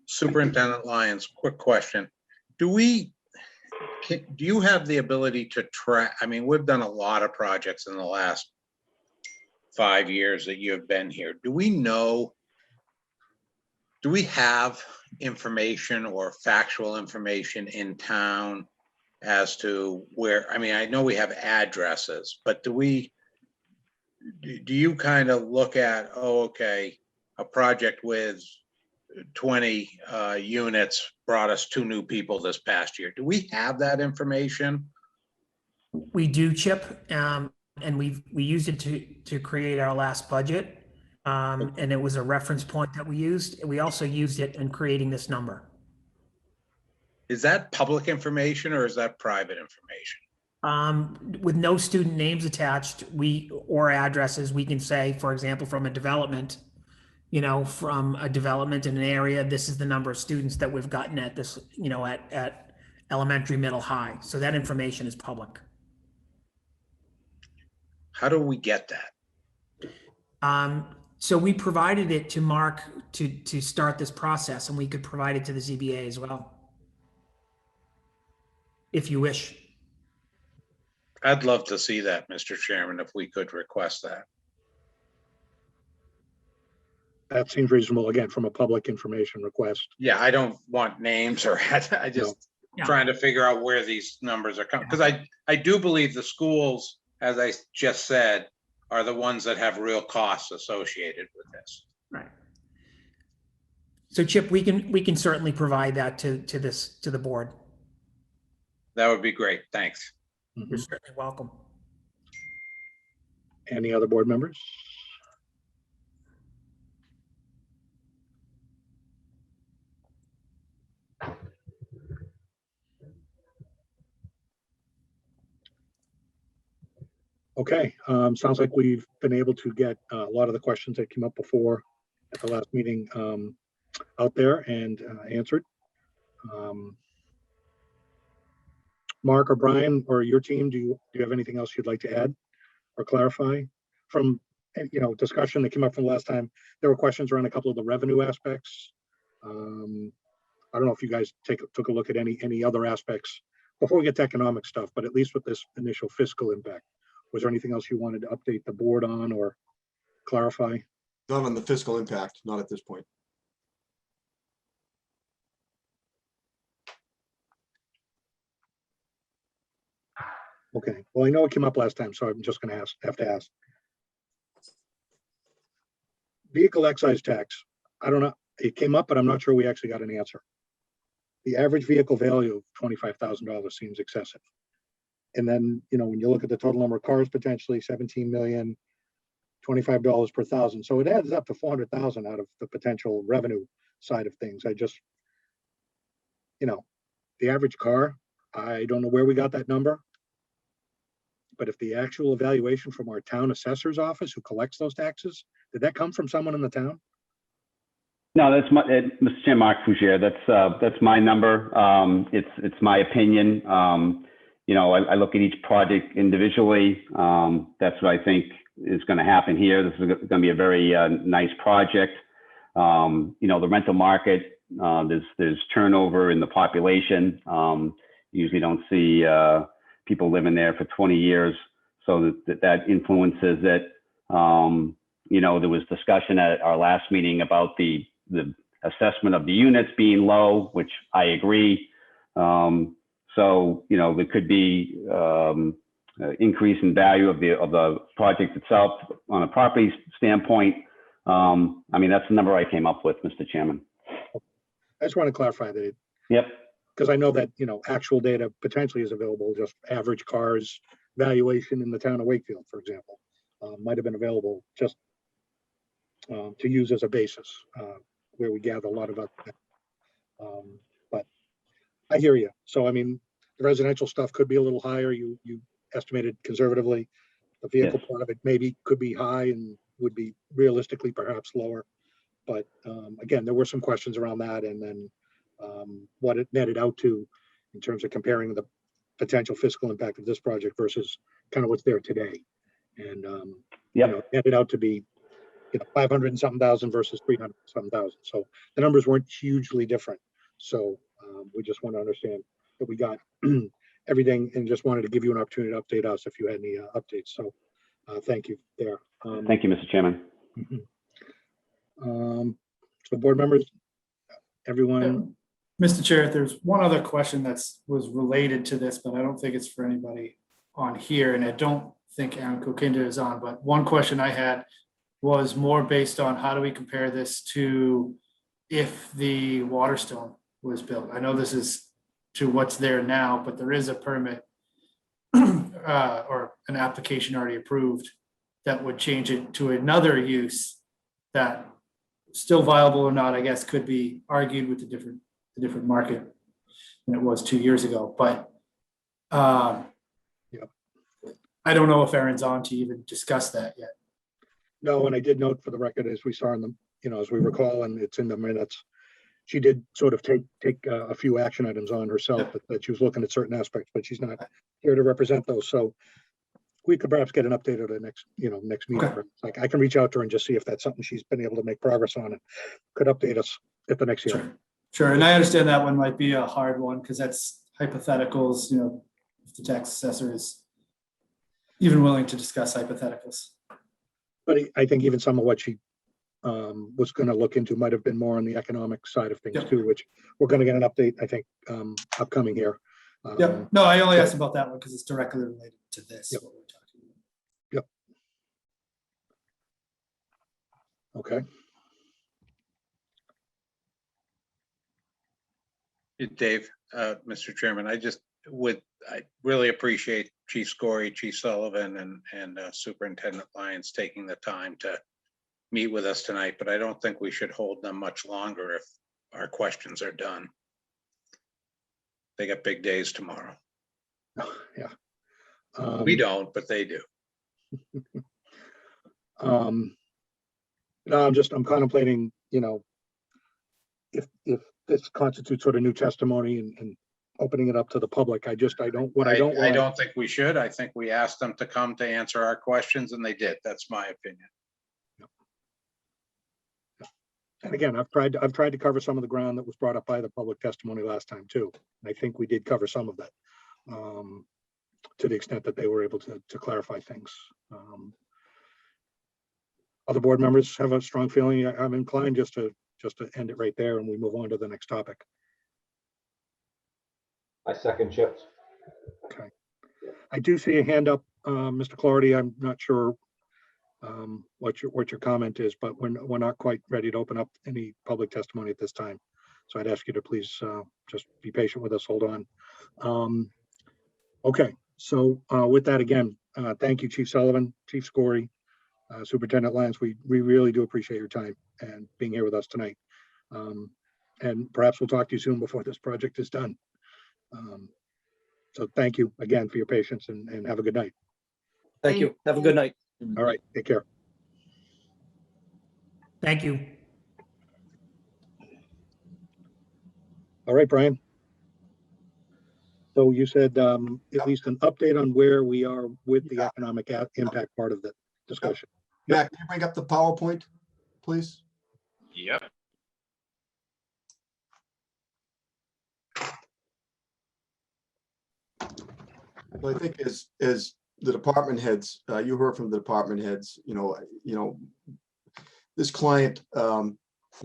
S6: Superintendent Lyons, quick question. Do you have the ability to track? I mean, we've done a lot of projects in the last 5 years that you have been here. Do we have information or factual information in town as to where, I know we have addresses, but do you kind of look at, a project with 20 units brought us 2 new people this past year? Do we have that information?
S9: We do, Chip, and we used it to create our last budget. And it was a reference point that we used. We also used it in creating this number.
S6: Is that public information or is that private information?
S9: With no student names attached, or addresses, we can say, for example, from a development in an area, this is the number of students that we've gotten at this, at elementary, middle, high. So that information is public.
S6: How do we get that?
S9: So we provided it to Mark to start this process, and we could provide it to the ZBA as well, if you wish.
S6: I'd love to see that, Mr. Chairman, if we could request that.
S1: That seems reasonable, again, from a public information request.
S6: Yeah, I don't want names or I just trying to figure out where these numbers are coming. Because I do believe the schools, as I just said, are the ones that have real costs associated with this.
S9: Right. So Chip, we can certainly provide that to the board.
S6: That would be great. Thanks.
S9: You're certainly welcome.
S1: Any other board members? Okay, sounds like we've been able to get a lot of the questions that came up before at the last meeting out there and answered. Mark or Brian or your team, do you have anything else you'd like to add or clarify from discussion that came up from last time? There were questions around a couple of the revenue aspects. I don't know if you guys took a look at any other aspects before we get to economic stuff, but at least with this initial fiscal impact. Was there anything else you wanted to update the board on or clarify?
S5: Not on the fiscal impact, not at this point.
S1: Okay, well, I know it came up last time, so I'm just gonna have to ask. Vehicle excise tax, I don't know, it came up, but I'm not sure we actually got an answer. The average vehicle value of $25,000 seems excessive. And then, when you look at the total number of cars, potentially 17 million, $25 per thousand. So it adds up to 400,000 out of the potential revenue side of things. I just, the average car, I don't know where we got that number. But if the actual evaluation from our town assessor's office who collects those taxes, did that come from someone in the town?
S19: No, that's Mr. Chair, Mark Fougier. That's my number. It's my opinion. I look at each project individually. That's what I think is going to happen here. This is going to be a very nice project. The rental market, there's turnover in the population. Usually don't see people living there for 20 years. So that influences it. There was discussion at our last meeting about the assessment of the units being low, which I agree. So, you know, there could be increase in value of the project itself on a property standpoint. I mean, that's the number I came up with, Mr. Chairman.
S1: I just want to clarify that it,
S19: Yep.
S1: because I know that, you know, actual data potentially is available, just average cars valuation in the town of Wakefield, for example, might have been available just to use as a basis where we gather a lot of other. But I hear you. So, I mean, the residential stuff could be a little higher. You estimated conservatively. The vehicle part of it maybe could be high and would be realistically perhaps lower. But again, there were some questions around that, and then what it netted out to in terms of comparing the potential fiscal impact of this project versus kind of what's there today. And you know, netted out to be, you know, 500 and something thousand versus 300 and something thousand. So the numbers weren't hugely different. So we just want to understand that we got everything, and just wanted to give you an opportunity to update us if you had any updates. So thank you there.
S19: Thank you, Mr. Chairman.
S1: So board members, everyone.
S10: Mr. Chair, there's one other question was related to this, but I don't think it's for anybody on here, and I don't think Aaron Kokinda is on, but one question I had was more based on how do we compare this to if the Waterstone was built? I know this is to what's there now, but there is a permit or an application already approved that would change it to another use that still viable or not, I guess, could be argued with the different market than it was 2 years ago. But I don't know if Aaron's on to even discuss that yet.
S1: No, and I did note for the record, as we saw in the, you know, as we recall, and it's in the minutes, she did sort of take a few action items on herself, but that she was looking at certain aspects, but she's not here to represent those. So we could perhaps get an update at the next, you know, next meeting.
S10: Okay.
S1: Like I can reach out to her and just see if that's something she's been able to make progress on and could update us at the next hearing.
S10: Sure, and I understand that one might be a hard one because that's hypotheticals, you know, if the tax assessor is even willing to discuss hypotheticals.
S1: But I think even some of what she was going to look into might have been more on the economic side of things too, which we're going to get an update, I think, upcoming here.
S10: Yep. No, I only asked about that one because it's directly related to this.
S1: Yep.
S10: What we're talking about.
S1: Yep. Okay.
S6: Dave, Mr. Chairman, I really appreciate Chief Scory, Chief Sullivan, and Superintendent Lyons taking the time to meet with us tonight, but I don't think we should hold them much longer if our questions are done. They got big days tomorrow.
S1: Yeah.
S6: We don't, but they do.
S1: No, I'm contemplating, you know, if this constitutes sort of new testimony and opening it up to the public. I don't
S6: think we should. I think we asked them to come to answer our questions and they did. That's my opinion.
S1: And again, I've tried to cover some of the ground that was brought up by the public testimony last time too. And I think we did cover some of that to the extent that they were able to clarify things. Other board members have a strong feeling. I'm inclined just to end it right there and we move on to the next topic.
S3: I second Chip's.
S1: Okay. I do see a hand up, Mr. Clardy. I'm not sure what your comment is, but we're not quite ready to open up any public testimony at this time. So I'd ask you to please just be patient with us. Hold on. Okay. So with that, again, thank you, Chief Sullivan, Chief Scory, Superintendent Lyons. We really do appreciate your time and being here with us tonight. And perhaps we'll talk to you soon before this project is done. So thank you again for your patience and have a good night.
S20: Thank you. Have a good night.
S1: All right. Take care.
S9: Thank you.
S1: All right, Brian. So you said at least an update on where we are with the economic impact part of the discussion.
S5: Matt, can you bring up the PowerPoint, please?
S18: Yep.
S5: Well, I think as the department heads, you heard from the department heads, you know, this client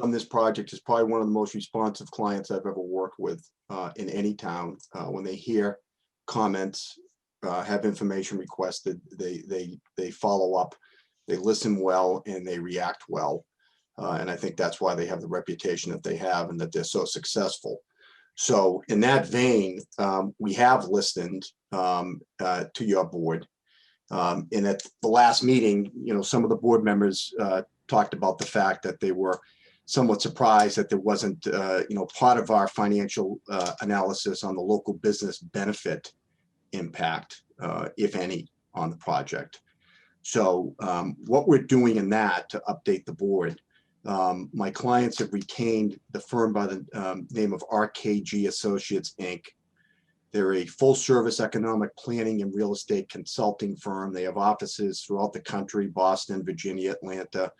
S5: on this project is probably one of the most responsive clients I've ever worked with in any town. When they hear comments, have information requested, they follow up, they listen well, and they react well. And I think that's why they have the reputation that they have and that they're so successful. So in that vein, we have listened to your board. And at the last meeting, some of the board members talked about the fact that they were somewhat surprised that there wasn't, part of our financial analysis on the local business benefit impact, if any, on the project. So what we're doing in that to update the board, my clients have retained the firm by the name of RKG Associates, Inc. They're a full-service economic planning and real estate consulting firm. They have offices throughout the country: Boston, Virginia, Atlanta,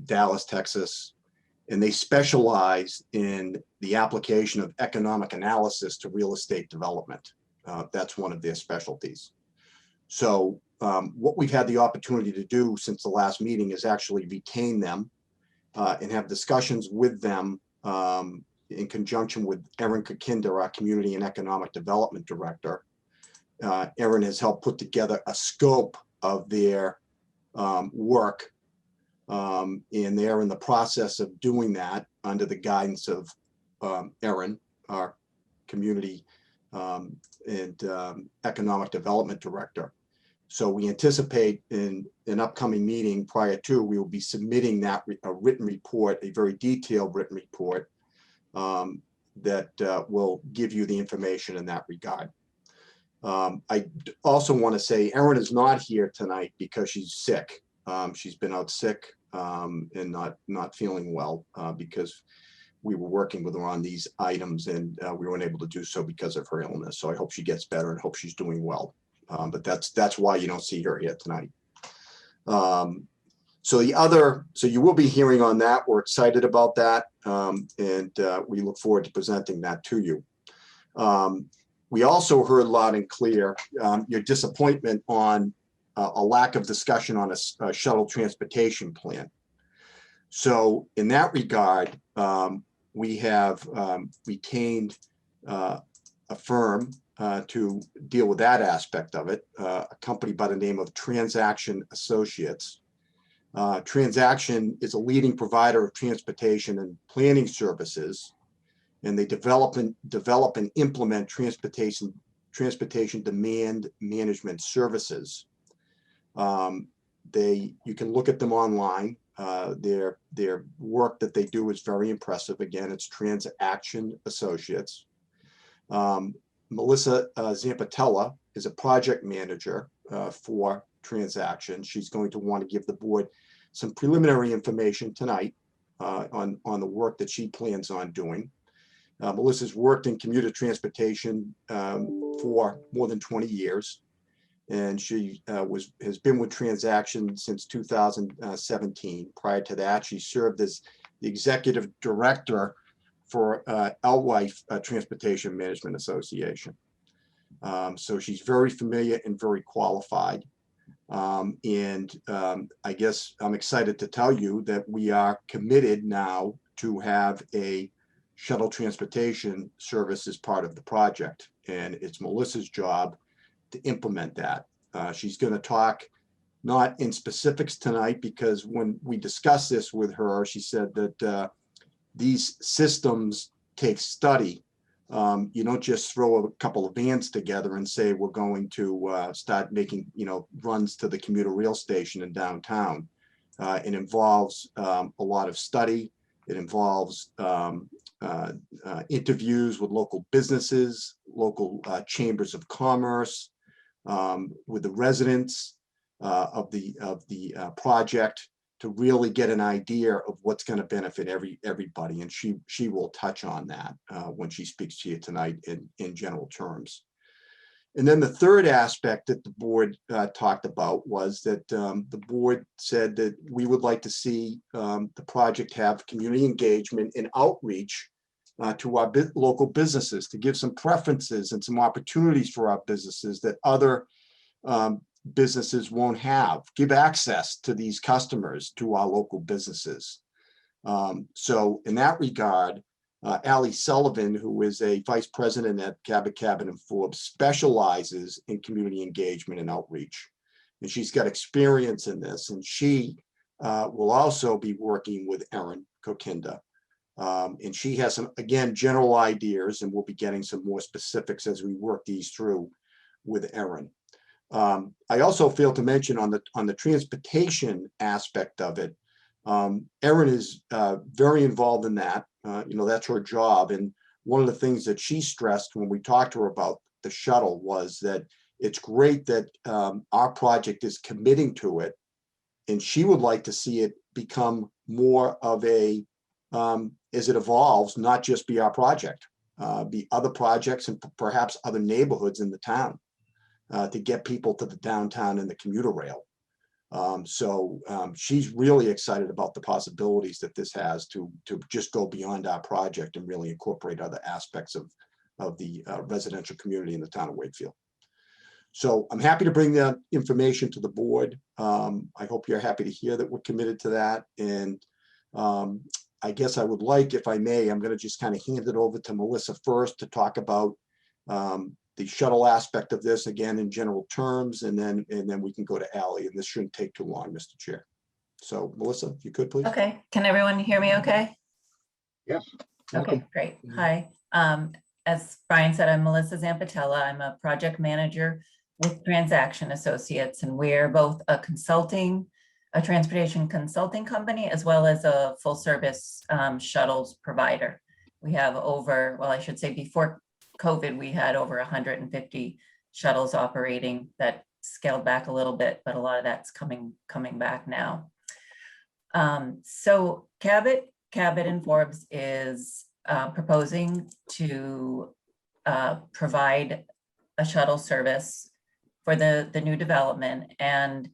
S5: Dallas, Texas, and they specialize in the application of economic analysis to real estate development. That's one of their specialties. So what we've had the opportunity to do since the last meeting is actually retain them and have discussions with them in conjunction with Erin Kakinder, our Community and Economic Development Director. Erin has helped put together a scope of their work, and they're in the process of doing that under the guidance of Erin, our Community and Economic Development Director. So we anticipate in an upcoming meeting prior to, we will be submitting that a written report, a very detailed written report that will give you the information in that regard. I also want to say Erin is not here tonight because she's sick. She's been out sick and not feeling well because we were working with her on these items and we weren't able to do so because of her illness. So I hope she gets better and hope she's doing well. But that's why you don't see her here tonight. So you will be hearing on that. We're excited about that. And we look forward to presenting that to you. We also heard loud and clear your disappointment on a lack of discussion on a shuttle transportation plan. So in that regard, we have retained a firm to deal with that aspect of it, a company by the name of Transaction Associates. Transaction is a leading provider of transportation and planning services, and they develop and implement transportation demand management services. You can look at them online. Their work that they do is very impressive. Again, it's Transaction Associates. Melissa Zampatella is a project manager for Transaction. She's going to want to give the board some preliminary information tonight on the work that she plans on doing. Melissa's worked in commuter transportation for more than 20 years, and she has been with Transaction since 2017. Prior to that, she served as the executive director for Elwife Transportation Management Association. So she's very familiar and very qualified. I guess I'm excited to tell you that we are committed now to have a shuttle transportation service as part of the project. And it's Melissa's job to implement that. She's going to talk not in specifics tonight, because when we discussed this with her, she said that these systems take study. You don't just throw a couple of vans together and say we're going to start making runs to the commuter rail station in downtown. It involves a lot of study. It involves interviews with local businesses, local chambers of commerce, with the residents of the project, to really get an idea of what's going to benefit everybody. And she will touch on that when she speaks to you tonight in general terms. And then the third aspect that the board talked about was that the board said that we would like to see the project have community engagement and outreach to our local businesses, to give some preferences and some opportunities for our businesses that other businesses won't have. Give access to these customers, to our local businesses. So in that regard, Ally Sullivan, who is a vice president at Cabot, and Forbes, specializes in community engagement and outreach. And she's got experience in this, and she will also be working with Erin Kokinda. And she has some, again, general ideas, and we'll be getting some more specifics as we work these through with Erin. I also failed to mention on the transportation aspect of it, Erin is very involved in that. That's her job. And one of the things that she stressed when we talked to her about the shuttle was that it's great that our project is committing to it. And she would like to see it become more of a, as it evolves, not just be our project, be other projects and perhaps other neighborhoods in the town to get people to the downtown and the commuter rail. So she's really excited about the possibilities that this has to just go beyond our project and really incorporate other aspects of the residential community in the town of Wakefield. So I'm happy to bring that information to the board. I hope you're happy to hear that we're committed to that. And I guess I would like, if I may, I'm going to just kind of hand it over to Melissa first to talk about the shuttle aspect of this again in general terms, and then we can go to Ally, and this shouldn't take too long, Mr. Chair. So Melissa, if you could, please.
S11: Okay, can everyone hear me okay?
S1: Yes.
S11: Okay, great. Hi. As Brian said, I'm Melissa Zampatella. I'm a project manager with Transaction Associates, and we're both a transportation consulting company, as well as a full service shuttles provider. We have over, well, I should say before COVID, we had over 150 shuttles operating. That scaled back a little bit, but a lot of that's coming back now. So Cabot and Forbes is proposing to provide a shuttle service for the new development, and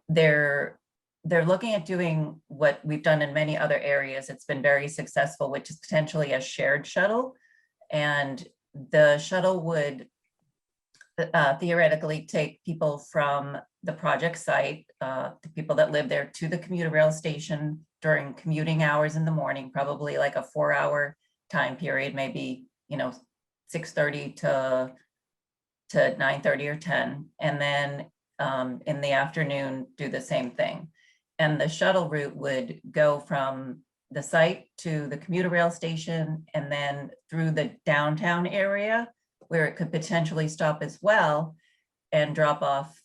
S11: they're looking at doing what we've done in many other areas. It's been very successful, which is potentially a shared shuttle, and the shuttle would theoretically take people from the project site, the people that live there, to the commuter rail station during commuting hours in the morning, probably like a 4-hour time period, maybe 6:30 to 9:30 or 10, and then in the afternoon do the same thing. And the shuttle route would go from the site to the commuter rail station, and then through the downtown area where it could potentially stop as well and drop off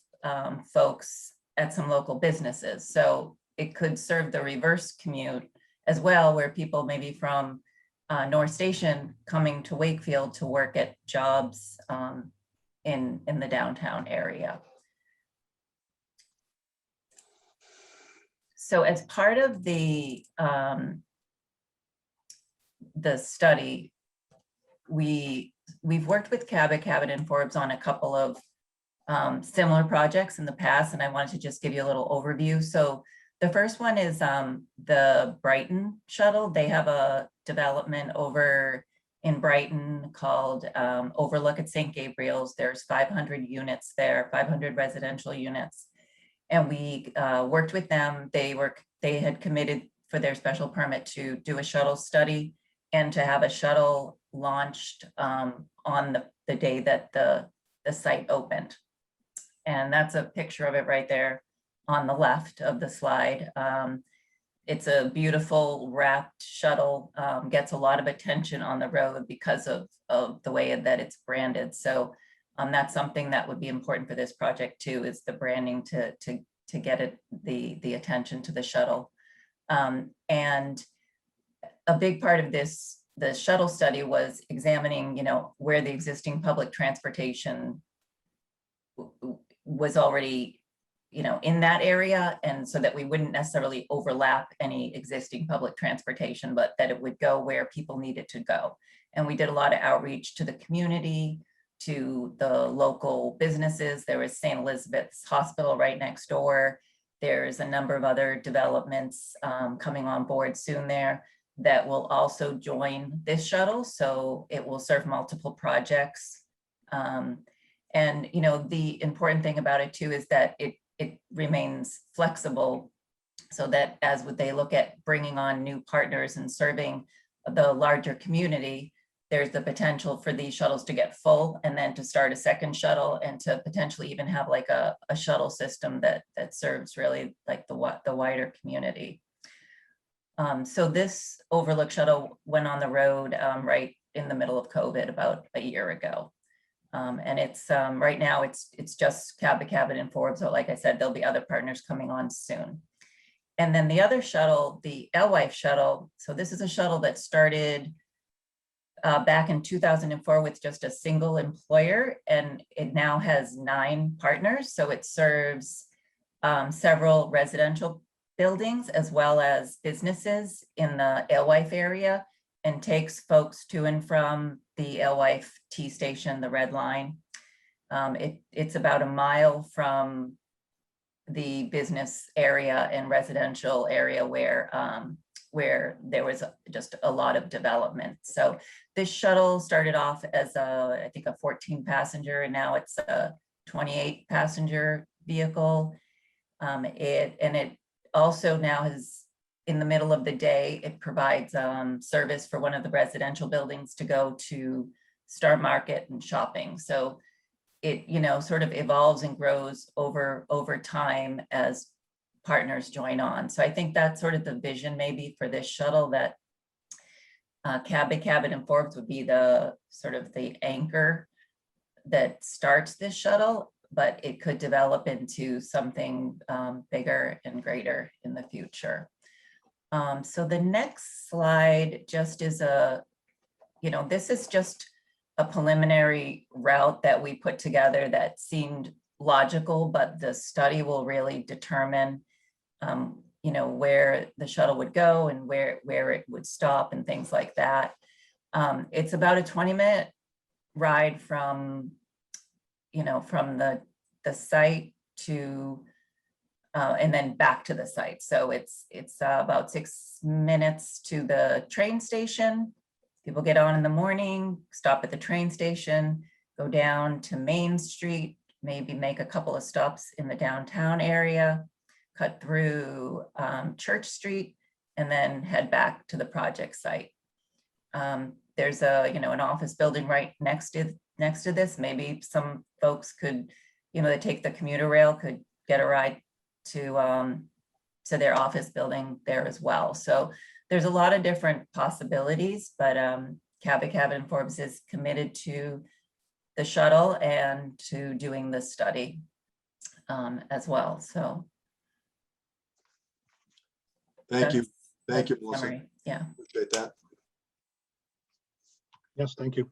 S11: folks at some local businesses. So it could serve the reverse commute as well, where people maybe from North Station coming to Wakefield to work at jobs in the downtown area. So as part of the study, we've worked with Cabot and Forbes on a couple of similar projects in the past, and I wanted to just give you a little overview. So the first one is the Brighton shuttle. They have a development over in Brighton called Overlook at St. Gabriel's. There's 500 units there, 500 residential units. And we worked with them. They had committed for their special permit to do a shuttle study and to have a shuttle launched on the day that the site opened. And that's a picture of it right there on the left of the slide. It's a beautiful wrapped shuttle, gets a lot of attention on the road because of the way that it's branded. So that's something that would be important for this project too, is the branding to get it the attention to the shuttle. And a big part of the shuttle study was examining, where the existing public transportation was already, in that area, and so that we wouldn't necessarily overlap any existing public transportation, but that it would go where people needed to go. And we did a lot of outreach to the community, to the local businesses. There was St. Elizabeth's Hospital right next door. There's a number of other developments coming on board soon there that will also join this shuttle. So it will serve multiple projects. And the important thing about it too is that it remains flexible so that as they look at bringing on new partners and serving the larger community, there's the potential for these shuttles to get full and then to start a second shuttle and to potentially even have like a shuttle system that serves really like the wider community. So this Overlook shuttle went on the road right in the middle of COVID about a year ago. And it's right now it's just Cabot and Forbes. So like I said, there'll be other partners coming on soon. And then the other shuttle, the Alewife shuttle. So this is a shuttle that started back in 2004 with just a single employer, and it now has 9 partners. So it serves several residential buildings as well as businesses in the Alewife area, and takes folks to and from the Alewife T station, the Red Line. It's about a mile from the business area and residential area where there was just a lot of development. So this shuttle started off as I think a 14 passenger, and now it's a 28 passenger vehicle. It also now has, in the middle of the day, it provides service for one of the residential buildings to go to Star Market and shopping. So it, sort of evolves and grows over time as partners join on. So I think that's sort of the vision maybe for this shuttle, that Cabot and Forbes would be the sort of the anchor that starts this shuttle, but it could develop into something bigger and greater in the future. So the next slide just is this is just a preliminary route that we put together that seemed logical, but the study will really determine, where the shuttle would go and where it would stop and things like that. It's about a 20-minute ride from the site to, and then back to the site. So it's about 6 minutes to the train station. People get on in the morning, stop at the train station, go down to Main Street, maybe make a couple of stops in the downtown area, cut through Church Street, and then head back to the project site. There's an office building right next to this. Maybe some folks could, they take the commuter rail, could get a ride to their office building there as well. So there's a lot of different possibilities, but Cabot and Forbes is committed to the shuttle and to doing this study as well. So
S5: Thank you.
S11: that's
S5: Thank you,
S11: the
S5: Melissa.
S11: summary. Yeah.
S5: Appreciate that.
S1: Yes, thank you.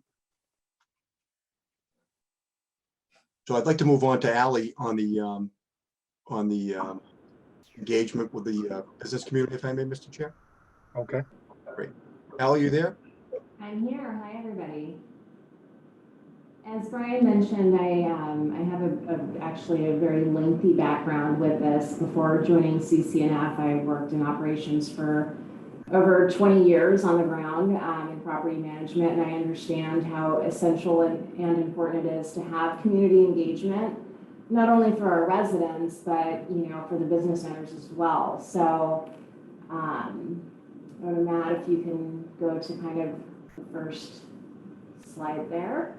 S5: So I'd like to move on to Ally on the engagement with the business community, if I may, Mr. Chair.
S1: Okay.
S5: Great. Ally, you there?
S14: I'm here. Hi, everybody. As Brian mentioned, I have actually a very lengthy background with this. Before joining CCNF, I worked in operations for over 20 years on the ground in property management, and I understand how essential and important it is to have community engagement, not only for our residents, but for the business owners as well. So, Matt, if you can go to kind of the first slide there.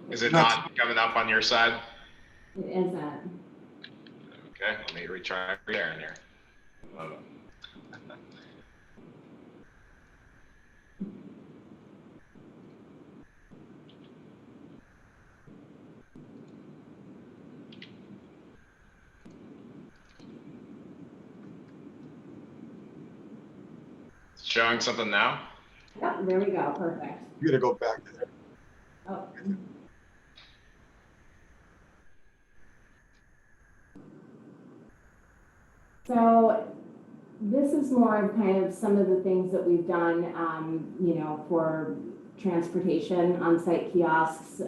S18: Is it not coming up on your side?
S14: It isn't.
S18: Okay, let me retry sharing here. Showing something now?
S14: Yep, there we go. Perfect.
S5: You're gonna go back to that.
S14: Oh. So this is more of kind of some of the things that we've done, for transportation, on-site kiosks,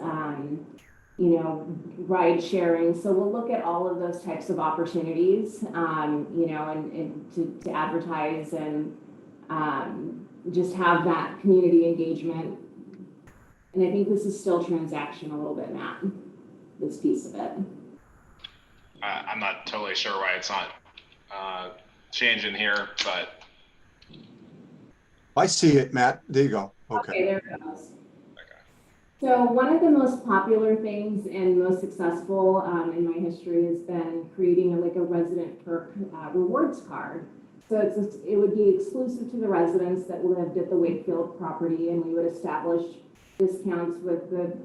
S14: ride sharing. So we'll look at all of those types of opportunities, and to advertise and just have that community engagement. And I think this is still transaction a little bit, Matt, this piece of it.
S18: I'm not totally sure why it's not changing here, but
S5: I see it, Matt. There you go.
S14: Okay,
S5: Okay.
S14: there it goes. So one of the most popular things and most successful in my history has been creating a resident perk rewards card. So it would be exclusive to the residents that lived at the Wakefield property, and we would establish discounts with the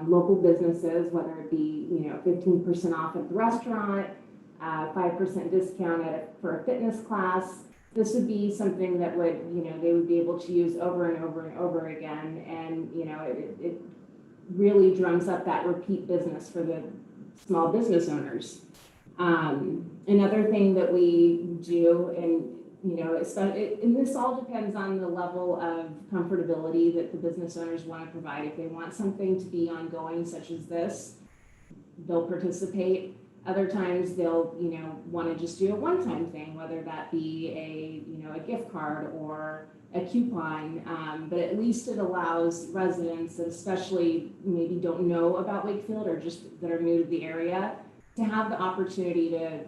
S14: local businesses, whether it be 15% off at the restaurant, 5% discount for a fitness class. This would be something that would they would be able to use over and over and over again, and it really drums up that repeat business for the small business owners. Another thing that we do, and and this all depends on the level of comfortability that the business owners want to provide. If they want something to be ongoing, such as this, they'll participate. Other times they'll want to just do a one-time thing, whether that be a gift card or a coupon, but at least it allows residents that especially maybe don't know about Wakefield or just that are new to the area to have the opportunity to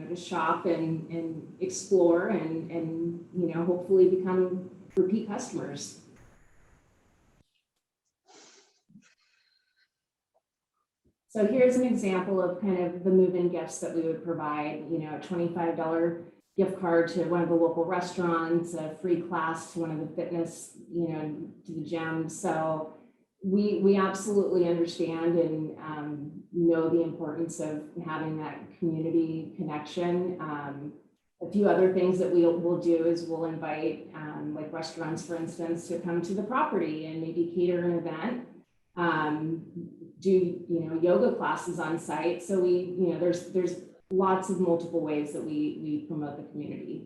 S14: to shop and explore and hopefully become repeat customers. So here's an example of kind of the move-in gifts that we would provide, a $25 gift card to one of the local restaurants, a free class to one of the fitness, to the gym. So we absolutely understand and know the importance of having that community connection. A few other things that we'll do is we'll invite like restaurants, for instance, to come to the property and maybe cater an event. Do yoga classes on site. So there's lots of multiple ways that we promote the community.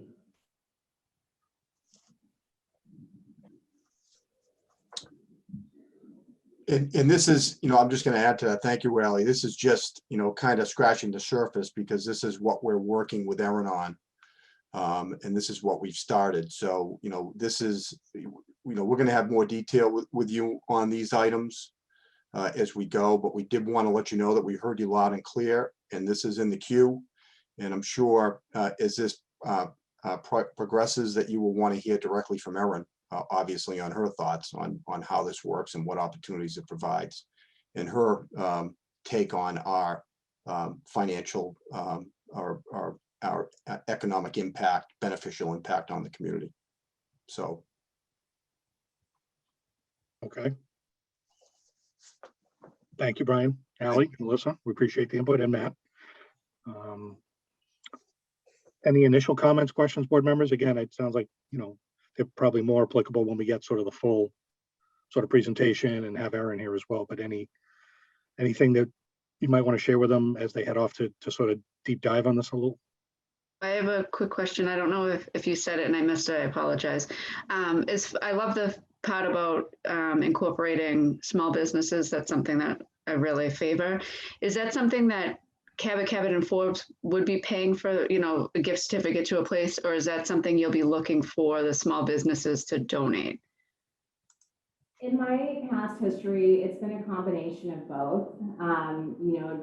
S5: And this is, I'm just going to add to that. Thank you, Ally. This is just, kind of scratching the surface because this is what we're working with Erin on. And this is what we've started. So, this is, we're going to have more detail with you on these items as we go, but we did want to let you know that we heard you loud and clear, and this is in the queue. And I'm sure as this progresses that you will want to hear directly from Erin, obviously on her thoughts on how this works and what opportunities it provides, and her take on our financial, our economic impact, beneficial impact on the community. So.
S1: Okay. Thank you, Brian, Ally, Melissa. We appreciate the input, and Matt. Any initial comments, questions, board members? Again, it sounds like, they're probably more applicable when we get sort of the full sort of presentation and have Erin here as well. But anything that you might want to share with them as they head off to sort of deep dive on this a little?
S4: I have a quick question. I don't know if you said it and I missed it. I apologize. I love the part about incorporating small businesses. That's something that I really favor. Is that something that Cabot and Forbes would be paying for, a gift certificate to a place, or is that something you'll be looking for the small businesses to donate?
S14: In my past history, it's been a combination of both.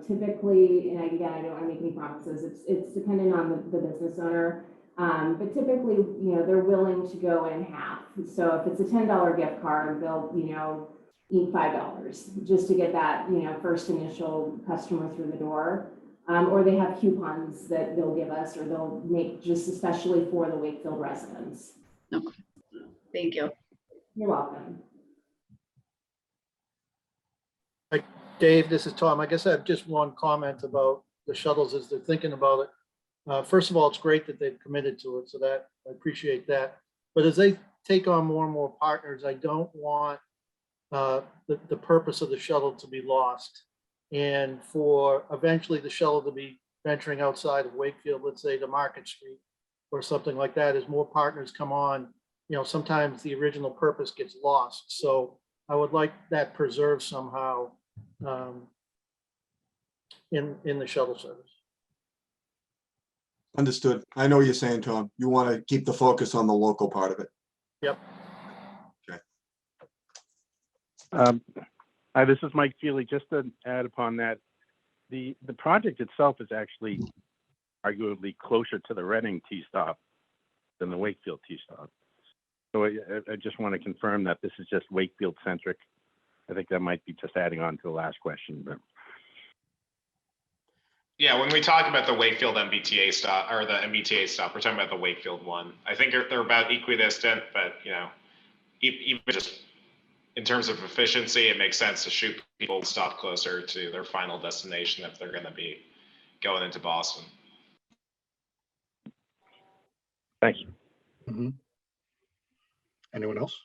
S14: Typically, and again, I don't want to make any promises. It's dependent on the business owner. But typically, they're willing to go in half. So if it's a $10 gift card, they'll, eat $5 just to get that, first initial customer through the door. Or they have coupons that they'll give us, or they'll make just especially for the Wakefield residents.
S4: Okay. Thank you.
S14: You're welcome.
S21: Dave, this is Tom. I guess I have just one comment about the shuttles as they're thinking about it. First of all, it's great that they've committed to it, so that I appreciate that. But as they take on more and more partners, I don't want the purpose of the shuttle to be lost. And for eventually the shuttle to be venturing outside of Wakefield, let's say to Market Street or something like that, as more partners come on, sometimes the original purpose gets lost. So I would like that preserved somehow in the shuttle service.
S5: Understood. I know what you're saying, Tom. You want to keep the focus on the local part of it.
S21: Yep.
S5: Okay.
S16: Hi, this is Mike Feely. Just to add upon that,
S17: the project itself is actually arguably closer to the Reading T-stop than the Wakefield T-stop. So I just want to confirm that this is just Wakefield centric. I think that might be just adding on to the last question, but.
S18: Yeah, when we talk about the Wakefield MBTA stop or the MBTA stop, we're talking about the Wakefield one. I think they're about equidistant, but you know, even just in terms of efficiency, it makes sense to shoot people stop closer to their final destination if they're going to be going into Boston.
S17: Thank you.
S1: Mhm. Anyone else?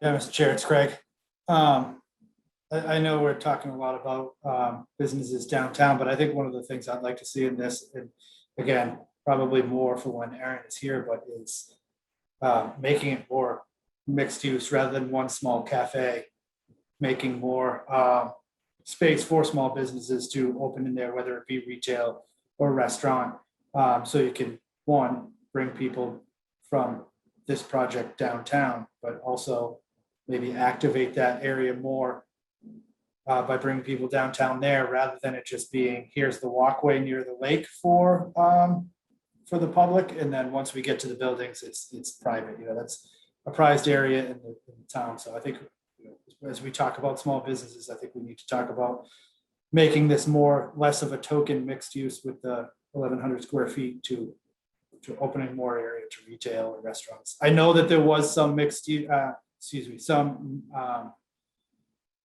S10: Yeah, Mr. Chair, it's Craig. I know we're talking a lot about businesses downtown, but I think one of the things I'd like to see in this, and again, probably more for when Aaron is here, but is making it more mixed use rather than one small cafe, making more space for small businesses to open in there, whether it be retail or restaurant. So you can, one, bring people from this project downtown, but also maybe activate that area more by bringing people downtown there rather than it just being, here's the walkway near the lake for the public. And then once we get to the buildings, it's private, that's a prized area in the town. So I think as we talk about small businesses, I think we need to talk about making this less of a token mixed use with the 1,100 square feet to opening more area to retail or restaurants. I know that there was some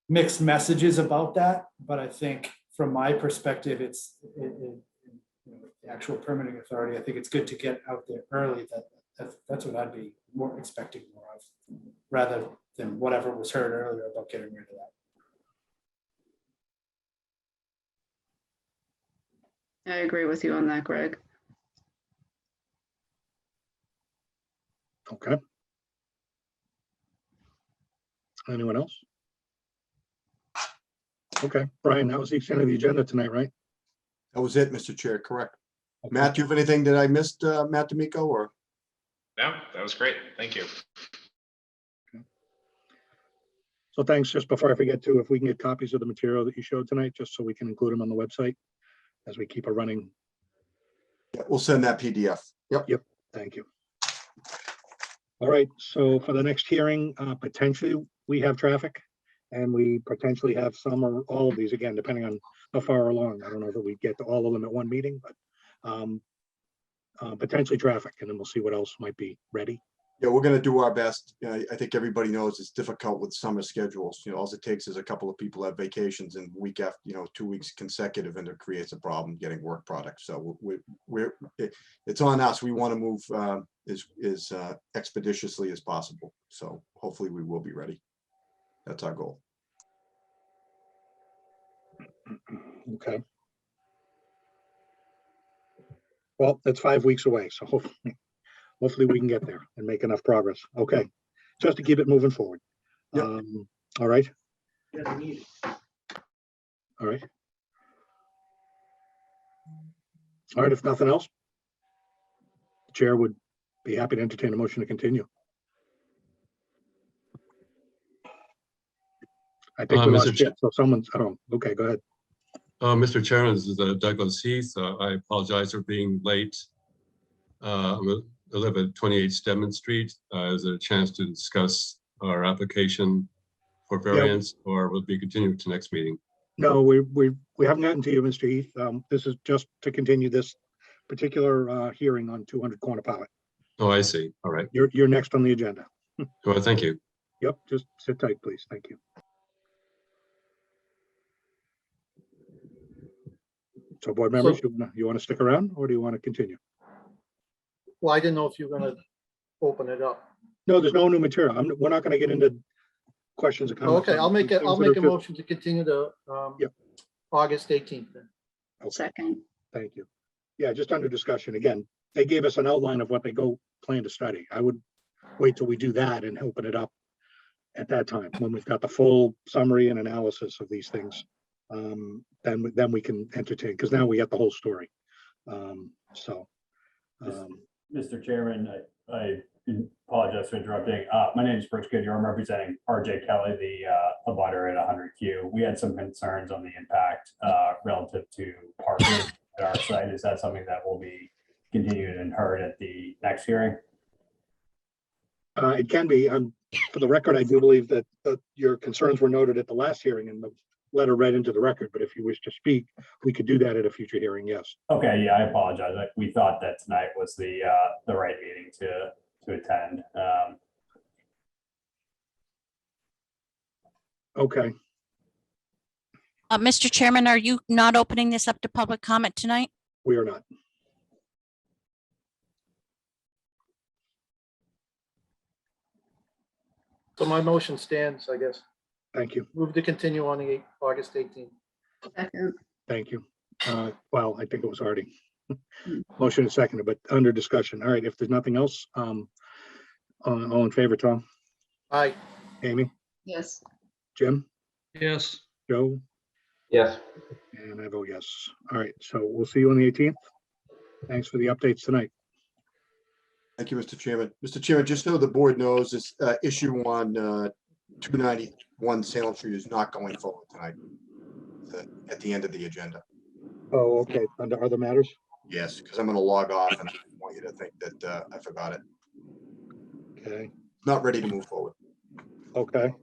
S10: mixed messages about that, but I think from my perspective, it's the actual permitting authority. I think it's good to get out there early. That's what I'd be more expecting more of, rather than whatever was heard earlier about getting rid of that.
S4: I agree with you on that, Greg.
S1: Okay. Anyone else? Okay, Brian, that was the extent of the agenda tonight, right?
S5: That was it, Mr. Chair, correct. Matt, do you have anything that I missed, Matt D'Amico, or?
S18: No, that was great. Thank you.
S1: So thanks. Just before I forget to, if we can get copies of the material that you showed tonight, just so we can include them on the website as we keep a running.
S5: Yeah, we'll send that PDF. Yep.
S1: Thank you. All right, so for the next hearing, potentially we have traffic and we potentially have some or all of these, again, depending on how far along. I don't know if we get to all of them at one meeting, but potentially traffic, and then we'll see what else might be ready.
S5: Yeah, we're gonna do our best. I think everybody knows it's difficult with summer schedules. All it takes is a couple of people have vacations and week after, 2 weeks consecutive, and it creates a problem getting work product. So it's on us. We want to move as expeditiously as possible. So hopefully we will be ready. That's our goal.
S1: Okay. Well, that's 5 weeks away, so hopefully we can get there and make enough progress. Okay, just to keep it moving forward.
S5: Yep.
S1: All right. All right. All right, if nothing else, the chair would be happy to entertain a motion to continue. I think we lost Chip, so someone's, okay, go ahead.
S16: Mr. Chairman, this is Douglas Heath. I apologize for being late. I live at 28 Stedman Street. Is there a chance to discuss our application for variance, or will it be continued to next meeting?
S1: No, we haven't gotten to you, Mr. Heath. This is just to continue this particular hearing on 200 Corner Pallet.
S16: Oh, I see. All right.
S1: You're next on the agenda.
S16: Well, thank you.
S1: Yep, just sit tight, please. Thank you. So board members, you want to stick around, or do you want to continue?
S21: Well, I didn't know if you were gonna open it up.
S1: No, there's no new material. We're not going to get into questions and comments.
S21: Okay, I'll make a motion to continue to August 18th then.
S1: Okay.
S4: Second.
S1: Thank you. Yeah, just under discussion. Again, they gave us an outline of what they plan to study. I would wait till we do that and open it up at that time when we've got the full summary and analysis of these things. Then we can entertain, because now we got the whole story.
S22: Mr. Chairman, I
S12: apologize for interrupting. My name is Bruce Goodyear. I'm representing RJ Kelly, the abutter at 100Q. We had some concerns on the impact relative to parking at our site. Is that something that will be continued and heard at the next hearing?
S1: It can be. For the record, I do believe that your concerns were noted at the last hearing and the letter read into the record. But if you wish to speak, we could do that at a future hearing. Yes.
S12: Okay. Yeah, I apologize. We thought that tonight was the right meeting to attend.
S1: Okay.
S22: Mr. Chairman, are you not opening this up to public comment tonight?
S1: We are not.
S21: So my motion stands, I guess.
S1: Thank you.
S21: Move to continue on the August 18th.
S4: Second.
S1: Thank you. Well, I think it was already motion is seconded, but under discussion. All right. If there's nothing else, all in favor, Tom?
S21: Aye.
S1: Amy?
S4: Yes.
S1: Jim?
S2: Yes.
S1: Joe?
S3: Yes.
S1: And I vote yes. All right. So we'll see you on the 18th. Thanks for the updates tonight.
S5: Thank you, Mr. Chairman. Mr. Chairman, just so the board knows, this issue on 291 Salem Street is not going forward tonight. At the end of the agenda.
S1: Oh, okay. Under other matters?
S5: Yes, because I'm going to log off and I don't want you to think that I forgot it.
S1: Okay.
S5: Not ready to move forward.
S1: Okay.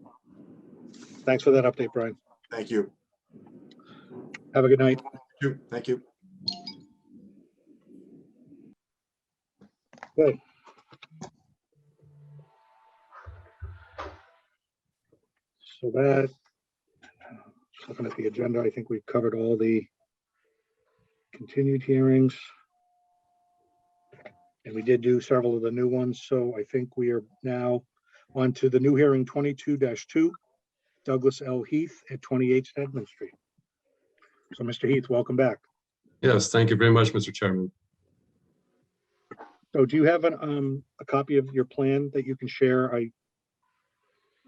S1: Thanks for that update, Brian.
S5: Thank you.
S1: Have a good night.
S5: Thank you.
S1: Okay. So that, looking at the agenda, I think we've covered all the continued hearings. And we did do several of the new ones. So I think we are now on to the new hearing 22-2, Douglas L. Heath at 28 Stedman Street. So Mr. Heath, welcome back.
S16: Yes, thank you very much, Mr. Chairman.
S1: So do you have a copy of your plan that you can share?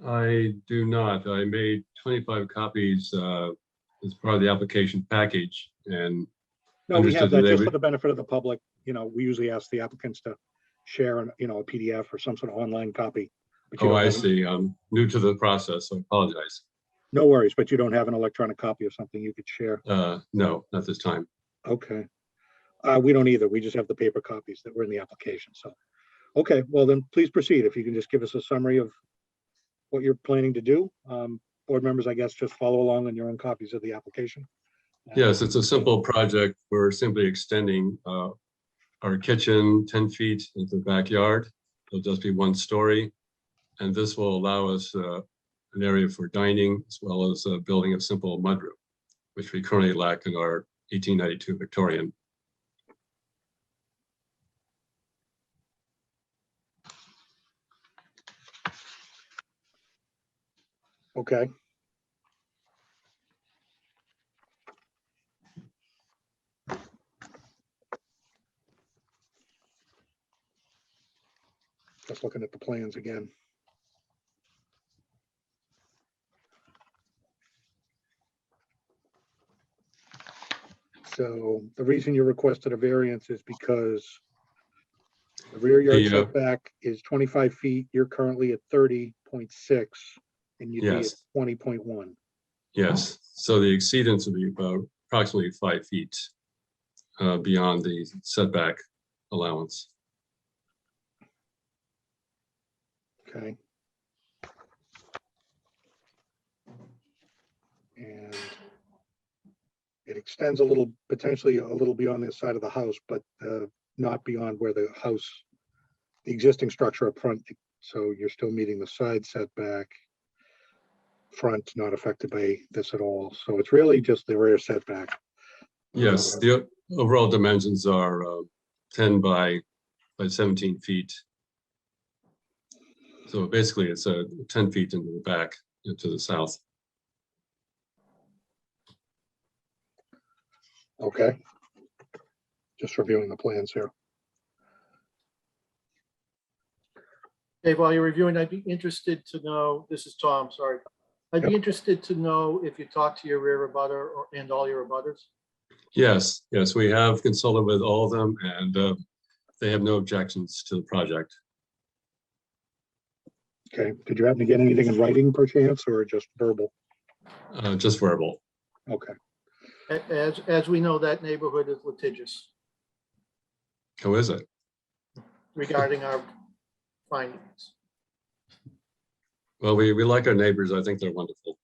S16: I do not. I made 25 copies as part of the application package, and
S1: No, we have
S16: understood
S1: that
S16: they
S1: just
S16: would-
S1: for the benefit of the public. You know, we usually ask the applicants to share a PDF or some sort of online copy. But you
S16: Oh,
S1: don't
S16: I
S1: have
S16: see. I'm new to the process, so I apologize.
S1: No worries, but you don't have an electronic copy of something you could share.
S16: No, not this time.
S1: Okay. We don't either. We just have the paper copies that were in the application. So, okay, well then please proceed. If you can just give us a summary of what you're planning to do. Board members, I guess, just follow along on your own copies of the application.
S16: Yes, it's a simple project. We're simply extending our kitchen 10 feet into the backyard. It'll just be one story. And this will allow us an area for dining as well as building a simple mudroom, which we currently lack in our 1892 Victorian.
S1: Okay. Just looking at the plans again. So the reason you requested a variance is because the rear yard setback is 25 feet. You're currently at 30.6 and you'd be at
S16: Yes.
S1: 20.1.
S16: Yes, so the exceedance would be about approximately 5 feet beyond the setback allowance.
S1: Okay. And it extends a little, potentially a little beyond the side of the house, but not beyond where the house, the existing structure up front. So you're still meeting the side setback. Front not affected by this at all. So it's really just the rear setback.
S16: Yes, the overall dimensions are 10 by 17 feet. So basically it's 10 feet into the back, to the south.
S1: Okay. Just reviewing the plans here.
S21: Dave, while you're reviewing, I'd be interested to know, this is Tom, sorry. I'd be interested to know if you talked to your rear abutter and all your abutters.
S16: Yes, we have consulted with all of them and they have no objections to the project.
S1: Okay, did you happen to get anything in writing perchance or just verbal?
S16: Just verbal.
S1: Okay,
S21: As we know, that neighborhood is litigious
S16: How is it?
S21: regarding our findings.
S16: Well, we like our neighbors. I think they're wonderful.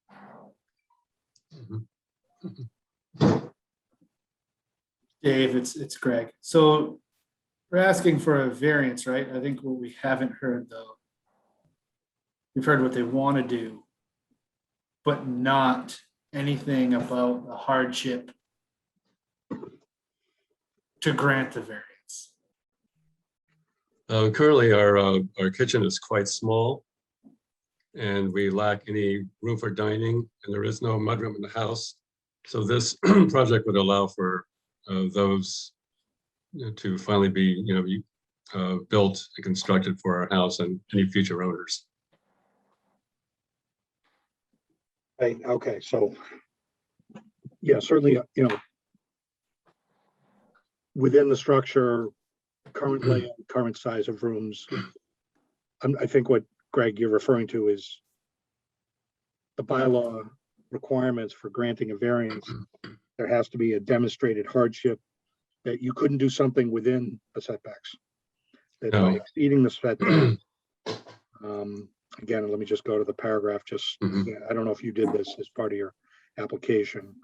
S10: Dave, it's Greg. So we're asking for a variance, right? I think what we haven't heard though, we've heard what they want to do, but not anything about the hardship to grant the variance.
S16: Currently, our kitchen is quite small, and we lack any room for dining, and there is no mudroom in the house. So this project would allow for those to finally be, built and constructed for our house and any future owners.
S1: Okay, so yeah, certainly, within the structure, current layout, current size of rooms. I think what Greg you're referring to is the bylaw requirements for granting a variance. There has to be a demonstrated hardship that you couldn't do something within the setbacks. That by exceeding the setbacks, again, let me just go to the paragraph. I don't know if you did this as part of your application,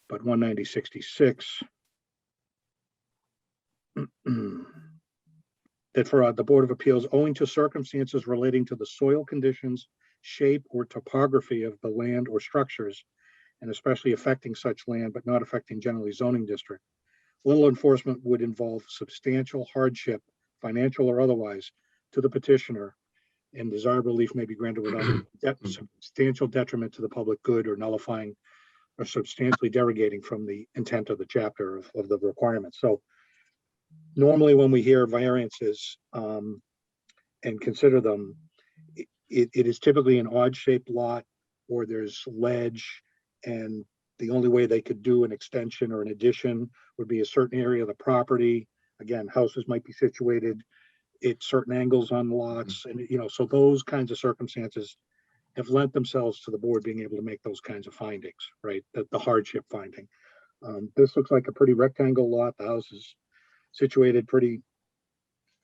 S1: but 190-66. That for the Board of Appeals, owing to circumstances relating to the soil conditions, shape, or topography of the land or structures, and especially affecting such land but not affecting generally zoning district, little enforcement would involve substantial hardship, financial or otherwise, to the petitioner, and desired relief may be granted without substantial detriment to the public good or nullifying or substantially derogating from the intent of the chapter of the requirements. So normally when we hear variances and consider them, it is typically an odd shaped lot or there's ledge, and the only way they could do an extension or an addition would be a certain area of the property. Again, houses might be situated at certain angles on lots, and so those kinds of circumstances have lent themselves to the board being able to make those kinds of findings, right? The hardship finding. This looks like a pretty rectangle lot. The house is situated pretty,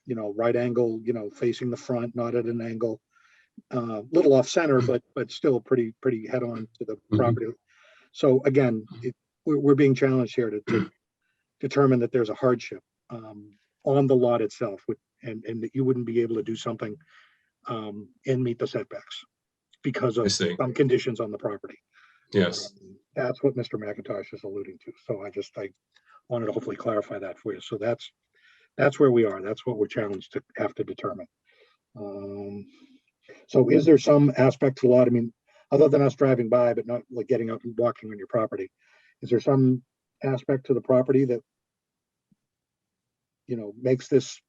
S1: right angle, facing the front, not at an angle, little off center, but still pretty head on to the property. So again, we're being challenged here to determine that there's a hardship on the lot itself, and that you wouldn't be able to do something and meet the setbacks because of some conditions on the property.
S16: Yes.
S1: That's what Mr. McIntosh is alluding to. So I wanted to hopefully clarify that for you. So that's where we are. That's what we're challenged to have to determine. So is there some aspect to the lot? I mean, other than us driving by, but not like getting out and walking on your property, is there some aspect to the property that, makes this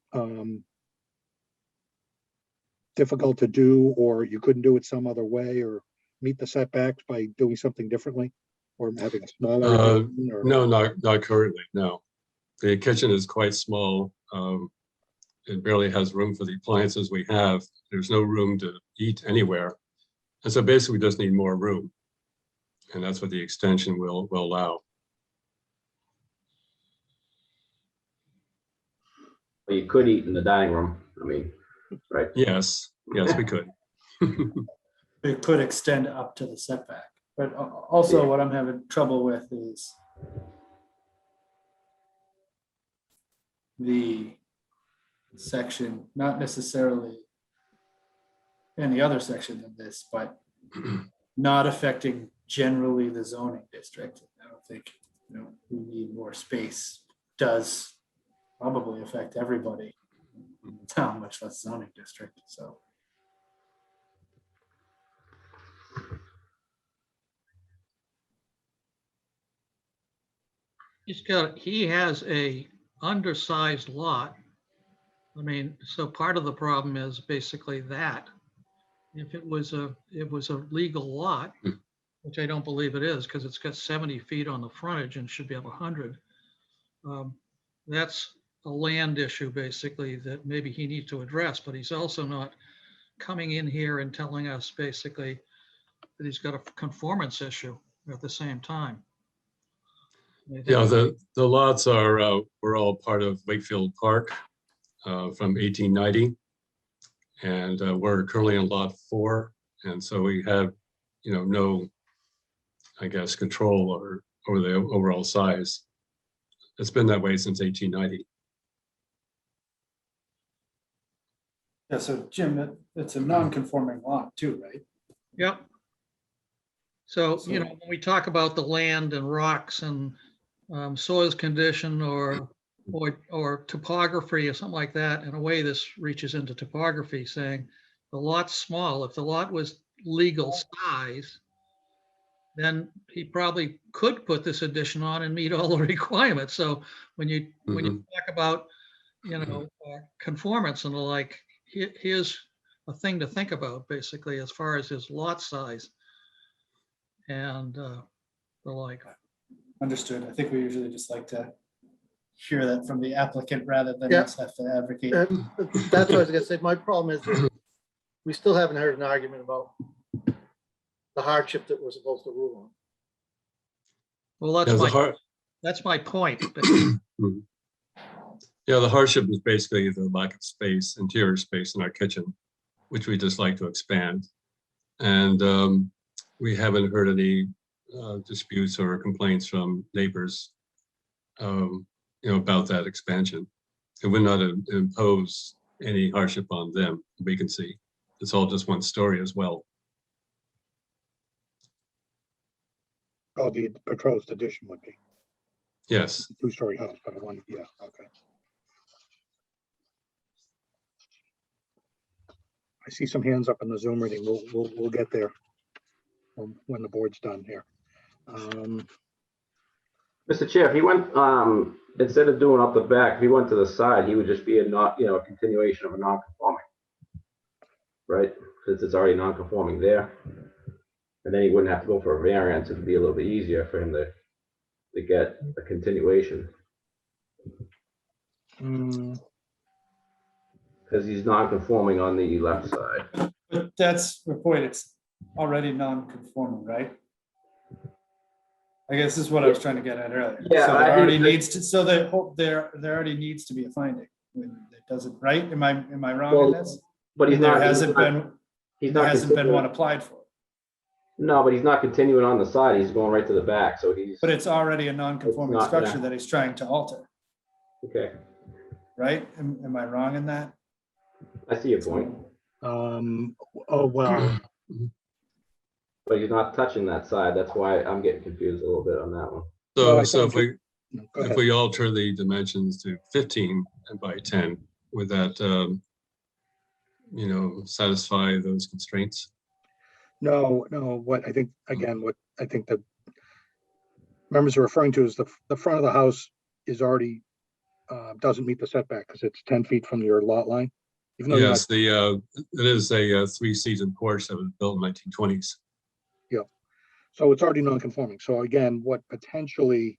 S1: difficult to do, or you couldn't do it some other way, or meet the setbacks by doing something differently, or having a smaller?
S16: No, not currently, no. The kitchen is quite small. It barely has room for the appliances we have. There's no room to eat anywhere. And so basically we just need more room. And that's what the extension will allow.
S3: Well, you could eat in the dining room. I mean, right?
S16: Yes, we could.
S10: It could extend up to the setback. But also what I'm having trouble with is the section, not necessarily any other section of this, but not affecting generally the zoning district. I don't think, we need more space. Does probably affect everybody in the town, much less zoning district. So
S2: he has a undersized lot. I mean, so part of the problem is basically that. If it was a legal lot, which I don't believe it is, because it's got 70 feet on the frontage and should be up 100. That's a land issue basically that maybe he needs to address, but he's also not coming in here and telling us basically that he's got a conformance issue at the same time. I think-
S16: Yeah, the lots were all part of Wakefield Park from 1890. And we're currently on lot 4. And so we have, no, I guess, control over the overall size. It's been that way since 1890.
S10: Yeah, so Jim, it's a non-conforming lot too, right?
S2: Yep. So,
S10: So-
S2: when we talk about the land and rocks and soils condition or topography or something like that, in a way, this reaches into topography, saying the lot's small. If the lot was legal size, then he probably could put this addition on and meet all the requirements. So when you talk about, conformance and the like, here's a thing to think about, basically, as far as his lot size and the like.
S10: Understood. I think we usually just like to hear that from the applicant rather than
S21: Yeah.
S10: us have to advocate.
S21: That's what I was gonna say. My problem is we still haven't heard an argument about the hardship that we're supposed to rule on.
S2: Well, that's my point.
S16: Yeah, the hardship is basically the lack of space, interior space in our kitchen, which we just like to expand. And we haven't heard any disputes or complaints from neighbors, about that expansion. It would not impose any hardship on them, we can see. It's all just one story as well.
S1: Oh, the proposed addition would be
S16: Yes.
S1: 2-story house, but one, yeah, okay. I see some hands up in the Zoom meeting. We'll get there when the board's done here.
S3: Mr. Chair, if he went, instead of doing up the back, if he went to the side, he would just be a continuation of a non-conforming. Right? Since it's already non-conforming there. And then he wouldn't have to go for a variance. It'd be a little bit easier for him to get a continuation. Because he's non-conforming on the left side.
S10: But that's the point. It's already non-conforming, right? I guess this is what I was trying to get at earlier.
S3: Yeah,
S10: So
S3: I
S10: there
S3: think
S10: already
S3: that-
S10: needs to, so there already needs to be a finding when it doesn't, right? Am I wrong in this?
S3: But he's
S10: And there
S3: not.
S10: hasn't
S3: There
S10: hasn't been
S3: continuing-
S10: one applied for.
S3: No, but he's not continuing on the side. He's going right to the back. So he's.
S10: But it's already a non-conforming
S3: It's not,
S10: structure
S3: yeah.
S10: that he's trying to alter,
S3: Okay,
S10: right? Am I wrong in that?
S3: I see your point.
S1: Oh, well,
S3: But he's not touching that side. That's why I'm getting confused a little bit on that one.
S16: So,
S1: I
S16: so
S1: think
S16: if we alter the dimensions to 15 by 10, would that, satisfy those constraints?
S1: no, what I think the members are referring to is the front of the house is already doesn't meet the setback because it's 10 feet from your lot line. Even though
S16: Yes, it is a 3-season porch that was built in 1920s.
S1: Yeah, so it's already non-conforming. So again, what potentially,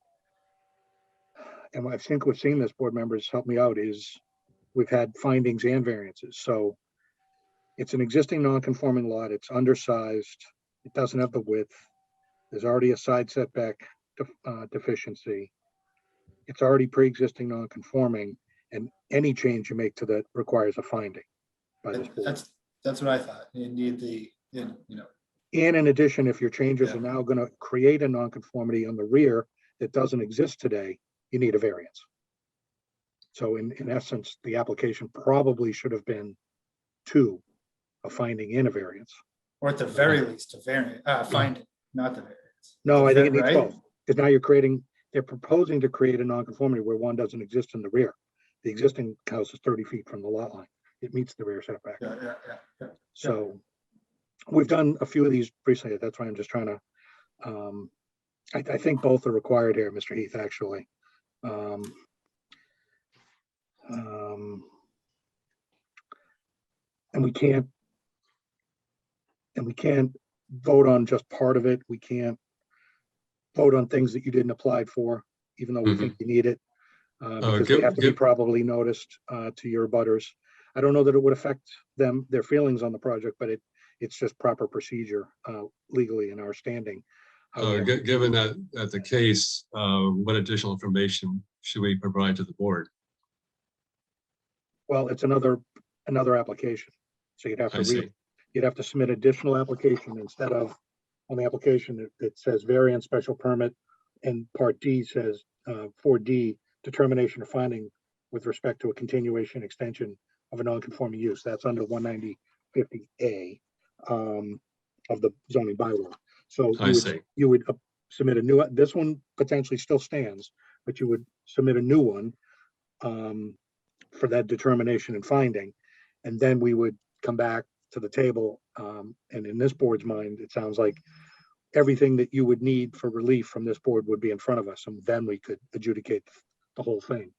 S1: and I think we've seen this, board members help me out, is we've had findings and variances. So it's an existing non-conforming lot. It's undersized. It doesn't have the width. There's already a side setback deficiency. It's already pre-existing non-conforming, and any change you make to that requires a finding by this board.
S10: That's what I thought. You need
S1: And in addition, if your changes are now going to create a nonconformity on the rear that doesn't exist today, you need a variance. So in essence, the application probably should have been 2, a finding and a variance.
S10: or at the very least, a variant, finding, not the variance.
S1: No, I think it needs
S10: Right?
S1: both, because now they're proposing to create a nonconformity where one doesn't exist in the rear. The existing house is 30 feet from the lot line. It meets the rear setback.
S10: Yeah.
S1: So we've done a few of these recently. That's why I'm just trying to, I think both are required here, Mr. Heath, actually. And we can't vote on just part of it. We can't vote on things that you didn't apply for, even though we think you need it. Because they have to be probably noticed to your butters. I don't know that it would affect their feelings on the project, but it's just proper procedure legally in our standing. how we have to
S16: Given that the case, what additional information should we provide to the board?
S1: Well, it's another application. So you'd have
S16: I
S1: to
S16: see.
S1: you'd have to submit additional application instead of on the application, it says variance special permit, and part D says 4D, determination of finding with respect to a continuation extension of a non-conforming use. That's under 19050A of the zoning bylaw. So
S16: I see.
S1: you would submit a new, this one potentially still stands, but you would submit a new one for that determination and finding. And then we would come back to the table. And in this board's mind, it sounds like everything that you would need for relief from this board would be in front of us, and then we could adjudicate the whole thing.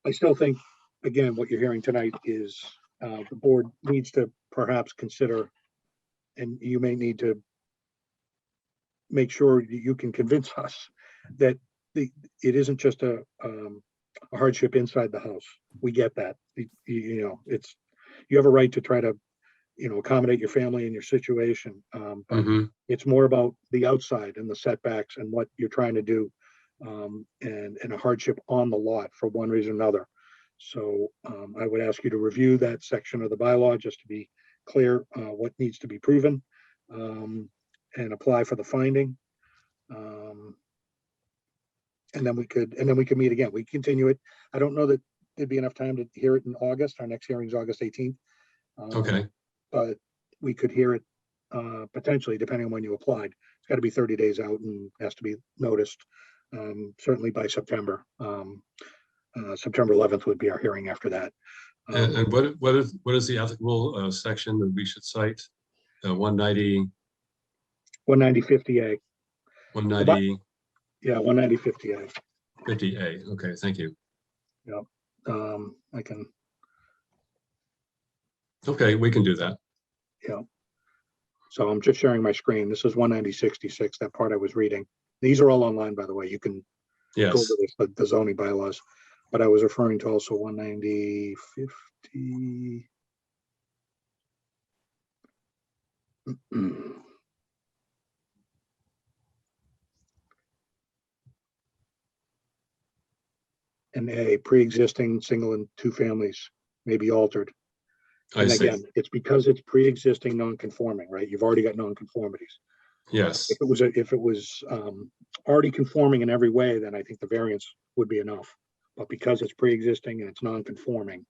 S1: I still think, again, what you're hearing tonight is the board needs to perhaps consider, and you may need to make sure you can convince us that it isn't just a hardship inside the house. We get that. You know, you have a right to try to, accommodate your family and your situation. But it's more about the outside and the setbacks and what you're trying to do, and a hardship on the lot for one reason or another. So I would ask you to review that section of the bylaw just to be clear what needs to be proven, and apply for the finding. And then we could meet again. We continue it. I don't know that there'd be enough time to hear it in August. Our next hearing is August 18th.
S16: Okay.
S1: But we could hear it potentially, depending on when you applied. It's got to be 30 days out and has to be noticed, certainly by September. September 11th would be our hearing after that.
S16: And what is the applicable section that we should cite? 190.
S1: 19050A.
S16: 190.
S1: Yeah, 19050A.
S16: 50A. Okay, thank you.
S1: Yeah. I can.
S16: Okay, we can do that.
S1: Yeah. So I'm just sharing my screen. This is 19066, that part I was reading. These are all online, by the way. You can go over this, the zoning bylaws. But I was referring to also 19050. And a pre-existing single and two families may be altered.
S16: I
S1: And
S16: see.
S1: again, it's because it's pre-existing non-conforming, right? You've already got non-conformities.
S16: Yes.
S1: If it was already conforming in every way, then I think the variance would be enough. But because it's pre-existing and it's non-conforming,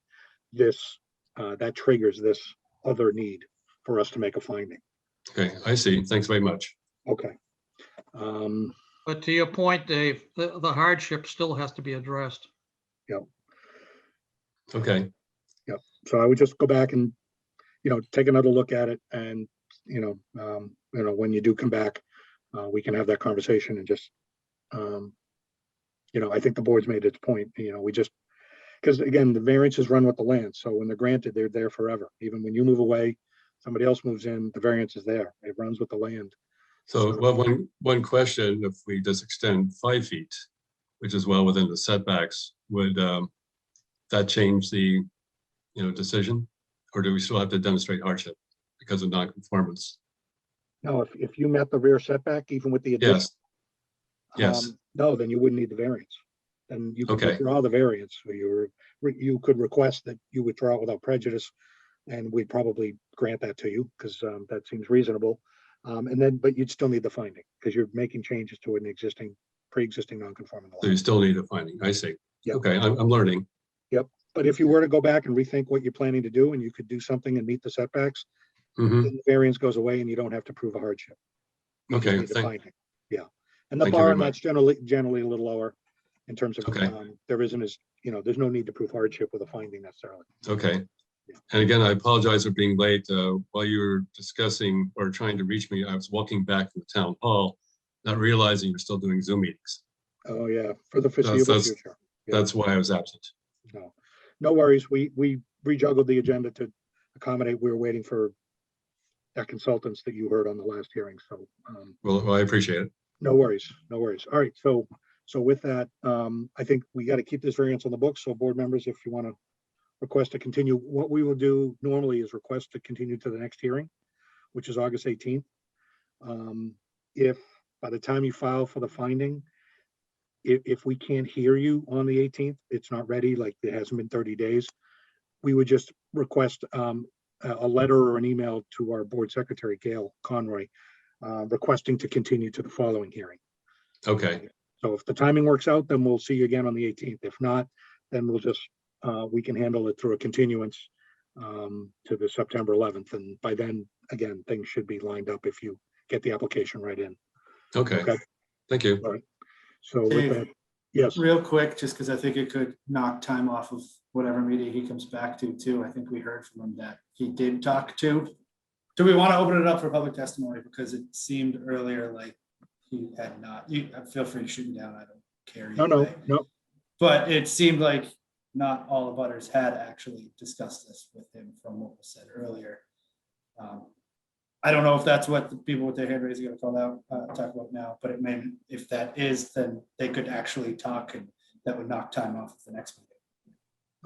S1: that triggers this other need for us to make a finding.
S16: Okay, I see. Thanks very much.
S1: Okay.
S2: But to your point, Dave, the hardship still has to be addressed.
S1: Yep.
S16: Okay.
S1: Yep. So I would just go back and, take another look at it, and, when you do come back, we can have that conversation and just, I think the board's made its point, because again, the variances run with the land. So when they're granted, they're there forever. Even when you move away, somebody else moves in, the variance is there. It runs with the land.
S16: So, well, one question, if we just extend 5 feet, which is well within the setbacks, would that change the, decision? Or do we still have to demonstrate hardship because of non-conformance?
S1: No, if you met the rear setback, even with the addition.
S16: Yes. Yes.
S1: No, then you wouldn't need the variance. Then you could withdraw the variance. So you could request that you withdraw it without prejudice, and we'd probably grant that to you because that seems reasonable. But you'd still need the finding because you're making changes to an pre-existing non-conforming lot.
S16: So you still need a finding. I see.
S1: Yep.
S16: Okay, I'm learning.
S1: Yep. But if you were to go back and rethink what you're planning to do, and you could do something and meet the setbacks, then the variance goes away and you don't have to prove a hardship. You just
S16: Okay.
S1: need the finding. Yeah. And the
S16: Thank you
S1: bar
S16: very
S1: on that's generally a little lower in terms of there isn't as, there's no need to prove hardship with a finding necessarily.
S16: Okay. And again, I apologize for being late. While you were discussing or trying to reach me, I was walking back from the town hall, not realizing you're still doing Zoom meetings.
S1: Oh, yeah, for the foreseeable future. Yeah.
S16: That's why I was absent.
S1: No worries. We rejuggled the agenda to accommodate. We were waiting for that consultants that you heard on the last hearing. So,
S16: Well, I appreciate it.
S1: No worries. No worries. All right. So with that, I think we got to keep this variance on the books. So board members, if you want to request to continue. What we will do normally is request to continue to the next hearing, which is August 18th. If by the time you file for the finding, if we can't hear you on the 18th, it's not ready, like it hasn't been 30 days, we would just request a letter or an email to our board secretary, Gail Conroy, requesting to continue to the following hearing.
S16: Okay,
S1: So if the timing works out, then we'll see you again on the 18th. If not, then we'll just, we can handle it through a continuance to the September 11th. And by then, again, things should be lined up if you get the application right in.
S16: okay. Thank you.
S1: All right. So with
S10: Dave,
S1: that, yes.
S10: real quick, just because I think it could knock time off of whatever meeting he comes back to too. I think we heard from him that he did talk to. Do we want to open it up for public testimony? Because it seemed earlier like he had not. You feel free to shoot me down. I don't care.
S1: No.
S10: But it seemed like not all the butters had actually discussed this with him from what was said earlier. I don't know if that's what the people with their hand raising are going to call out, talk about now, but it may, if that is, then they could actually talk and that would knock time off of the next meeting.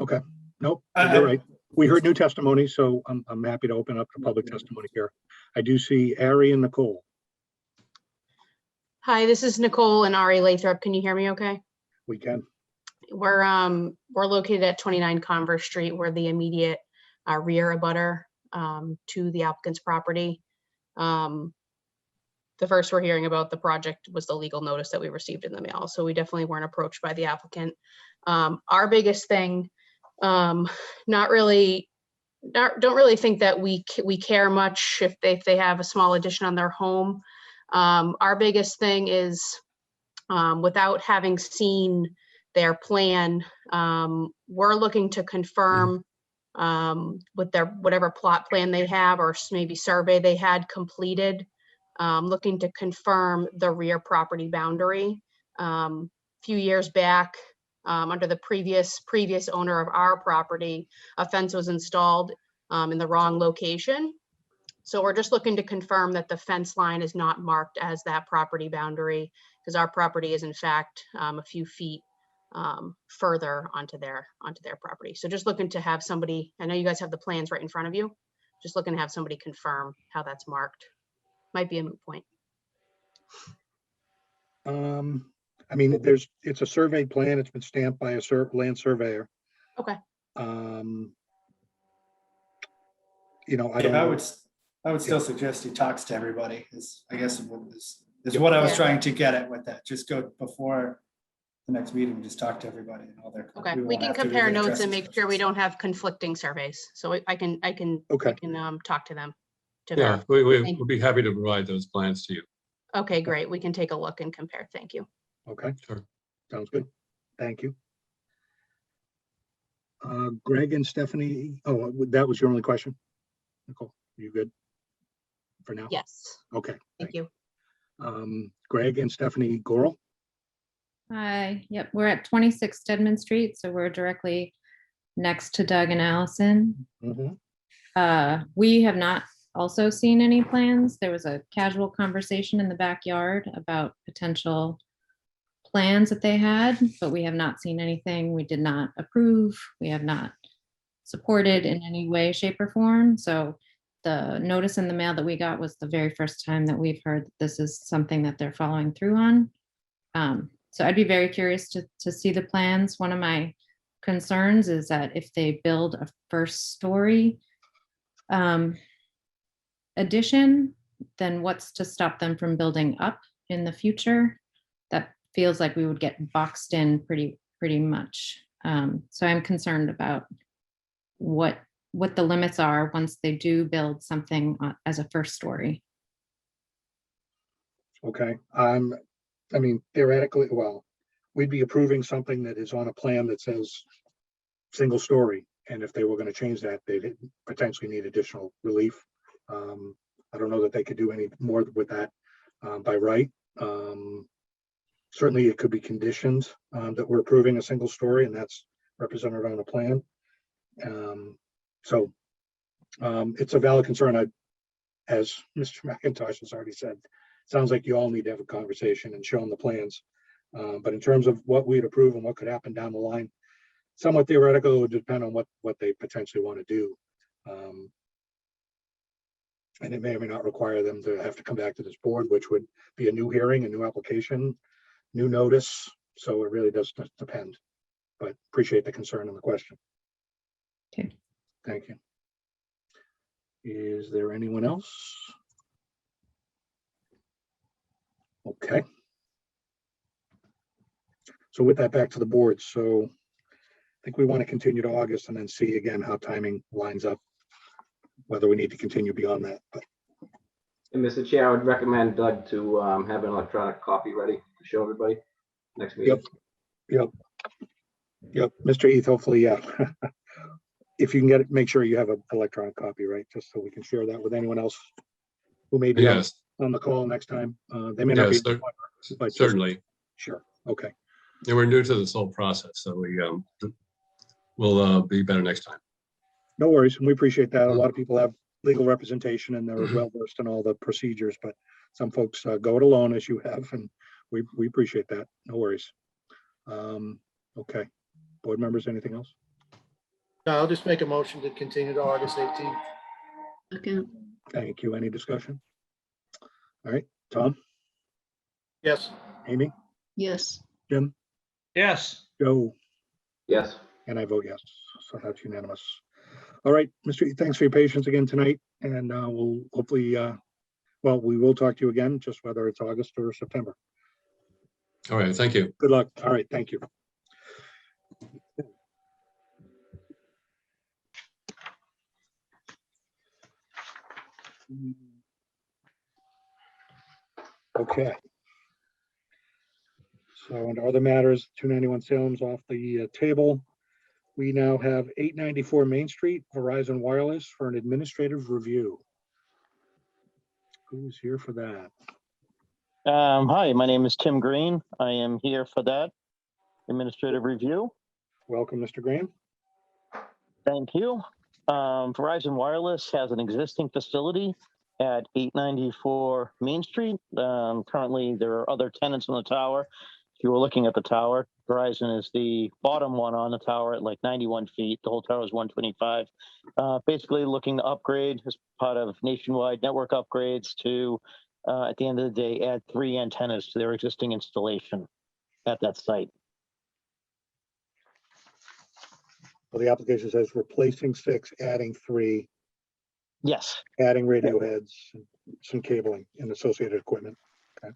S1: Okay. Nope. You're right. We heard new testimony, so I'm happy to open up the public testimony here. I do see Ari and Nicole.
S8: Hi, this is Nicole and Ari Lathrop. Can you hear me okay?
S1: We can.
S8: We're located at 29 Converse Street. We're the immediate rear abutter to the applicant's property. The first we're hearing about the project was the legal notice that we received in the mail. So we definitely weren't approached by the applicant. Our biggest thing, don't really think that we care much if they have a small addition on their home. Our biggest thing is without having seen their plan, we're looking to confirm with their whatever plot plan they have or maybe survey they had completed, looking to confirm the rear property boundary. Few years back, under the previous owner of our property, a fence was installed in the wrong location. So we're just looking to confirm that the fence line is not marked as that property boundary, because our property is in fact a few feet further onto their property. So just looking to have somebody, I know you guys have the plans right in front of you, just looking to have somebody confirm how that's marked. Might be a moot point.
S1: I mean, it's a surveyed plan. It's been stamped by a land surveyor.
S8: Okay.
S1: You know, I don't know.
S10: I would still suggest he talks to everybody, is I guess is what I was trying to get at with that. Just go before the next meeting, just talk to everybody and all their.
S8: Okay, we can compare notes and make sure we don't have conflicting surveys. So I can talk to them.
S16: Yeah, we'll be happy to provide those plans to you.
S8: Okay, great. We can take a look and compare. Thank you.
S1: Okay, sure. Sounds good. Thank you. Greg and Stephanie, oh, that was your only question? Nicole, you good for now?
S8: Yes.
S1: Okay.
S8: Thank you.
S1: Greg and Stephanie Gorel.
S15: Hi, yep, we're at 26 Stedman Street, so we're directly next to Doug and Allison. We have not also seen any plans. There was a casual conversation in the backyard about potential plans that they had, but we have not seen anything. We did not approve. We have not supported in any way, shape, or form. So the notice in the mail that we got was the very first time that we've heard that this is something that they're following through on. So I'd be very curious to see the plans. One of my concerns is that if they build a first story addition, then what's to stop them from building up in the future? That feels like we would get boxed in pretty much. So I'm concerned about what the limits are once they do build something as a first story.
S1: Okay. I mean, theoretically, well, we'd be approving something that is on a plan that says single story. And if they were going to change that, they'd potentially need additional relief. I don't know that they could do any more with that by right. Certainly it could be conditioned that we're approving a single story, and that's represented on a plan. So it's a valid concern. As Mr. McIntosh has already said, sounds like you all need to have a conversation and show them the plans. But in terms of what we'd approve and what could happen down the line, somewhat theoretical. It would depend on what they potentially want to do. And it may or may not require them to have to come back to this board, which would be a new hearing, a new application, new notice. So it really does depend, but appreciate the concern and the question.
S15: Okay.
S1: Thank you. Is there anyone else? Okay. So with that, back to the board. So I think we want to continue to August and then see again how timing lines up, whether we need to continue beyond that. But
S3: And Mr. Chair, I would recommend Doug to have an electronic copy ready to show everybody next meeting.
S1: Yep. Mr. Heath, hopefully, yeah. If you can get it, make sure you have an electronic copy, right? Just so we can share that with anyone else who may be
S16: Yes,
S1: on the call next time. They may not be,
S16: yes,
S1: but just-
S16: certainly.
S1: sure. Okay.
S16: And we're new to this whole process, so we will be better next time.
S1: No worries. And we appreciate that. A lot of people have legal representation and they're well versed in all the procedures, but some folks go it alone as you have, and we appreciate that. No worries. Okay. Board members, anything else?
S21: No, I'll just make a motion to continue to August 18th.
S4: Okay.
S1: Thank you. Any discussion? All right, Tom,
S21: Yes.
S1: Amy,
S4: Yes.
S1: Jim,
S2: Yes.
S1: Joe,
S3: Yes.
S1: and I vote yes. So that's unanimous. All right, Mr. Heath, thanks for your patience again tonight. And we'll hopefully, well, we will talk to you again, just whether it's August or September.
S16: All right, thank you.
S1: Good luck. All right, thank you. Okay. So under other matters, 291 Salem's off the table. We now have 894 Main Street, Verizon Wireless, for an administrative review. Who's here for that?
S7: Hi, my name is Tim Green. I am here for that administrative review.
S1: Welcome, Mr. Green.
S7: Thank you. Verizon Wireless has an existing facility at 894 Main Street. Currently, there are other tenants on the tower. If you were looking at the tower, Verizon is the bottom one on the tower at like 91 feet. The whole tower is 125. Basically looking to upgrade as part of nationwide network upgrades to, at the end of the day, add 3 antennas to their existing installation at that site.
S1: Well, the application says replacing 6, adding 3.
S7: Yes.
S1: Adding radio heads, some cabling and associated equipment. Okay.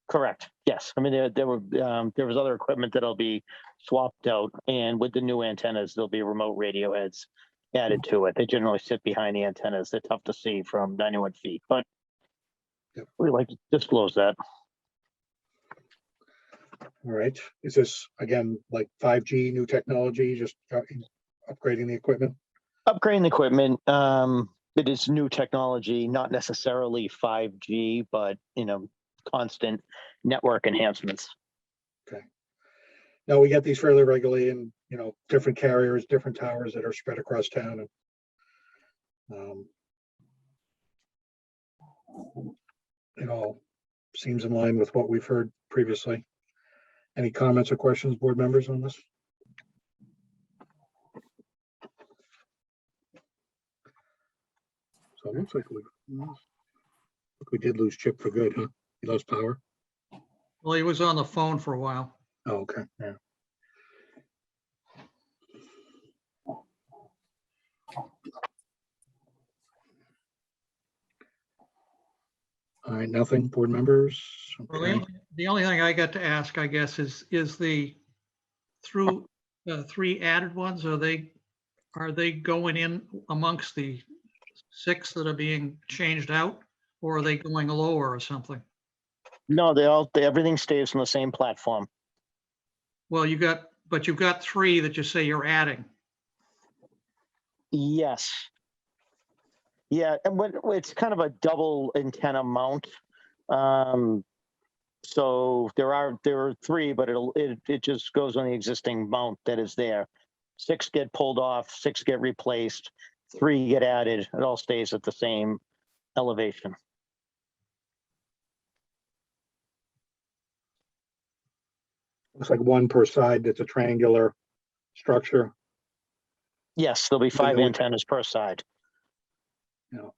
S7: Correct. Yes. I mean, there was other equipment that'll be swapped out, and with the new antennas, there'll be remote radio heads added to it. They generally sit behind the antennas. They're tough to see from 91 feet, but we like to disclose that.
S1: All right. Is this again like 5G, new technology, just upgrading the equipment?
S7: Upgrading the equipment. It is new technology, not necessarily 5G, but constant network enhancements.
S1: Okay. Now we get these fairly regularly in, different carriers, different towers that are spread across town. And it all seems in line with what we've heard previously. Any comments or questions, board members, on this? So it looks like we did lose Chip for good, huh? He lost power.
S2: Well, he was on the phone for a while.
S1: Oh, okay. Yeah. All right, nothing, board members.
S2: Well,
S1: Okay.
S2: the only thing I got to ask, I guess, is the through 3 added ones, are they going in amongst the 6 that are being changed out, or are they going lower or something?
S7: No, everything stays on the same platform.
S2: Well, you've got 3 that you say you're adding.
S7: Yes. Yeah, and it's kind of a double antenna mount. So there are 3, but it just goes on the existing mount that is there. 6 get pulled off, 6 get replaced, 3 get added. It all stays at the same elevation.
S1: Looks like 1 per side. That's a triangular structure.
S7: Yes, there'll be
S1: Even
S7: 5
S1: though it-
S7: antennas per side.
S1: You know.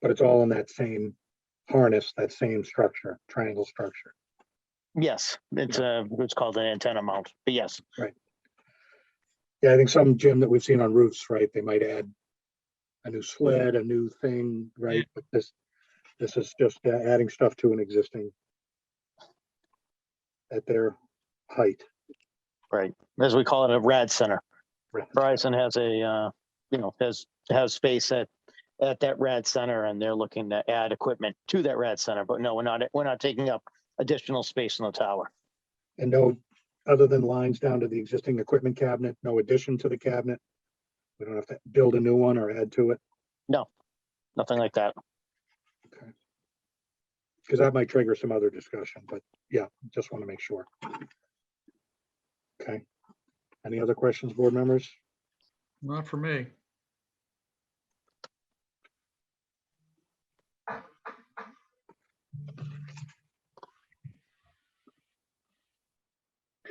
S1: But it's all in that same harness, that same structure, triangle structure.
S7: Yes, it's called an antenna mount, but yes.
S1: Right. Yeah, I think some, Jim, that we've seen on roofs, right? They might add a new sled, a new thing, right? But this is just adding stuff to an existing at their height.
S7: Right, as we call it, a rad center.
S1: Right.
S7: Verizon has a, has space at that rad center, and they're looking to add equipment to that rad center. But no, we're not taking up additional space in the tower.
S1: And no, other than lines down to the existing equipment cabinet, no addition to the cabinet. We don't have to build a new one or add to it.
S7: No, nothing like that.
S1: Okay. Because that might trigger some other discussion, but yeah, just want to make sure. Okay. Any other questions, board members?
S2: Not for me.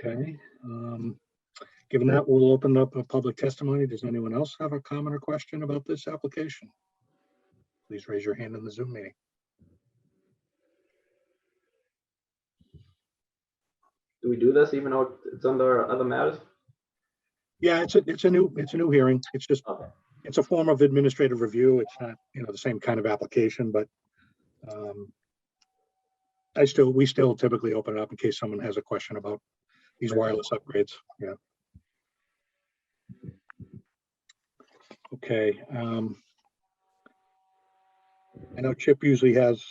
S1: Okay. Given that, we'll open up a public testimony. Does anyone else have a comment or question about this application? Please raise your hand in the Zoom meeting.
S3: Do we do this even though it's under other matters?
S1: Yeah, it's a new hearing. It's just,
S3: Okay.
S1: it's a form of administrative review. It's not, the same kind of application, but we still typically open it up in case someone has a question about these wireless upgrades. Yeah. Okay. I know Chip usually has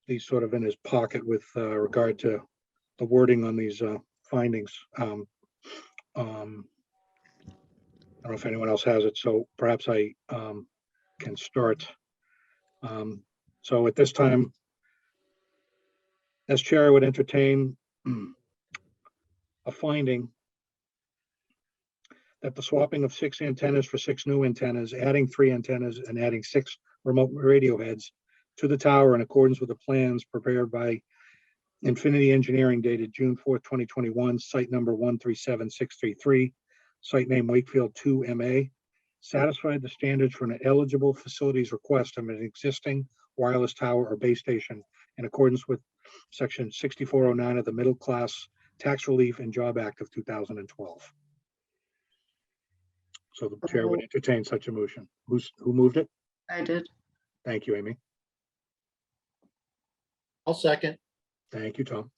S1: these sort of in his pocket with regard to the wording on these findings. I don't know if anyone else has it, so perhaps I can start. So at this time, as chair, I would entertain a finding that the swapping of 6 antennas for 6 new antennas, adding 3 antennas and adding 6 remote radio heads to the tower in accordance with the plans prepared by Infinity Engineering dated June 4th, 2021, site number 137633, site name Wakefield 2 MA, satisfied the standards for an eligible facilities request of an existing wireless tower or base station in accordance with section 6409 of the Middle Class Tax Relief and Job Act of 2012. So the chair would entertain such a motion. Who moved it?
S4: I did.
S1: Thank you, Amy.
S21: I'll second.
S1: Thank you, Tom.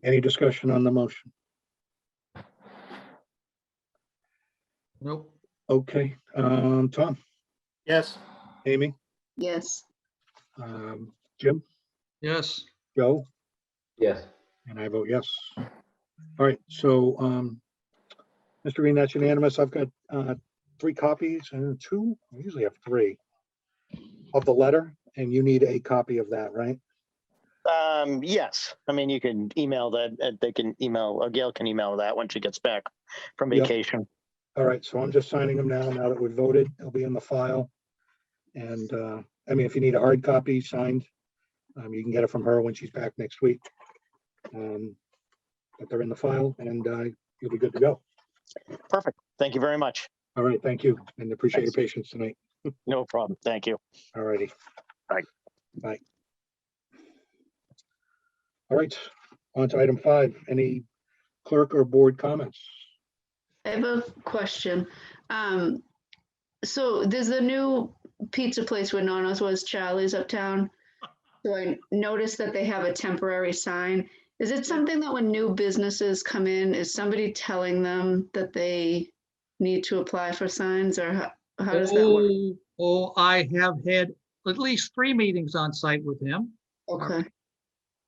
S1: Any discussion on the motion?
S2: Nope.
S1: Okay, Tom,
S21: Yes.
S1: Amy,
S4: Yes.
S1: Jim,
S2: Yes.
S1: Joe,
S3: Yes.
S1: and I vote yes. All right, so Mr. Green, that's unanimous. I've got 3 copies and 2, I usually have 3 of the letter, and you need a copy of that, right?
S7: Yes, I mean, you can email that, they can email, or Gail can email that when she gets back from
S1: Yep.
S7: vacation.
S1: All right, so I'm just signing them now that we voted. It'll be in the file. And I mean, if you need a hard copy signed, you can get it from her when she's back next week. But they're in the file and you'll be good to go.
S7: Perfect. Thank you very much.
S1: All right, thank you, and appreciate your patience tonight.
S7: No problem. Thank you.
S1: All righty.
S7: Bye.
S1: Bye. All right, on to item 5. Any clerk or board comments?
S4: I have a question. So there's a new pizza place where Nono's was, Charlie's uptown. So I noticed that they have a temporary sign. Is it something that when new businesses come in, is somebody telling them that they need to apply for signs, or how does that work?
S2: Oh, I have had at least 3 meetings on site with him.
S4: Okay.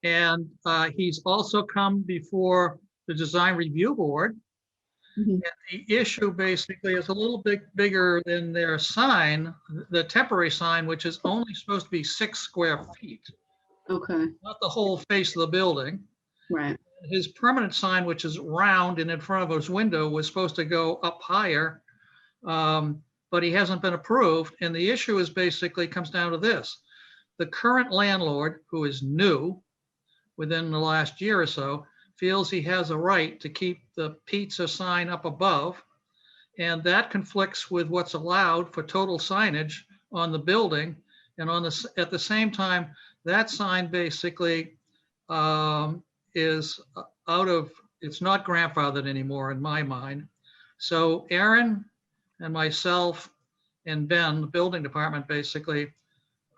S2: And he's also come before the design review board. And the issue basically is a little bit bigger than their sign, the temporary sign, which is only supposed to be 6 square feet.
S4: Okay.
S2: Not the whole face of the building.
S4: Right.
S2: His permanent sign, which is round and in front of his window, was supposed to go up higher, but he hasn't been approved. And the issue is basically comes down to this. The current landlord, who is new, within the last year or so, feels he has a right to keep the pizza sign up above. And that conflicts with what's allowed for total signage on the building. And at the same time, that sign basically is it's not grandfathered anymore in my mind. So Aaron and myself and Ben, the building department, basically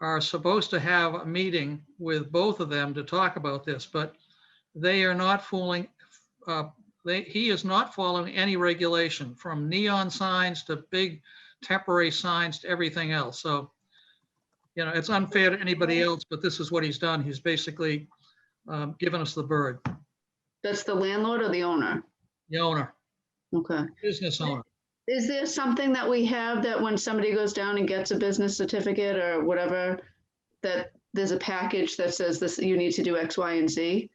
S2: are supposed to have a meeting with both of them to talk about this, but they are not he is not following any regulation, from neon signs to big temporary signs to everything else. So, you know, it's unfair to anybody else, but this is what he's done. He's basically given us the bird.
S4: That's the landlord or the owner?
S2: The owner.
S4: Okay.
S2: Business owner.
S4: Is there something that we have that when somebody goes down and gets a business certificate or whatever, that there's a package that says this, you need to do X, Y, and Z?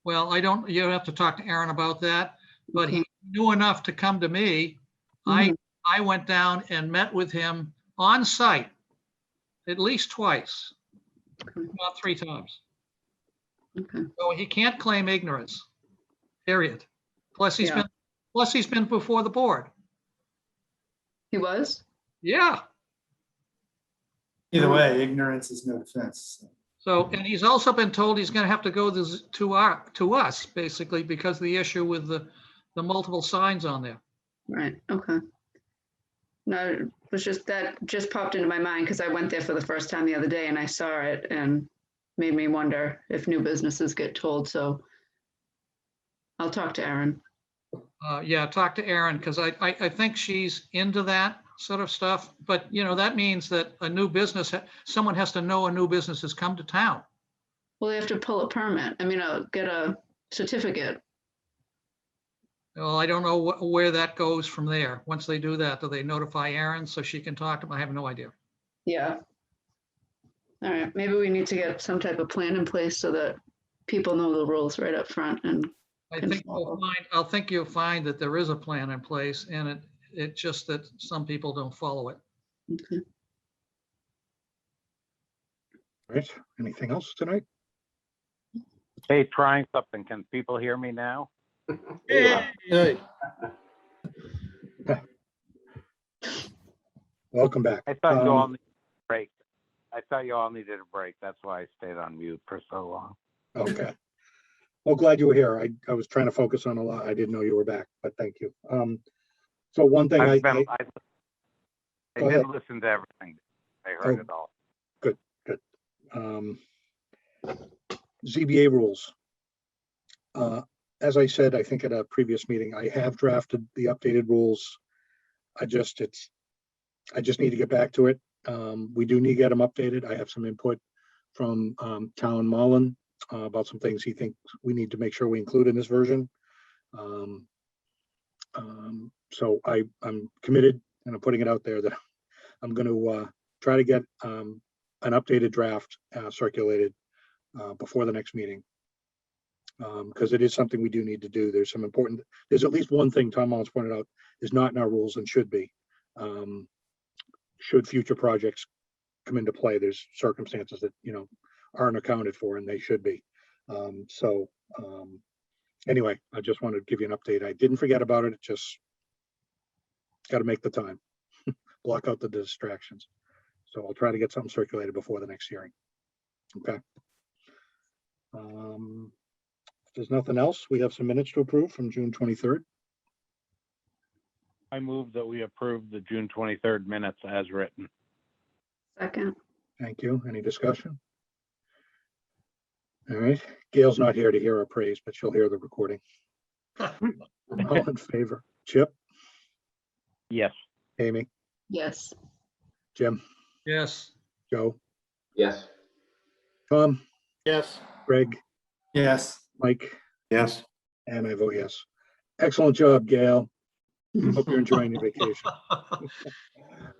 S2: Well, you have to talk to Aaron about that, but he knew enough to come to me. I went down and met with him on site at least twice, not 3 times.
S4: Okay.
S2: So he can't claim ignorance, period. Plus he's been before the board.
S4: He was?
S2: Yeah.
S10: Either way, ignorance is no defense.
S2: So, and he's also been told he's going to have to go to us, basically, because of the issue with the multiple signs on there.
S4: Right, okay. No, it was that just popped into my mind because I went there for the first time the other day and I saw it and made me wonder if new businesses get told. So I'll talk to Aaron.
S2: Yeah, talk to Aaron, because I think she's into that sort of stuff. But, you know, that means that a new business, someone has to know a new business has come to town.
S4: Well, they have to pull a permit. I mean, get a certificate.
S2: Well, I don't know where that goes from there. Once they do that, do they notify Aaron so she can talk to him? I have no idea.
S4: Yeah. All right, maybe we need to get some type of plan in place so that people know the rules right up front and
S2: I think you'll find that there is a plan in place, and it's just that some people don't follow it.
S4: Okay.
S1: All right, anything else tonight?
S13: Hey, trying something. Can people hear me now?
S21: Hey.
S1: Welcome back.
S13: I thought you all needed a break. I thought you all needed a break. That's why I stayed on mute for so long.
S1: Okay. Well, glad you were here. I was trying to focus on a lot. I didn't know you were back, but thank you. So one thing
S13: I
S1: go
S13: did
S1: ahead.
S13: listen to everything. I heard it all.
S1: Good. ZBA rules. As I said, I think at a previous meeting, I have drafted the updated rules. I just need to get back to it. We do need to get them updated. I have some input from Talon Mullen about some things he thinks we need to make sure we include in this version. So I'm committed, and I'm putting it out there that I'm going to try to get an updated draft circulated before the next meeting, because it is something we do need to do. There's at least one thing Tom Mullins pointed out is not in our rules and should be. Should future projects come into play, there's circumstances that, you know, aren't accounted for, and they should be. Anyway, I just wanted to give you an update. I didn't forget about it. It just got to make the time, block out the distractions. So I'll try to get something circulated before the next hearing. Okay. If there's nothing else, we have some minutes to approve from June 23rd.
S13: I move that we approve the June 23rd minutes as written.
S4: Second.
S1: Thank you. Any discussion? All right. Gail's not here to hear our praise, but she'll hear the recording. All in favor? Chip?
S13: Yes.
S1: Amy?
S4: Yes.
S1: Jim?
S2: Yes.
S1: Joe?
S3: Yes.
S1: Tom?
S21: Yes.
S1: Greg?
S10: Yes.
S1: Mike?
S5: Yes.
S1: And I vote yes. Excellent job, Gail. Hope you're enjoying your vacation.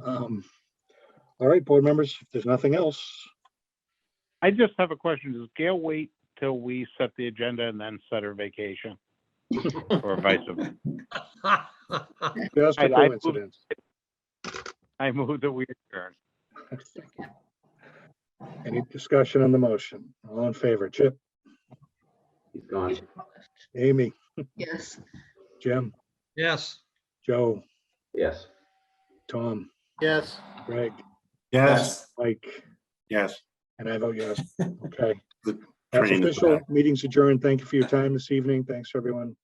S1: All right, board members, if there's nothing else.
S13: I just have a question. Does Gail wait till we set the agenda and then set her vacation? Or vice versa?
S1: Just a coincidence.
S13: I move that we adjourn.
S1: Any discussion on the motion? All in favor? Chip?
S3: He's gone.
S1: Amy,
S4: Yes.
S1: Jim,
S2: Yes.
S1: Joe,
S3: Yes.
S1: Tom,
S21: Yes.
S1: Greg,
S6: Yes.
S1: Mike,
S6: Yes.
S1: and I vote yes. Okay.
S6: The
S1: That's
S6: training is
S1: official.
S6: back.
S1: Meeting's adjourned. Thank you for your time this evening. Thanks, everyone.